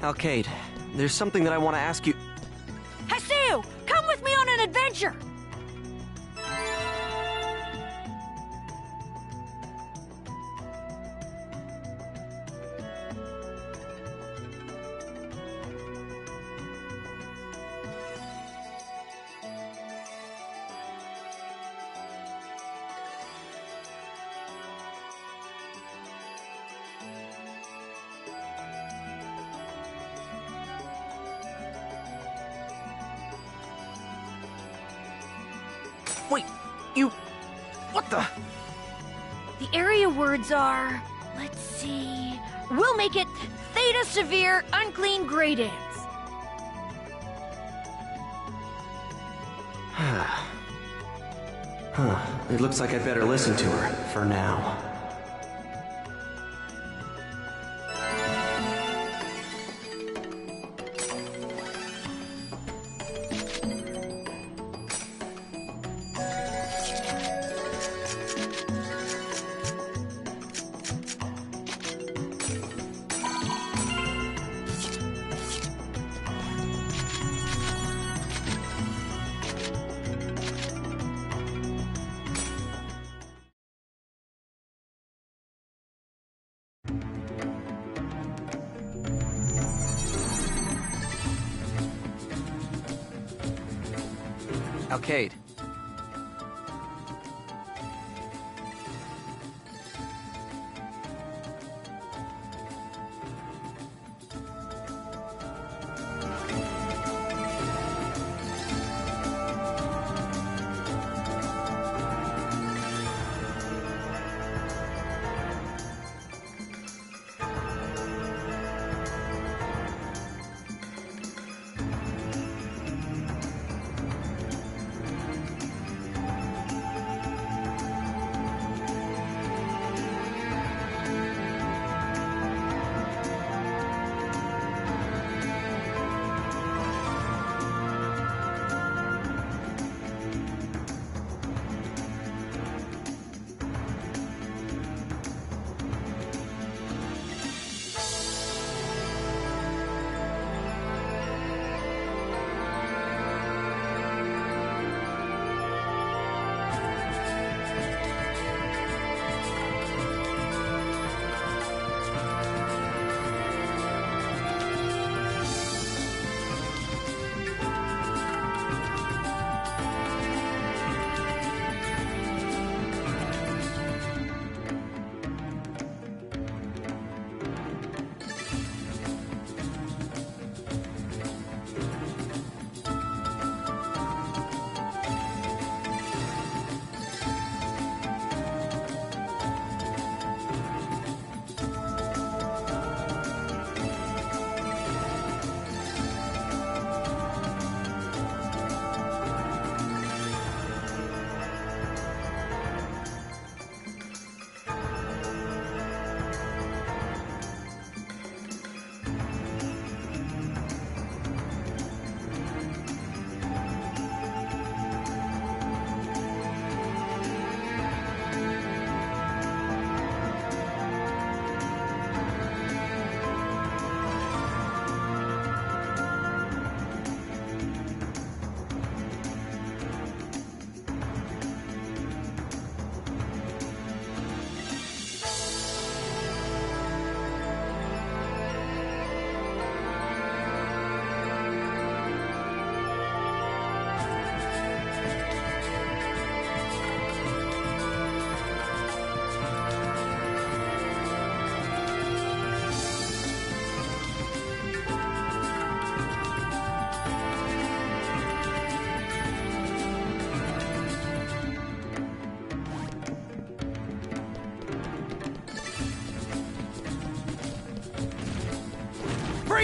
Alkaid, there's something that I want to ask you. Haseo, come with me on an adventure! Wait, you... what the... The area words are... let's see... we'll make it Theta Severe Unclean Grey Dance. It looks like I'd better listen to her, for now. Alkaid.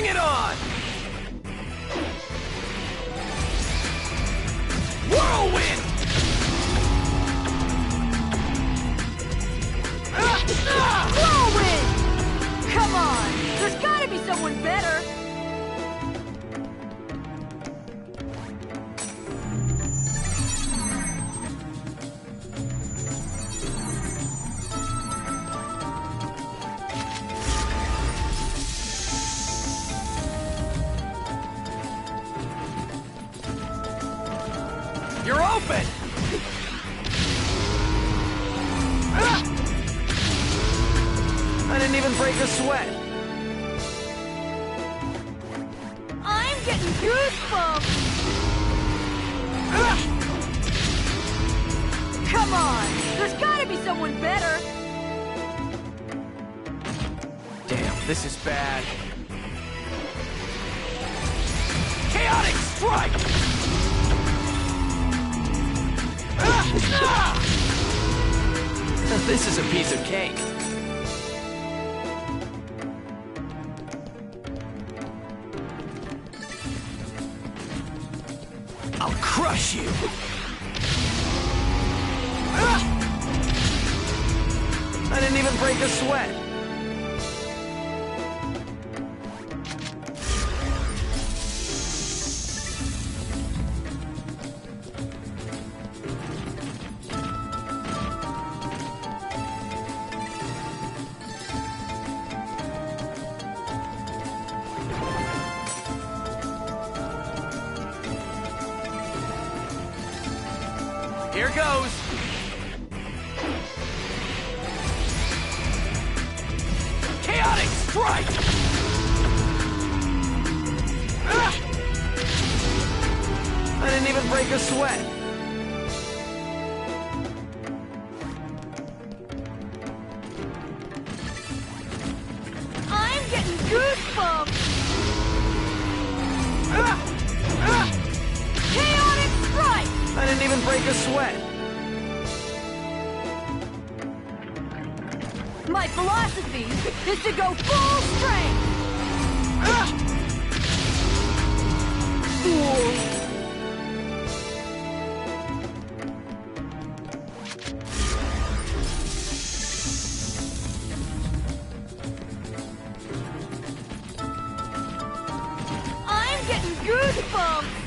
Bring it on! Whirlwind! Whirlwind! Come on! There's gotta be someone better! You're open! I didn't even break a sweat. I'm getting goosebumps! Come on! There's gotta be someone better! Damn, this is bad. Chaotic strike! This is a piece of cake. I'll crush you! I didn't even break a sweat. Here goes! Chaotic strike! I didn't even break a sweat. I'm getting goosebumps! Chaotic strike! I didn't even break a sweat. My philosophy is to go full strength! Fool! I'm getting goosebumps!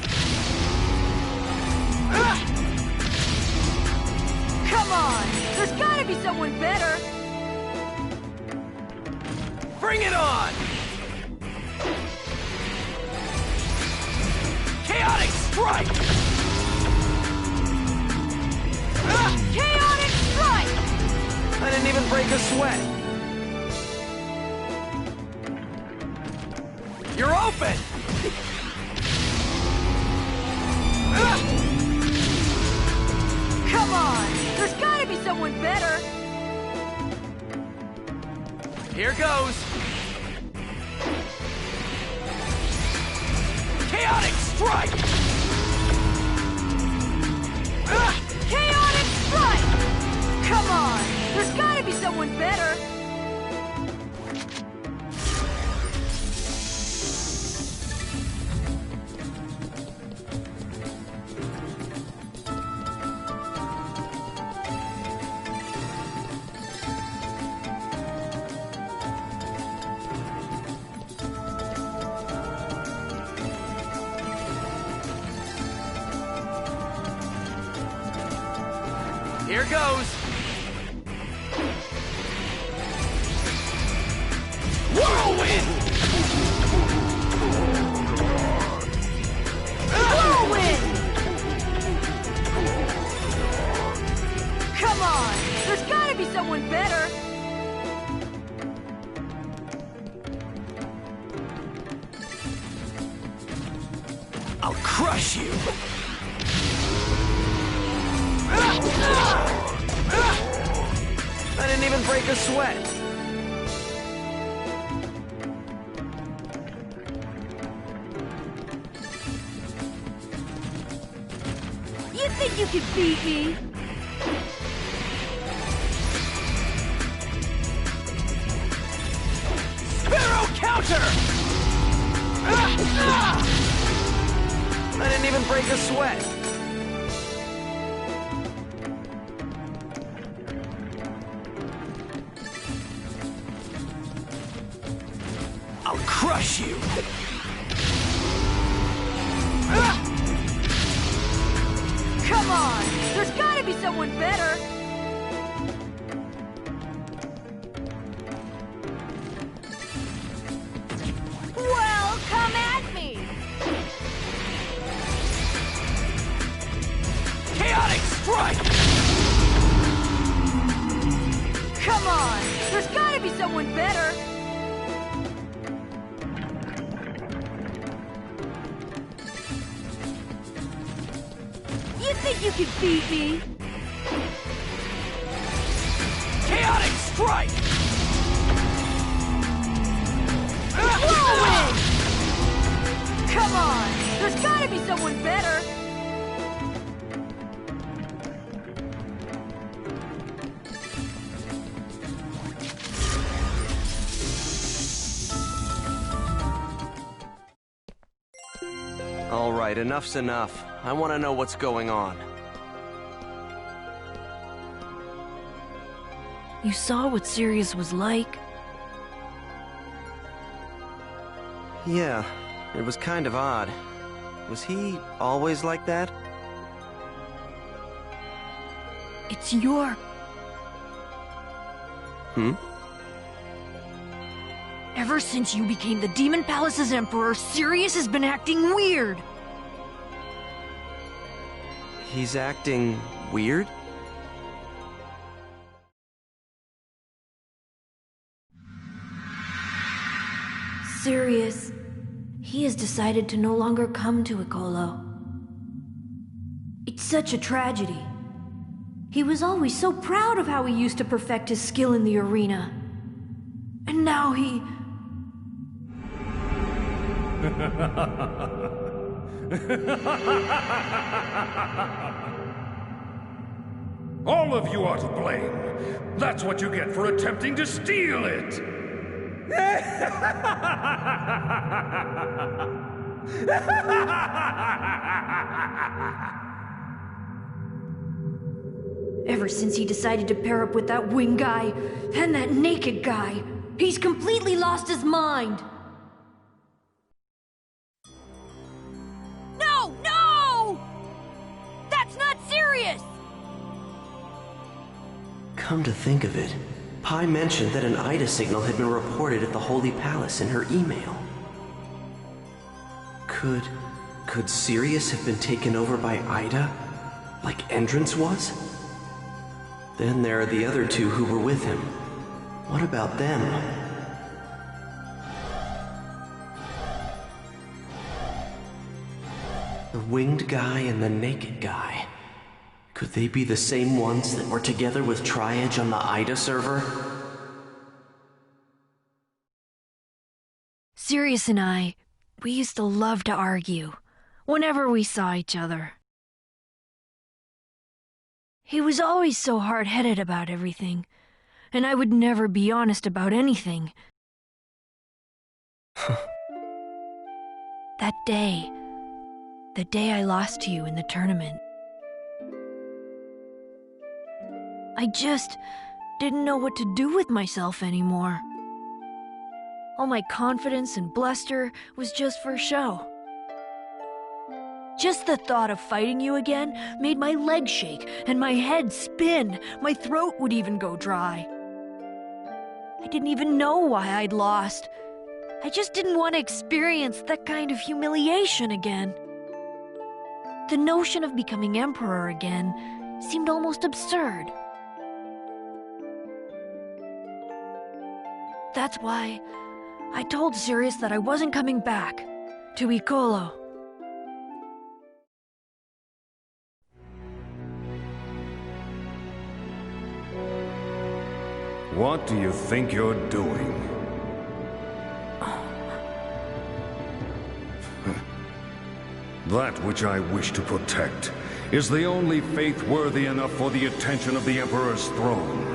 Come on! There's gotta be someone better! Bring it on! Chaotic strike! Chaotic strike! I didn't even break a sweat. You're open! Come on! There's gotta be someone better! Here goes! Chaotic strike! Chaotic strike! Come on! There's gotta be someone better! Here goes! Whirlwind! Whirlwind! Come on! There's gotta be someone better! I'll crush you! I didn't even break a sweat. You think you can beat me? Sparrow counter! Didn't even break a sweat. I'll crush you! Come on! There's gotta be someone better! Well, come at me! Chaotic strike! Come on! There's gotta be someone better! You think you can beat me? Chaotic strike! Whirlwind! Come on! There's gotta be someone better! All right, enough's enough. I want to know what's going on. You saw what Sirius was like? Yeah, it was kind of odd. Was he always like that? It's your... Ever since you became the Demon Palace's Emperor, Sirius has been acting weird! He's acting weird? Sirius, he has decided to no longer come to Icolo. It's such a tragedy. He was always so proud of how he used to perfect his skill in the arena. And now he... All of you are to blame. That's what you get for attempting to steal it. Ever since he decided to pair up with that wing guy and that naked guy, he's completely lost his mind. No! No! That's not serious! Come to think of it, Pi mentioned that an Ida signal had been reported at the Holy Palace in her email. Could Sirius have been taken over by Ida, like Entrance was? Then there are the other two who were with him. What about them? The winged guy and the naked guy. Could they be the same ones that were together with Tri-Edge on the Ida server? Sirius and I, we used to love to argue, whenever we saw each other. He was always so hard-headed about everything, and I would never be honest about anything. That day, the day I lost to you in the tournament, I just didn't know what to do with myself anymore. All my confidence and bluster was just for show. Just the thought of fighting you again made my legs shake and my head spin. My throat would even go dry. I didn't even know why I'd lost. I just didn't want to experience that kind of humiliation again. The notion of becoming emperor again seemed almost absurd. That's why I told Sirius that I wasn't coming back to Icolo. What do you think you're doing? That which I wish to protect is the only faith worthy enough for the attention of the Emperor's throne.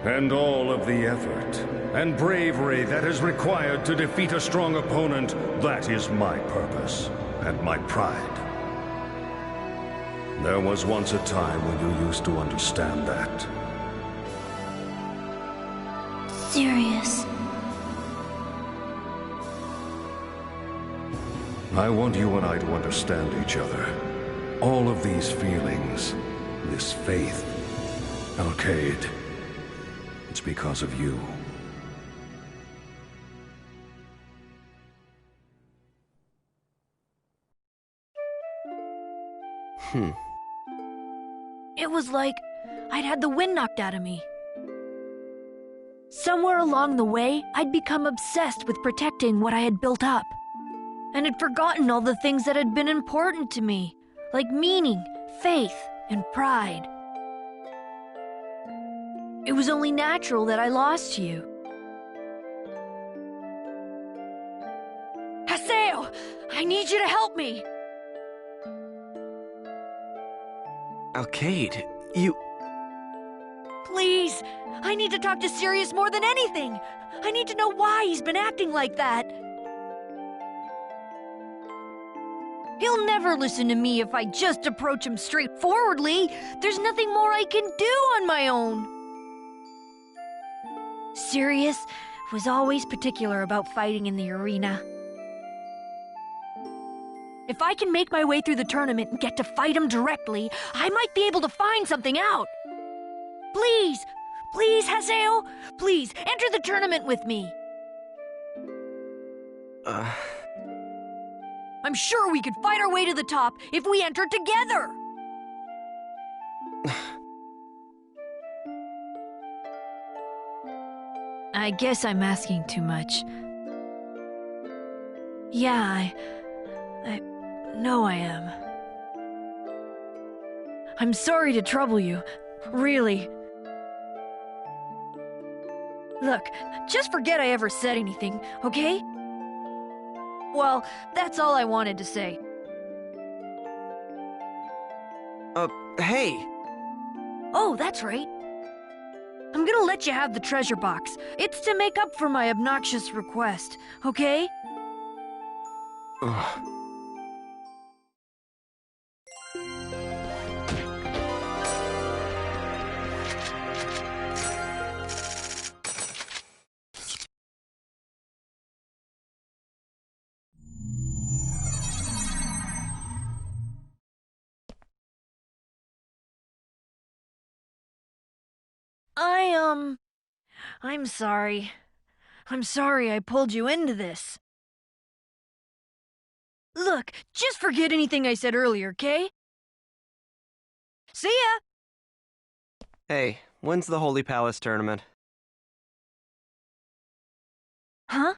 And all of the effort and bravery that is required to defeat a strong opponent, that is my purpose. and my pride. There was once a time when you used to understand that. Sirius. I want you and I to understand each other. All of these feelings, this faith, Alkaid, it's because of you. It was like I'd had the wind knocked out of me. Somewhere along the way, I'd become obsessed with protecting what I had built up. And had forgotten all the things that had been important to me, like meaning, faith, and pride. It was only natural that I lost you. Haseo! I need you to help me! Alkaid, you... Please! I need to talk to Sirius more than anything! I need to know why he's been acting like that! He'll never listen to me if I just approach him straightforwardly. There's nothing more I can do on my own. Sirius was always particular about fighting in the arena. If I can make my way through the tournament and get to fight him directly, I might be able to find something out. Please, please, Haseo, please, enter the tournament with me. I'm sure we could fight our way to the top if we enter together! I guess I'm asking too much. Yeah, I know I am. I'm sorry to trouble you, really. Look, just forget I ever said anything, okay? Well, that's all I wanted to say. Hey! Oh, that's right. I'm gonna let you have the treasure box. It's to make up for my obnoxious request, okay? Ugh. I'm sorry. I'm sorry I pulled you into this. Look, just forget anything I said earlier, okay? See ya! Hey, when's the Holy Palace tournament? Huh?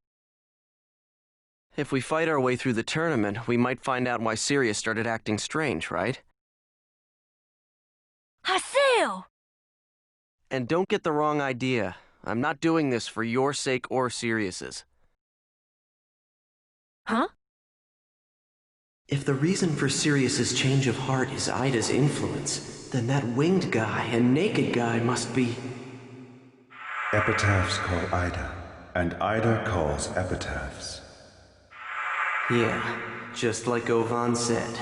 If we fight our way through the tournament, we might find out why Sirius started acting strange, right? Haseo! And don't get the wrong idea. I'm not doing this for your sake or Sirius's. Huh? If the reason for Sirius's change of heart is Ida's influence, then that winged guy and naked guy must be... Epitaphs call Ida, and Ida calls epitaphs. Yeah, just like Vol1 said.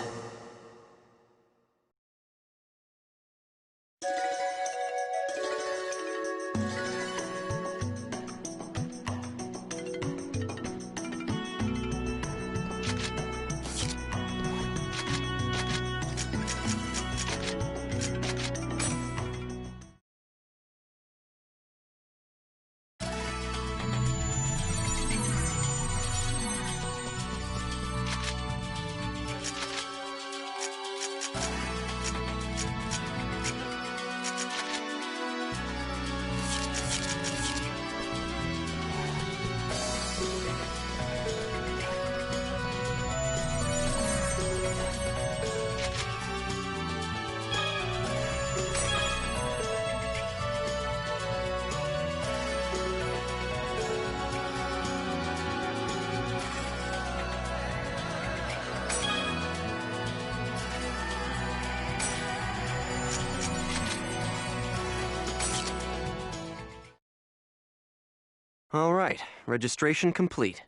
All right, registration complete.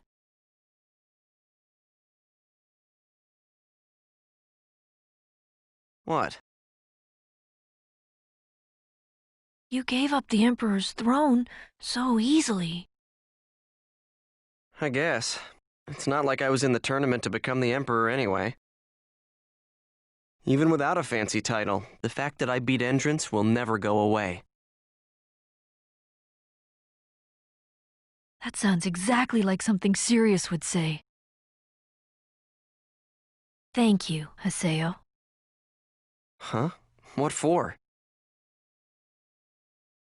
What? You gave up the Emperor's throne so easily. I guess. It's not like I was in the tournament to become the Emperor anyway. Even without a fancy title, the fact that I beat Entrance will never go away. That sounds exactly like something Sirius would say. Thank you, Haseo. Huh? What for?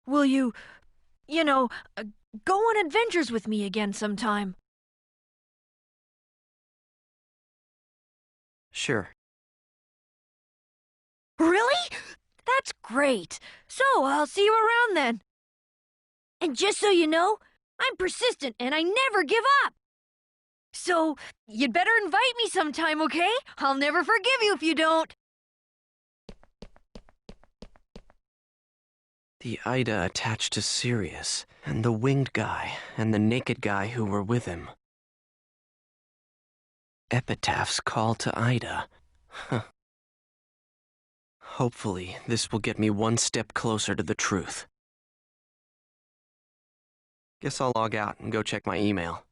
Will you, go on adventures with me again sometime? Sure. Really? That's great. So I'll see you around then. And just so you know, I'm persistent and I never give up. So you'd better invite me sometime, okay? I'll never forgive you if you don't. The Ida attached to Sirius, and the winged guy, and the naked guy who were with him. Epitaph's call to Ida. Huh. Hopefully, this will get me one step closer to the truth. Guess I'll log out and go check my email.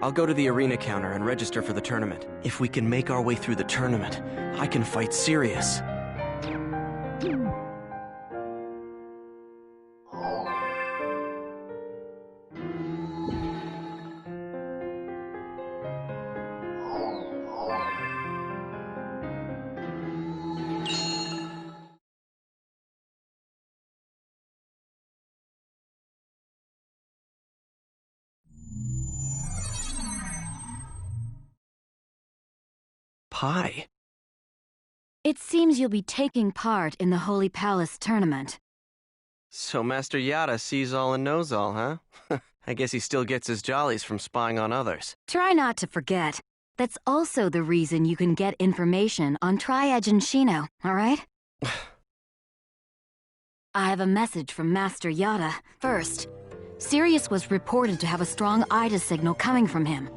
I'll go to the arena counter and register for the tournament. If we can make our way through the tournament, I can fight Sirius. Pie? It seems you'll be taking part in the Holy Palace tournament. So Master Yada sees all and knows all, huh? I guess he still gets his jollies from spying on others. Try not to forget. That's also the reason you can get information on Triage and Shino, all right? I have a message from Master Yada. First, Sirius was reported to have a strong Ida signal coming from him.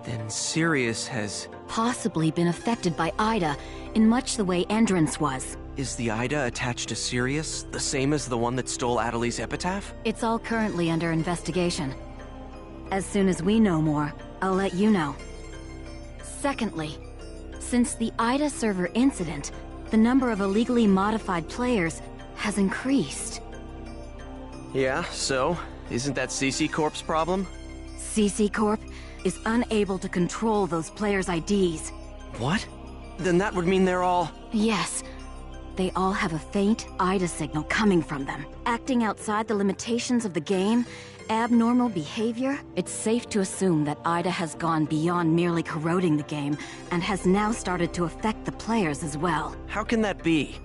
Then Sirius has... possibly been affected by Ida in much the way Endrance was. Is the Ida attached to Sirius, the same as the one that stole Adeli's epitaph? It's all currently under investigation. As soon as we know more, I'll let you know. Secondly, since the Ida server incident, the number of illegally modified players has increased. Yeah, so? Isn't that CC Corp's problem? CC Corp is unable to control those players' IDs. What? Then that would mean they're all... Yes. They all have a faint Ida signal coming from them. Acting outside the limitations of the game, abnormal behavior, it's safe to assume that Ida has gone beyond merely corroding the game and has now started to affect the players as well. How can that be?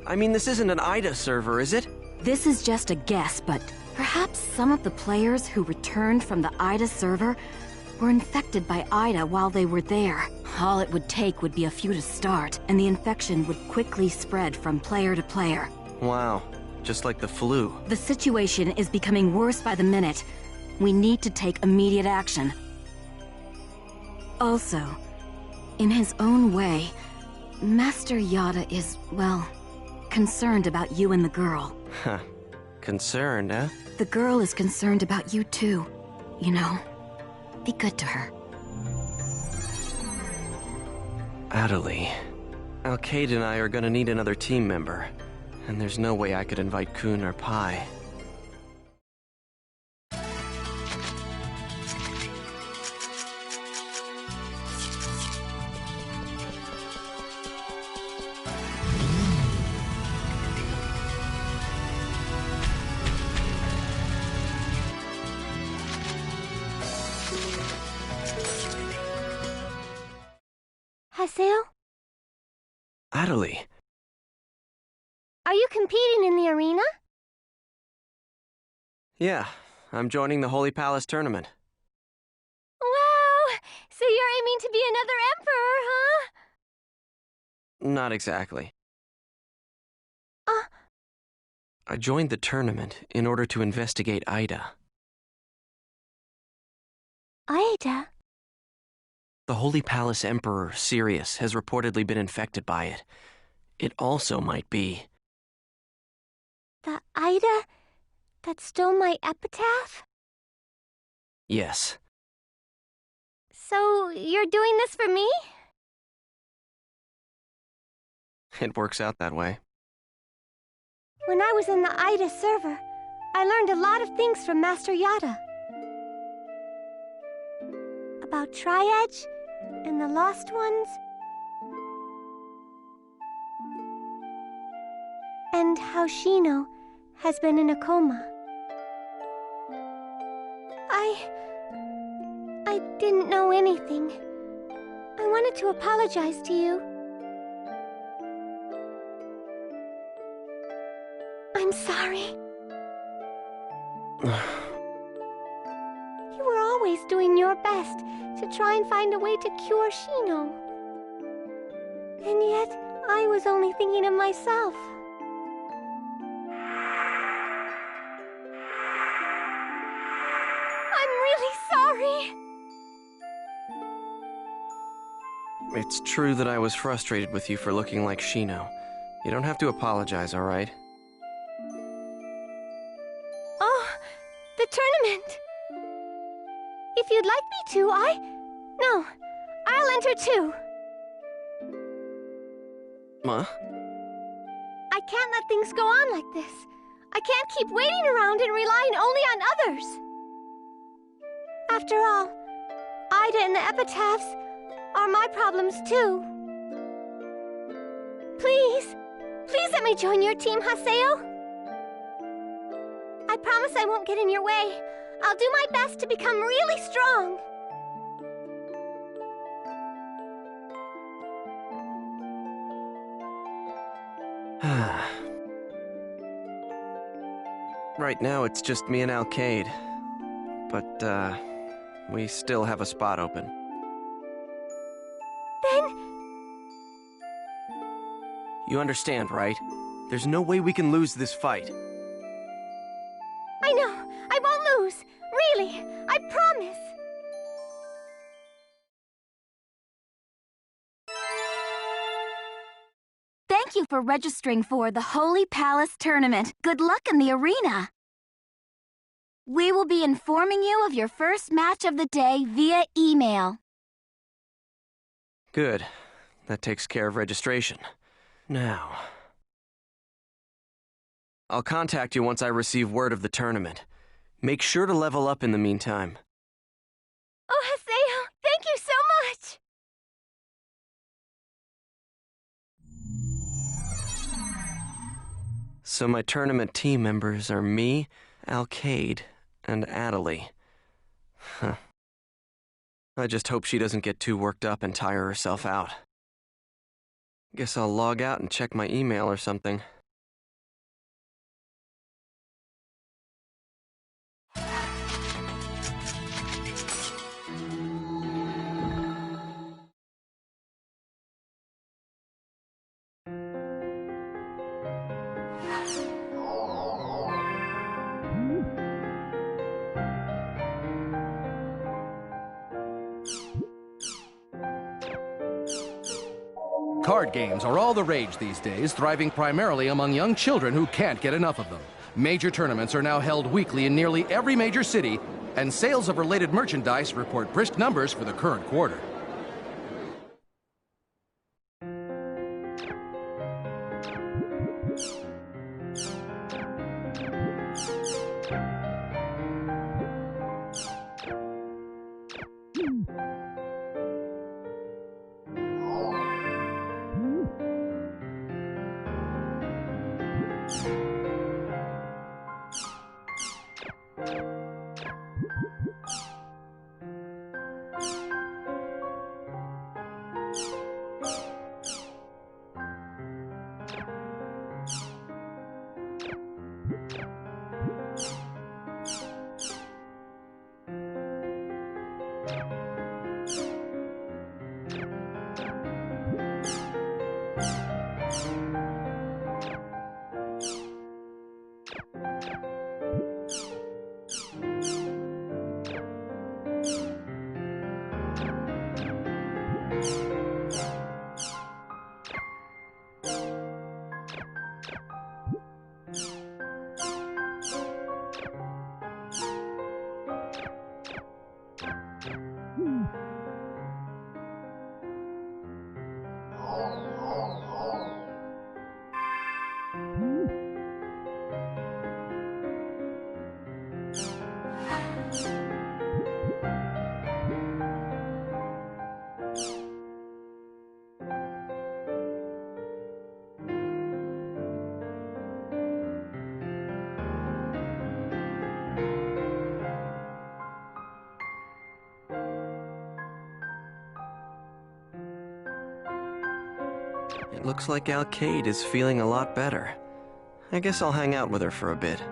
I mean, this isn't an Ida server, is it? This is just a guess, but perhaps some of the players who returned from the Ida server were infected by Ida while they were there. All it would take would be a few to start, and the infection would quickly spread from player to player. Wow, just like the flu. The situation is becoming worse by the minute. We need to take immediate action. Also, in his own way, Master Yada is, well, concerned about you and the girl. Huh. Concerned, eh? The girl is concerned about you too. You know, be good to her. Adelie. Alkaid and I are gonna need another team member, and there's no way I could invite Kun or Pai. Haseo? Adelie. Are you competing in the arena? Yeah, I'm joining the Holy Palace tournament. Wow! So you're aiming to be another emperor, huh? Not exactly. I joined the tournament in order to investigate Ida. Ida? The Holy Palace Emperor, Sirius, has reportedly been infected by it. It also might be... The Ida that stole my epitaph? Yes. So you're doing this for me? It works out that way. When I was in the Ida server, I learned a lot of things from Master Yada. About Tri-Edge and the Lost Ones. And how Shino has been in a coma. I didn't know anything. I wanted to apologize to you. I'm sorry. You were always doing your best to try and find a way to cure Shino. And yet, I was only thinking of myself. I'm really sorry. It's true that I was frustrated with you for looking like Shino. You don't have to apologize, all right? Oh, the tournament. If you'd like me to, No, I'll enter too. Huh? I can't let things go on like this. I can't keep waiting around and relying only on others. After all, Ida and the epitaphs are my problems too. Please let me join your team, Haseo. I promise I won't get in your way. I'll do my best to become really strong. Right now, it's just me and Alkaid. But, we still have a spot open. Then... You understand, right? There's no way we can lose this fight. I know. I won't lose. Really. I promise. Thank you for registering for the Holy Palace Tournament. Good luck in the arena. We will be informing you of your first match of the day via email. Good. That takes care of registration. Now... I'll contact you once I receive word of the tournament. Make sure to level up in the meantime. Oh, Haseo, thank you so much! So my tournament team members are me, Alkaid, and Adelie. Huh. I just hope she doesn't get too worked up and tire herself out. Guess I'll log out and check my email or something. card games are all the rage these days, thriving primarily among young children who can't get enough of them. Major tournaments are now held weekly in nearly every major city, and sales of related merchandise report brisk numbers for the current quarter. It looks like Alkaid is feeling a lot better. I guess I'll hang out with her for a bit.